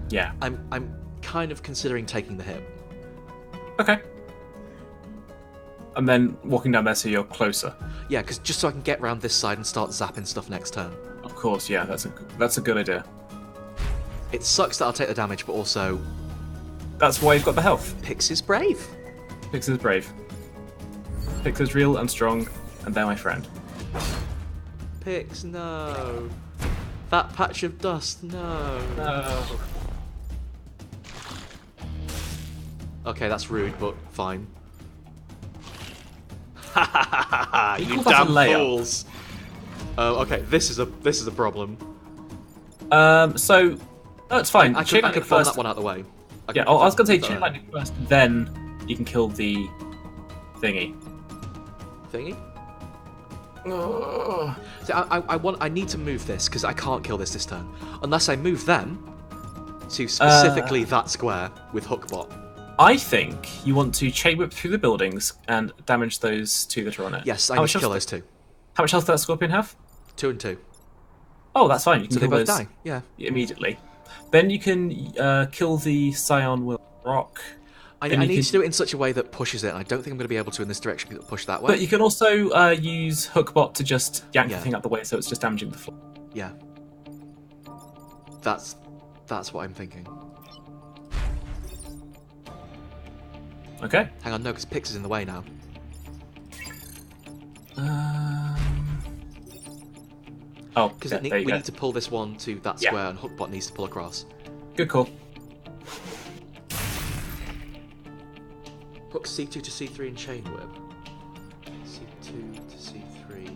Yeah. I'm kind of considering taking the hit. Okay. And then walking down there so you're closer. Yeah, because just so I can get round this side and start zapping stuff next turn. Of course, yeah. That's a good idea. It sucks that I'll take the damage, but also That's why you've got the health. Pix is brave. Pix is brave. Pix is real and strong, and they're my friend. Pix, no. That patch of dust, no. No. Okay, that's rude, but fine. Ha ha ha ha ha! You call that a damn layup? fools! Oh, okay. This is a problem. So, no, it's fine. I Chain could lightning bomb first. that one out of the way. Yeah, I was gonna say chain lightning first, then you can kill the thingy. Thingy. So I need to move this because I can't kill this turn unless I move them to specifically that square with Hookbot. I think you want to chain whip through the buildings and damage those two that are on it. Yes, I How need much to kill health- those two. How much health does that scorpion have? 2 and 2. Oh, that's fine. You can So they kill both those die. Yeah. immediately. Then you can kill the Scion with rock. I And you need can- to do it in such a way that pushes it. And I don't think I'm going to be able to in this direction because it'll push that way. But you can also use Hookbot to just yank Yeah. the thing out the way, so it's just damaging the floor. Yeah. That's what I'm thinking. Okay. Hang on, no, because Pix is in the way now. Oh, Because yeah, there you we go. need to pull this one to that Yeah. square, and Hookbot needs to pull across. Good call. Hook C2 to C3 and chain whip. C2 to C3.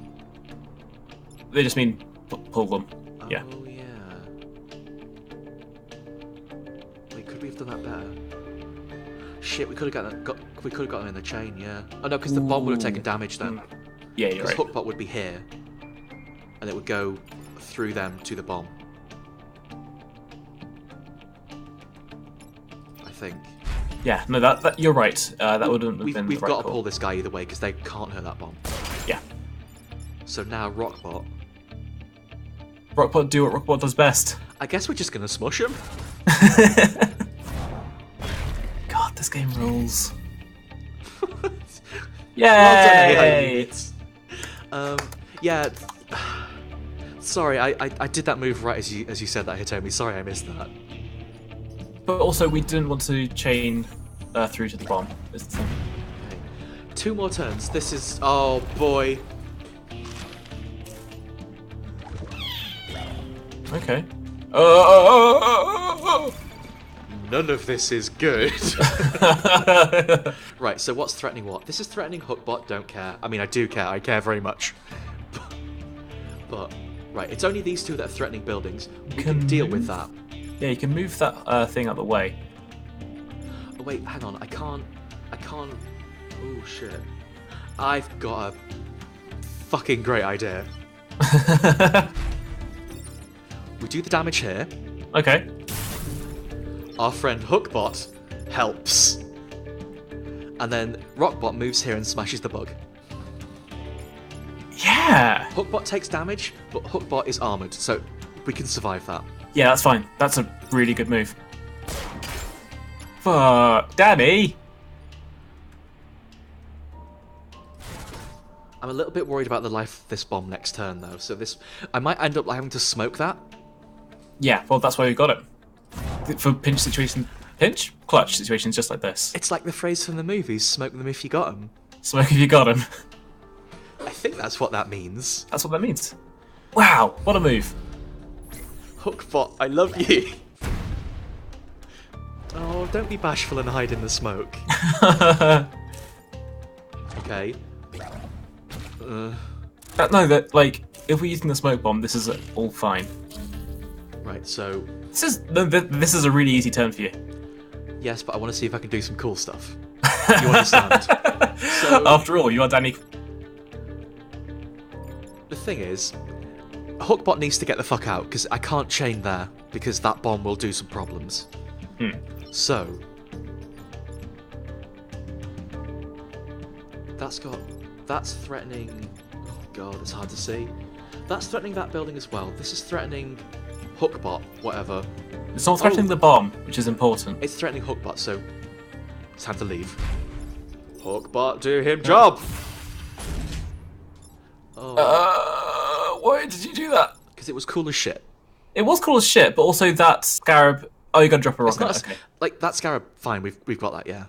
They just mean pull them. Yeah. Oh yeah. Wait, could we have done that better? Shit, we could have got them in the chain. Yeah. Oh no, because the bomb would have taken damage then. Yeah, you're Because right. Hookbot would be here, and it would go through them to the bomb. I think. Yeah, no, that you're right. That wouldn't have been We've the right got to call. pull this guy either way because they can't hurt that bomb. Yeah. So now Rockbot. Rockbot do what Rockbot does best. I guess we're just gonna smush him. God, this game rules. Well done, AI Yay! units. Yeah. Sorry, I did that move right as you said that, Hitomi. Sorry, I missed that. But also, we didn't want to chain through to the bomb. Is the thing. Okay. 2 more turns. This is... Oh, boy. Okay. None of this is good. Right, so what's threatening what? This is threatening Hookbot, don't care. I mean, I do care. I care very much. But right, it's only these 2 that are threatening buildings. We can deal with that. Yeah, you can move that thing out the way. Oh, wait, hang on. I can't... Oh, shit. I've got a fucking great idea. We do the damage here. Okay. Our friend Hookbot helps. And then Rockbot moves here and smashes the bug. Yeah! Hookbot takes damage, but Hookbot is armoured, so we can survive that. Yeah, that's fine. That's a really good move. Fuck, Danny! I'm a little bit worried about the life of this bomb next turn, though, so I might end up having to smoke that. Yeah, well, that's why we got it. For pinch situations, pinch? Clutch situations just like this. It's like the phrase from the movies, smoke them if you got them. Smoke if you got him. I think that's what that means. That's what that means. Wow, what a move. Hookbot, I love you. Oh, don't be bashful and hide in the smoke. Okay. No, like, if we're using the smoke bomb, this is all fine. Right, so... This is a really easy turn for you. Yes, but I want to see if I can do some cool stuff. You understand? So, After all, you are Danny. the thing is, Hookbot needs to get the fuck out, because I can't chain there, because that bomb will do some problems. So... That's threatening... Oh god, it's hard to see. That's threatening that building as well. This is threatening Hookbot, whatever. It's not threatening the bomb, which is important. It's threatening Hookbot, so it's time to leave. Hookbot, do him job! Oh. Why did you do that? Because it was cool as shit. It was cool as shit, but also that scarab... Oh, you gotta drop a rock It's on not it, okay. like, that scarab, fine, we've got that, yeah.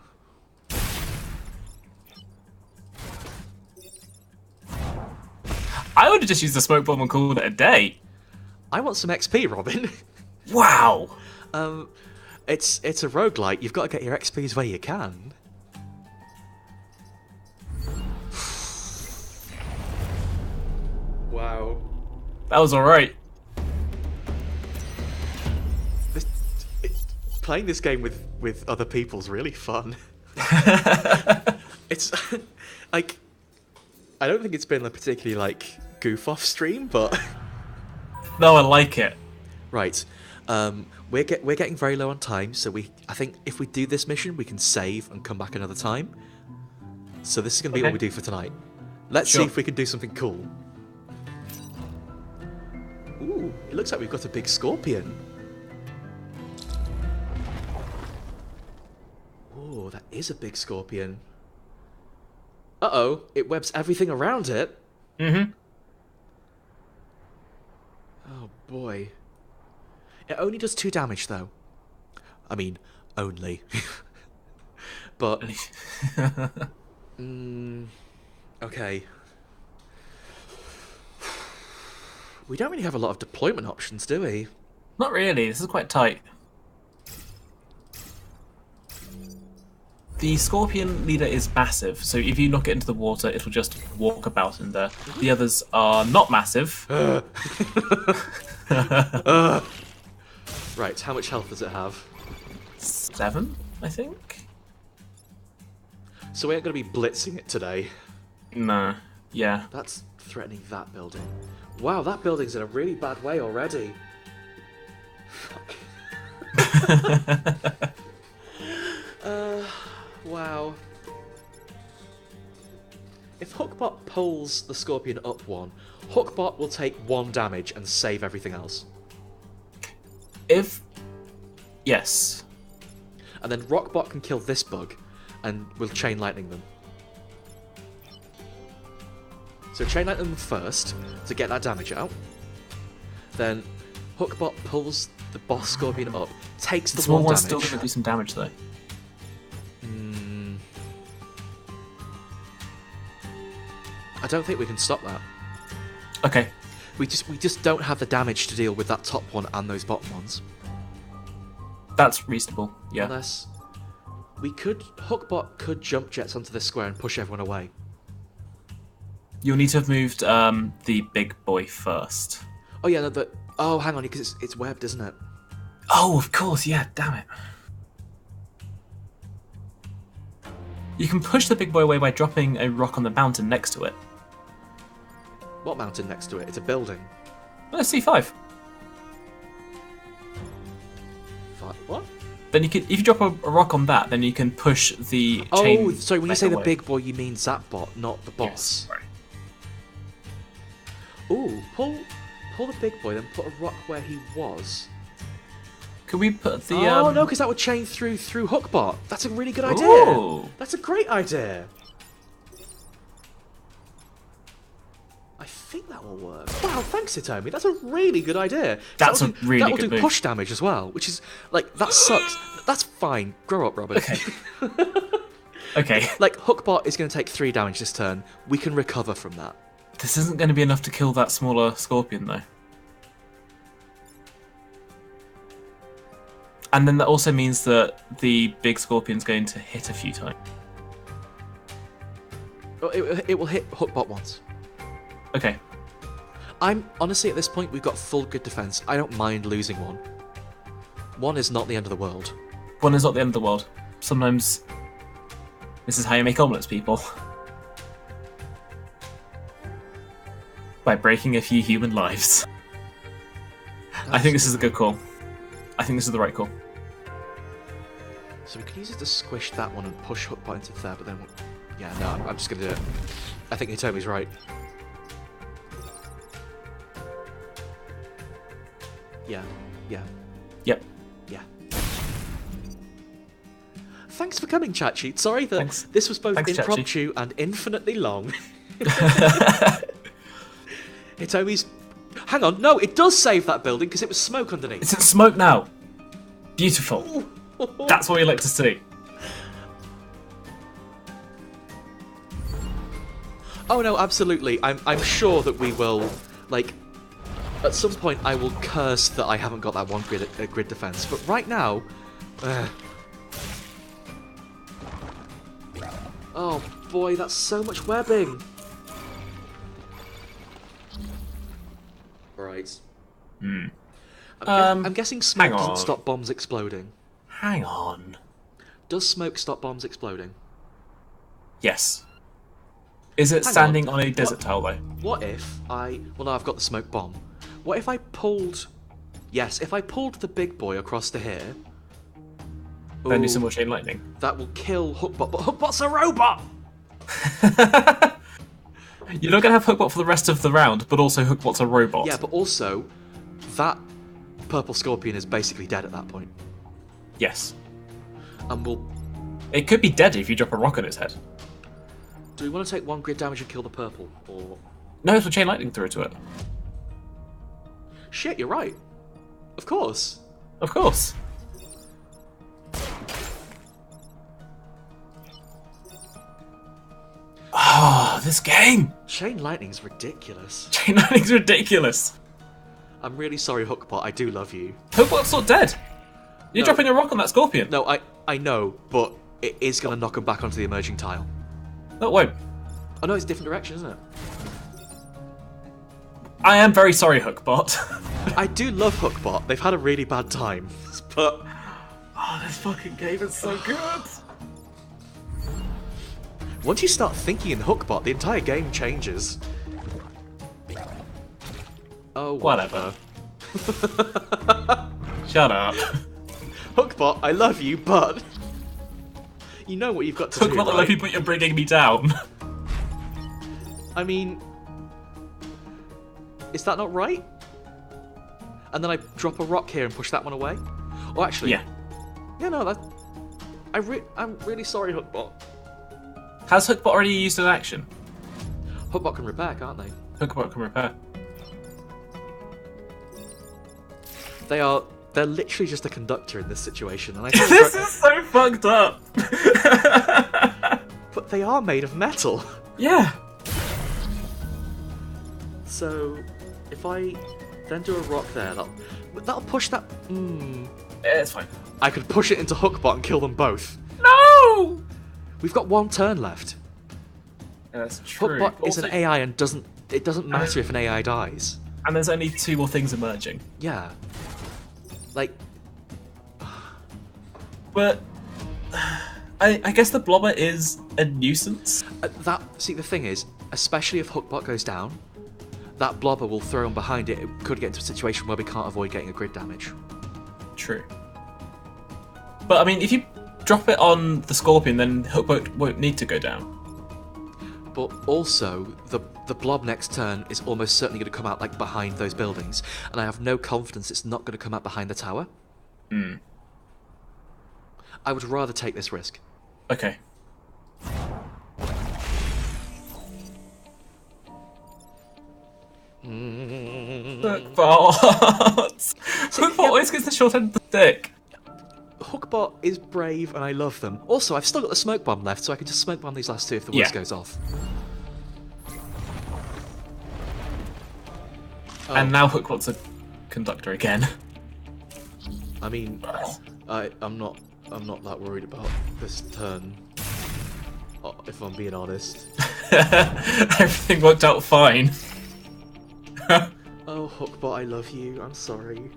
I would have just used the smoke bomb and called it a day. I want some XP, Robin. Wow. It's a roguelite. You've got to get your XPs where you can. Wow. That was alright. Playing this game with other people's really fun. It's like, I don't think it's been a particularly like goof off stream, but No, I like it. right. We're getting very low on time, so I think if we do this mission, we can save and come back another time. So this is gonna be what we do for tonight. Let's see if we can do something cool. Ooh, it looks like we've got a big scorpion. Oh, that is a big scorpion. Uh-oh, it webs everything around it. Mm-hmm. Oh, boy. It only does 2 damage, though. I mean, only. But... okay. We don't really have a lot of deployment options, do we? Not really, this is quite tight. The scorpion leader is massive, so if you knock it into the water, it'll just walk about in there. The others are not massive. Right, how much health does it have? 7, I think? So we ain't going to be blitzing it today. No, yeah. That's threatening that building. Wow, that building's in a really bad way already. Fuck. Wow. if Hookbot pulls the Scorpion up 1, Hookbot will take 1 damage and save everything else. Yes. And then Rockbot can kill this bug, and we'll Chain Lightning them. So Chain Lightning them first, to get that damage out. Then Hookbot pulls the boss Scorpion up, takes the small 1 one's damage. still going to do some damage, though. I don't think we can stop that. Okay. We just don't have the damage to deal with that top one and those bottom ones. That's reasonable, yeah. Unless Hookbot could jump jets onto this square and push everyone away. You'll need to have moved the big boy first. Oh yeah, oh hang on, because it's webbed, isn't it? Oh, of course, yeah, damn it. You can push the big boy away by dropping a rock on the mountain next to it. What mountain next to it? It's a building. No, C5. What? Then you can, if you drop a rock on that, then you can push the chain. Oh, sorry, when you say away. the big boy, you mean Zapbot, not the boss. Yes, sorry. Ooh, pull the big boy, then put a rock where he was. Can we put the... Oh, no, because that would chain through Hookbot. That's a really good idea. Ooh. That's a great idea. I think that will work. Wow, thanks, Hitomi. That's a really good idea. That's a really good move. That will do push damage as well, which is, like, that sucks. That's fine. Grow up, Robert. Okay. Okay. Like, Hookbot is going to take 3 damage this turn. We can recover from that. This isn't going to be enough to kill that smaller scorpion, though. And then that also means that the big scorpion's going to hit a few times. Oh, it will hit Hookbot once. Okay. Honestly, at this point, we've got full good defense. I don't mind losing 1. 1 is not the end of the world. 1 is not the end of the world. Sometimes this is how you make omelets, people. By breaking a few human lives. I think this is a good call. I think this is the right call. So we can use it to squish that one and push Hookbot into there, but then... Yeah, no, I'm just going to do it. I think Hitomi's right. Yeah. Yep. Yeah. Thanks for coming, chat sheet. Sorry that Thanks. this was both Thanks, impromptu and infinitely long. Hitomi's... Hang on, no, it does save that building because it was smoke underneath. It's in smoke now. Beautiful. That's what we like to see. Oh no, absolutely. I'm sure that we will, like, at some point I will curse that I haven't got that one grid defense. But right now, oh boy, that's so much webbing. Right. I'm guessing smoke hang on. doesn't stop bombs exploding. Hang on. Does smoke stop bombs exploding? Yes. Is it Hang standing on. on a desert tile, though? What if I... Well, no, I've got the smoke bomb. What if I pulled... Yes, if I pulled the big boy across to here... Then do Ooh, some more chain lightning. that will kill Hookbot, but Hookbot's a robot! You're not going to have Hookbot for the rest of the round, but also Hookbot's a robot. Yeah, but also, that purple scorpion is basically dead at that point. Yes. And we'll... It could be dead if you drop a rock on its head. Do we want to take 1 grid damage and kill the purple, or... No, it's a chain lightning through to it. Shit, you're right. Of course. Of course. Oh, this game! Chain lightning's ridiculous. Chain lightning's ridiculous. I'm really sorry, Hookbot, I do love you. Hookbot's not dead. You're No. dropping a rock on that scorpion. No, I know, but it is going to knock him back onto the emerging tile. No, it won't. Oh no, it's a different direction, isn't it? I am very sorry, Hookbot. I do love Hookbot. They've had a really bad time, but... Oh, this fucking game is so good. Once you start thinking in Hookbot, the entire game changes. Oh, Whatever. Shut up. Hookbot, I love you, but... You know what you've got to do, Hookbot, I right? love you, but you're bringing me down. I mean, is that not right? And then I drop a rock here and push that one away? Or actually... Yeah. Yeah, no, that... I'm really sorry, Hookbot. Has Hookbot already used an action? Hookbot can repair, can't they? Hookbot can repair. They're literally just a conductor in this situation, and I think This is so fucked up! But they are made of metal. Yeah. So, if I then do a rock there, that'll push that... Yeah, it's fine. I could push it into Hookbot and kill them both. No! We've got one turn left. Yeah, that's true. Hookbot is Also- an AI and it doesn't matter if an AI dies. And there's only 2 more things emerging. Yeah. Like... But... I guess the blobber is a nuisance. See, the thing is, especially if Hookbot goes down, that blobber will throw him behind it. It could get into a situation where we can't avoid getting a grid damage. True. But I mean, if you drop it on the Scorpion, then Hookbot won't need to go down. But also, the blob next turn is almost certainly going to come out like behind those buildings, and I have no confidence it's not going to come out behind the tower. I would rather take this risk. Okay. Hookbot! Hookbot always gets the short end of the stick. Hookbot is brave and I love them. Also, I've still got the smoke bomb left, so I can just smoke bomb these last 2 if the worst goes off. And now Hookbot's a conductor again. I mean, I'm not that worried about this turn. If I'm being honest. Everything worked out fine. Oh, Hookbot, I love you. I'm sorry.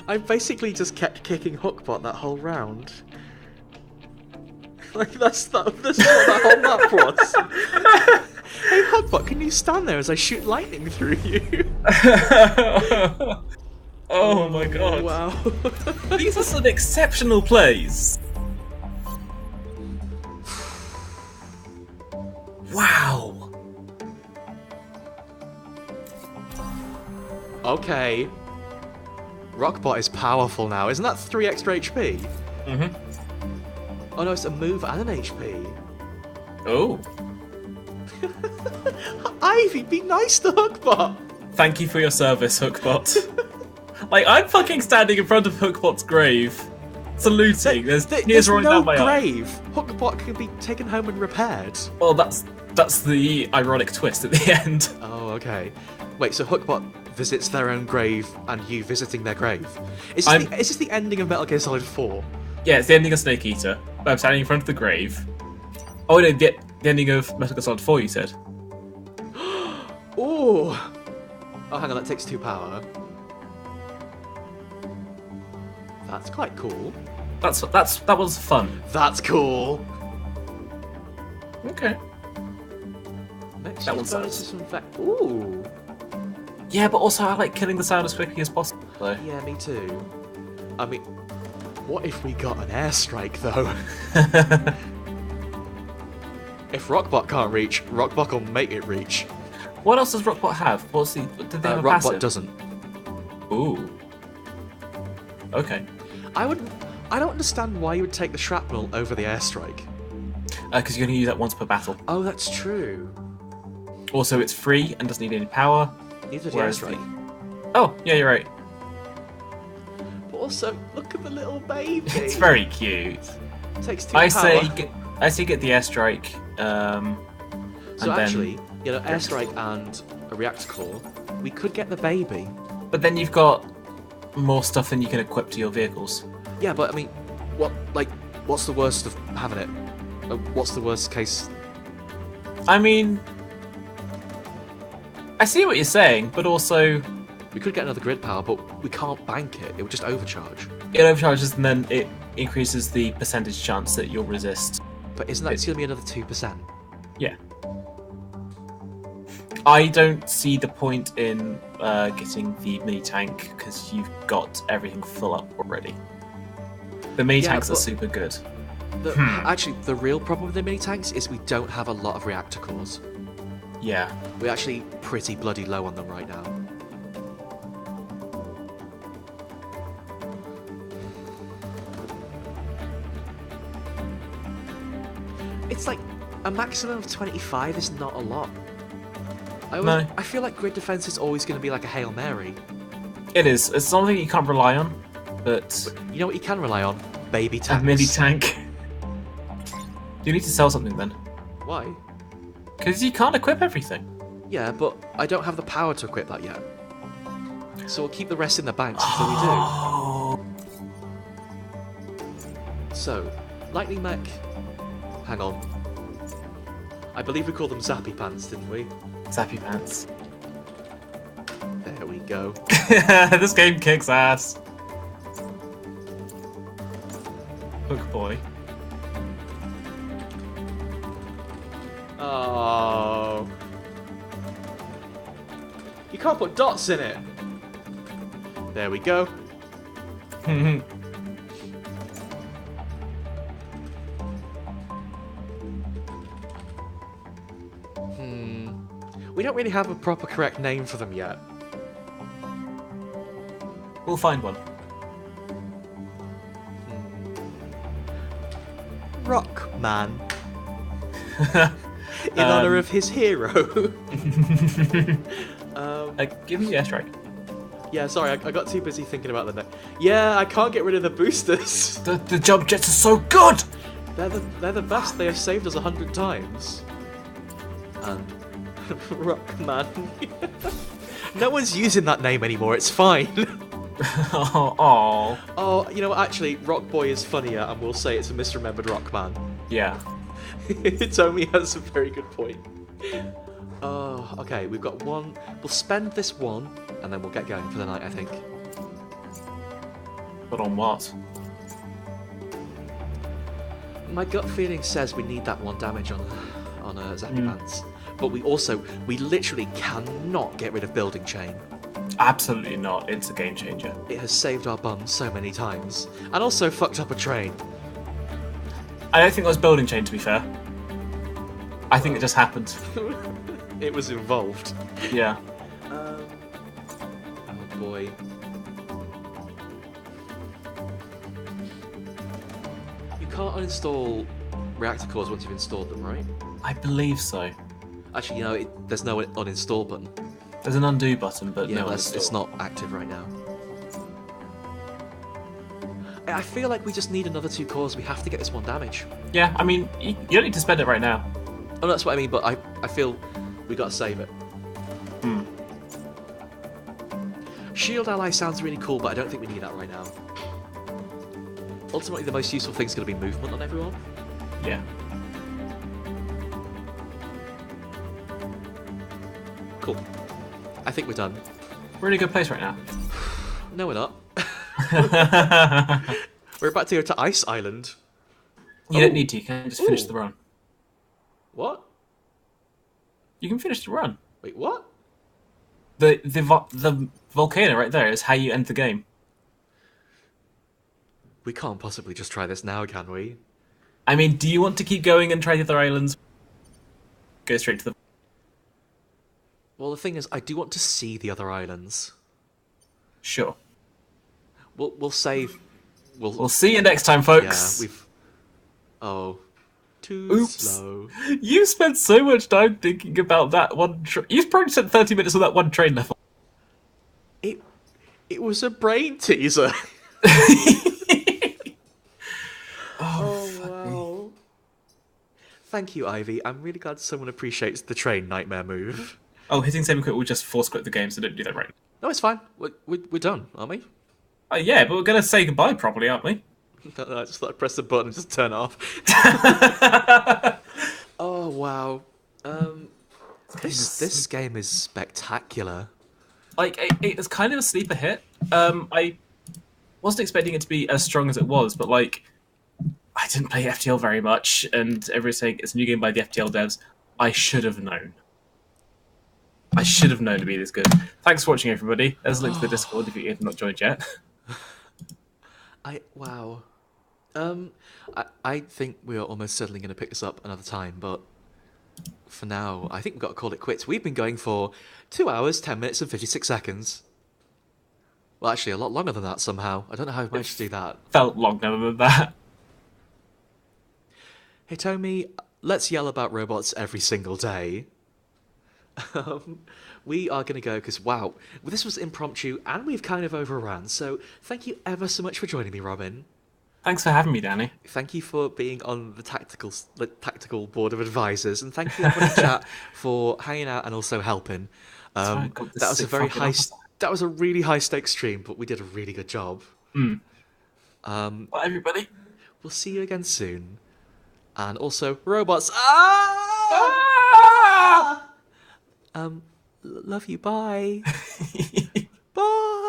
I basically just kept kicking Hookbot that whole round. Like, that's what that whole map was. Hey, Hookbot, can you stand there as I shoot lightning through you? Oh my god. Wow. These are some exceptional plays. Wow. Okay. Rockbot is powerful now. Isn't that 3 extra HP? Mm-hmm. Oh no, it's a move and an HP. Oh. Ivy, be nice to Hookbot! Thank you for your service, Hookbot. Like, I'm fucking standing in front of Hookbot's grave, saluting. There's tears rolling no down my eyes. grave! Hookbot can be taken home and repaired. Well, that's the ironic twist at the end. Oh, okay. Wait, so Hookbot visits their own grave and you visiting their grave? Is this the ending of Metal Gear Solid 4? Yeah, it's the ending of Snake Eater. I'm standing in front of the grave. Oh, no, the ending of Metal Gear Solid 4, you said. Ooh! Oh, hang on, that takes 2 power. That's quite cool. That was fun. That's cool! Okay. Next That one's bonuses from fact. Ooh! Yeah, but also I like killing the sound as quickly as possible. So. Yeah, me too. I mean, what if we got an airstrike, though? If Rockbot can't reach, Rockbot will make it reach. What else does Rockbot have? Did they have a Rockbot passive? doesn't. Ooh. Okay. I don't understand why you would take the shrapnel over the airstrike. Because you're going to use that once per battle. Oh, that's true. Also, it's free and doesn't need any power. Neither does the Whereas airstrike. Oh, yeah, you're right. But also, look at the little baby. It's very cute. Takes 2 I power. say get the airstrike. So actually, you know, airstrike and a reactor core, we could get the baby. But then you've got more stuff than you can equip to your vehicles. Yeah, but I mean, what's the worst of having it? What's the worst case? I mean, I see what you're saying, but also We could get another grid power, but we can't bank it. It would just overcharge. it overcharges and then it increases the percentage chance that you'll resist. But isn't that going to be another 2%? Yeah. I don't see the point in getting the mini tank because you've got everything full up already. The mini tanks are super good. Actually, the real problem with the mini tanks is we don't have a lot of reactor cores. Yeah. We're actually pretty bloody low on them right now. It's like a maximum of 25 is not a lot. No. I feel like grid defense is always going to be like a Hail Mary. It is. It's something you can't rely on, but You know what you can rely on? Baby a tanks. mini tank. You need to sell something then, Why? because you can't equip everything. Yeah, but I don't have the power to equip that yet. So we'll keep the rest in the banks until we do. Oh. So, Lightning Mech. Hang on. I believe we called them Zappy Pants, didn't we? Zappy pants. There we go. This game kicks ass. Hook boy. Oh. You can't put dots in it. There we go. We don't really have a proper correct name for them yet. We'll find one. Rockman. In honor of his hero. Give me the airstrike. Yeah, sorry, I got too busy thinking about the name. Yeah, I can't get rid of the boosters. The jump jets are so good! They're the best. They have saved us 100 times. Rockman. No one's using that name anymore. It's fine. Oh. Oh, you know what? Actually, Rock Boy is funnier, and we'll say it's a misremembered Rockman. Yeah. Tomi has a very good point. Oh, okay. We've got one. We'll spend this one, and then we'll get going for the night, I think. But on what? My gut feeling says we need that 1 damage on Zappy Pants. But we literally cannot get rid of Building Chain. Absolutely not. It's a game changer. It has saved our bums so many times. And also fucked up a train. I don't think that was building chain, to be fair. I think it just happened. It was involved. Yeah. Oh boy. You can't uninstall reactor cores once you've installed them, right? I believe so. Actually, you know, there's no uninstall button. There's an undo button, but Yeah, no it's not active right now. I feel like we just need another 2 cores. We have to get this 1 damage. Yeah, I mean, you don't need to spend it right now. Oh, that's what I mean, but I feel we gotta save it. Shield ally sounds really cool, but I don't think we need that right now. Ultimately, the most useful thing is going to be movement on everyone. Yeah. Cool. I think we're done. We're in a good place right now. No, we're not. We're about to go to Ice Island. You don't need to. You can just finish the run. What? You can finish the run. Wait, what? The volcano right there is how you end the game. We can't possibly just try this now, can we? I mean, do you want to keep going and try the other islands? Go straight to the... Well, the thing is, I do want to see the other islands. Sure. We'll save... We'll see you next time, folks. Yeah, we've... Oh. Too Oops. slow. You spent so much time thinking about that one... You've probably spent 30 minutes on that one train level. It was a brain teaser. Oh, wow. Thank you, Ivy. I'm really glad someone appreciates the train nightmare move. Oh, hitting save and quit will just force quit the game, so don't do that right now. No, it's fine. We're done, aren't we? Yeah, but we're going to say goodbye properly, aren't we? I just like press the button and just turn it off. Oh wow. This game is spectacular. Like, it's kind of a sleeper hit. I wasn't expecting it to be as strong as it was, but like, I didn't play FTL very much, and everyone's saying it's a new game by the FTL devs. I should have known. I should have known to be this good. Thanks for watching, everybody. There's a link to the Discord if you have not joined yet. Wow. I think we are almost certainly going to pick this up another time, but for now, I think we've got to call it quits. We've been going for 2 hours, 10 minutes, and 56 seconds. Well, actually, a lot longer than that somehow. I don't know how I managed to do that. Felt longer than that. Hey, Tommy, let's yell about robots every single day. We are going to go because, wow, this was impromptu and we've kind of overran. So thank you ever so much for joining me, Robin. Thanks for having me, Danny. Thank you for being on the tactical board of advisors, and thank you everyone in chat for hanging out and also helping. Right, God, That was a very high. That was a really high stakes stream, but we did a really good job. Bye, everybody. We'll see you again soon, and also robots. Ah! Ah! Love you. Bye. Bye.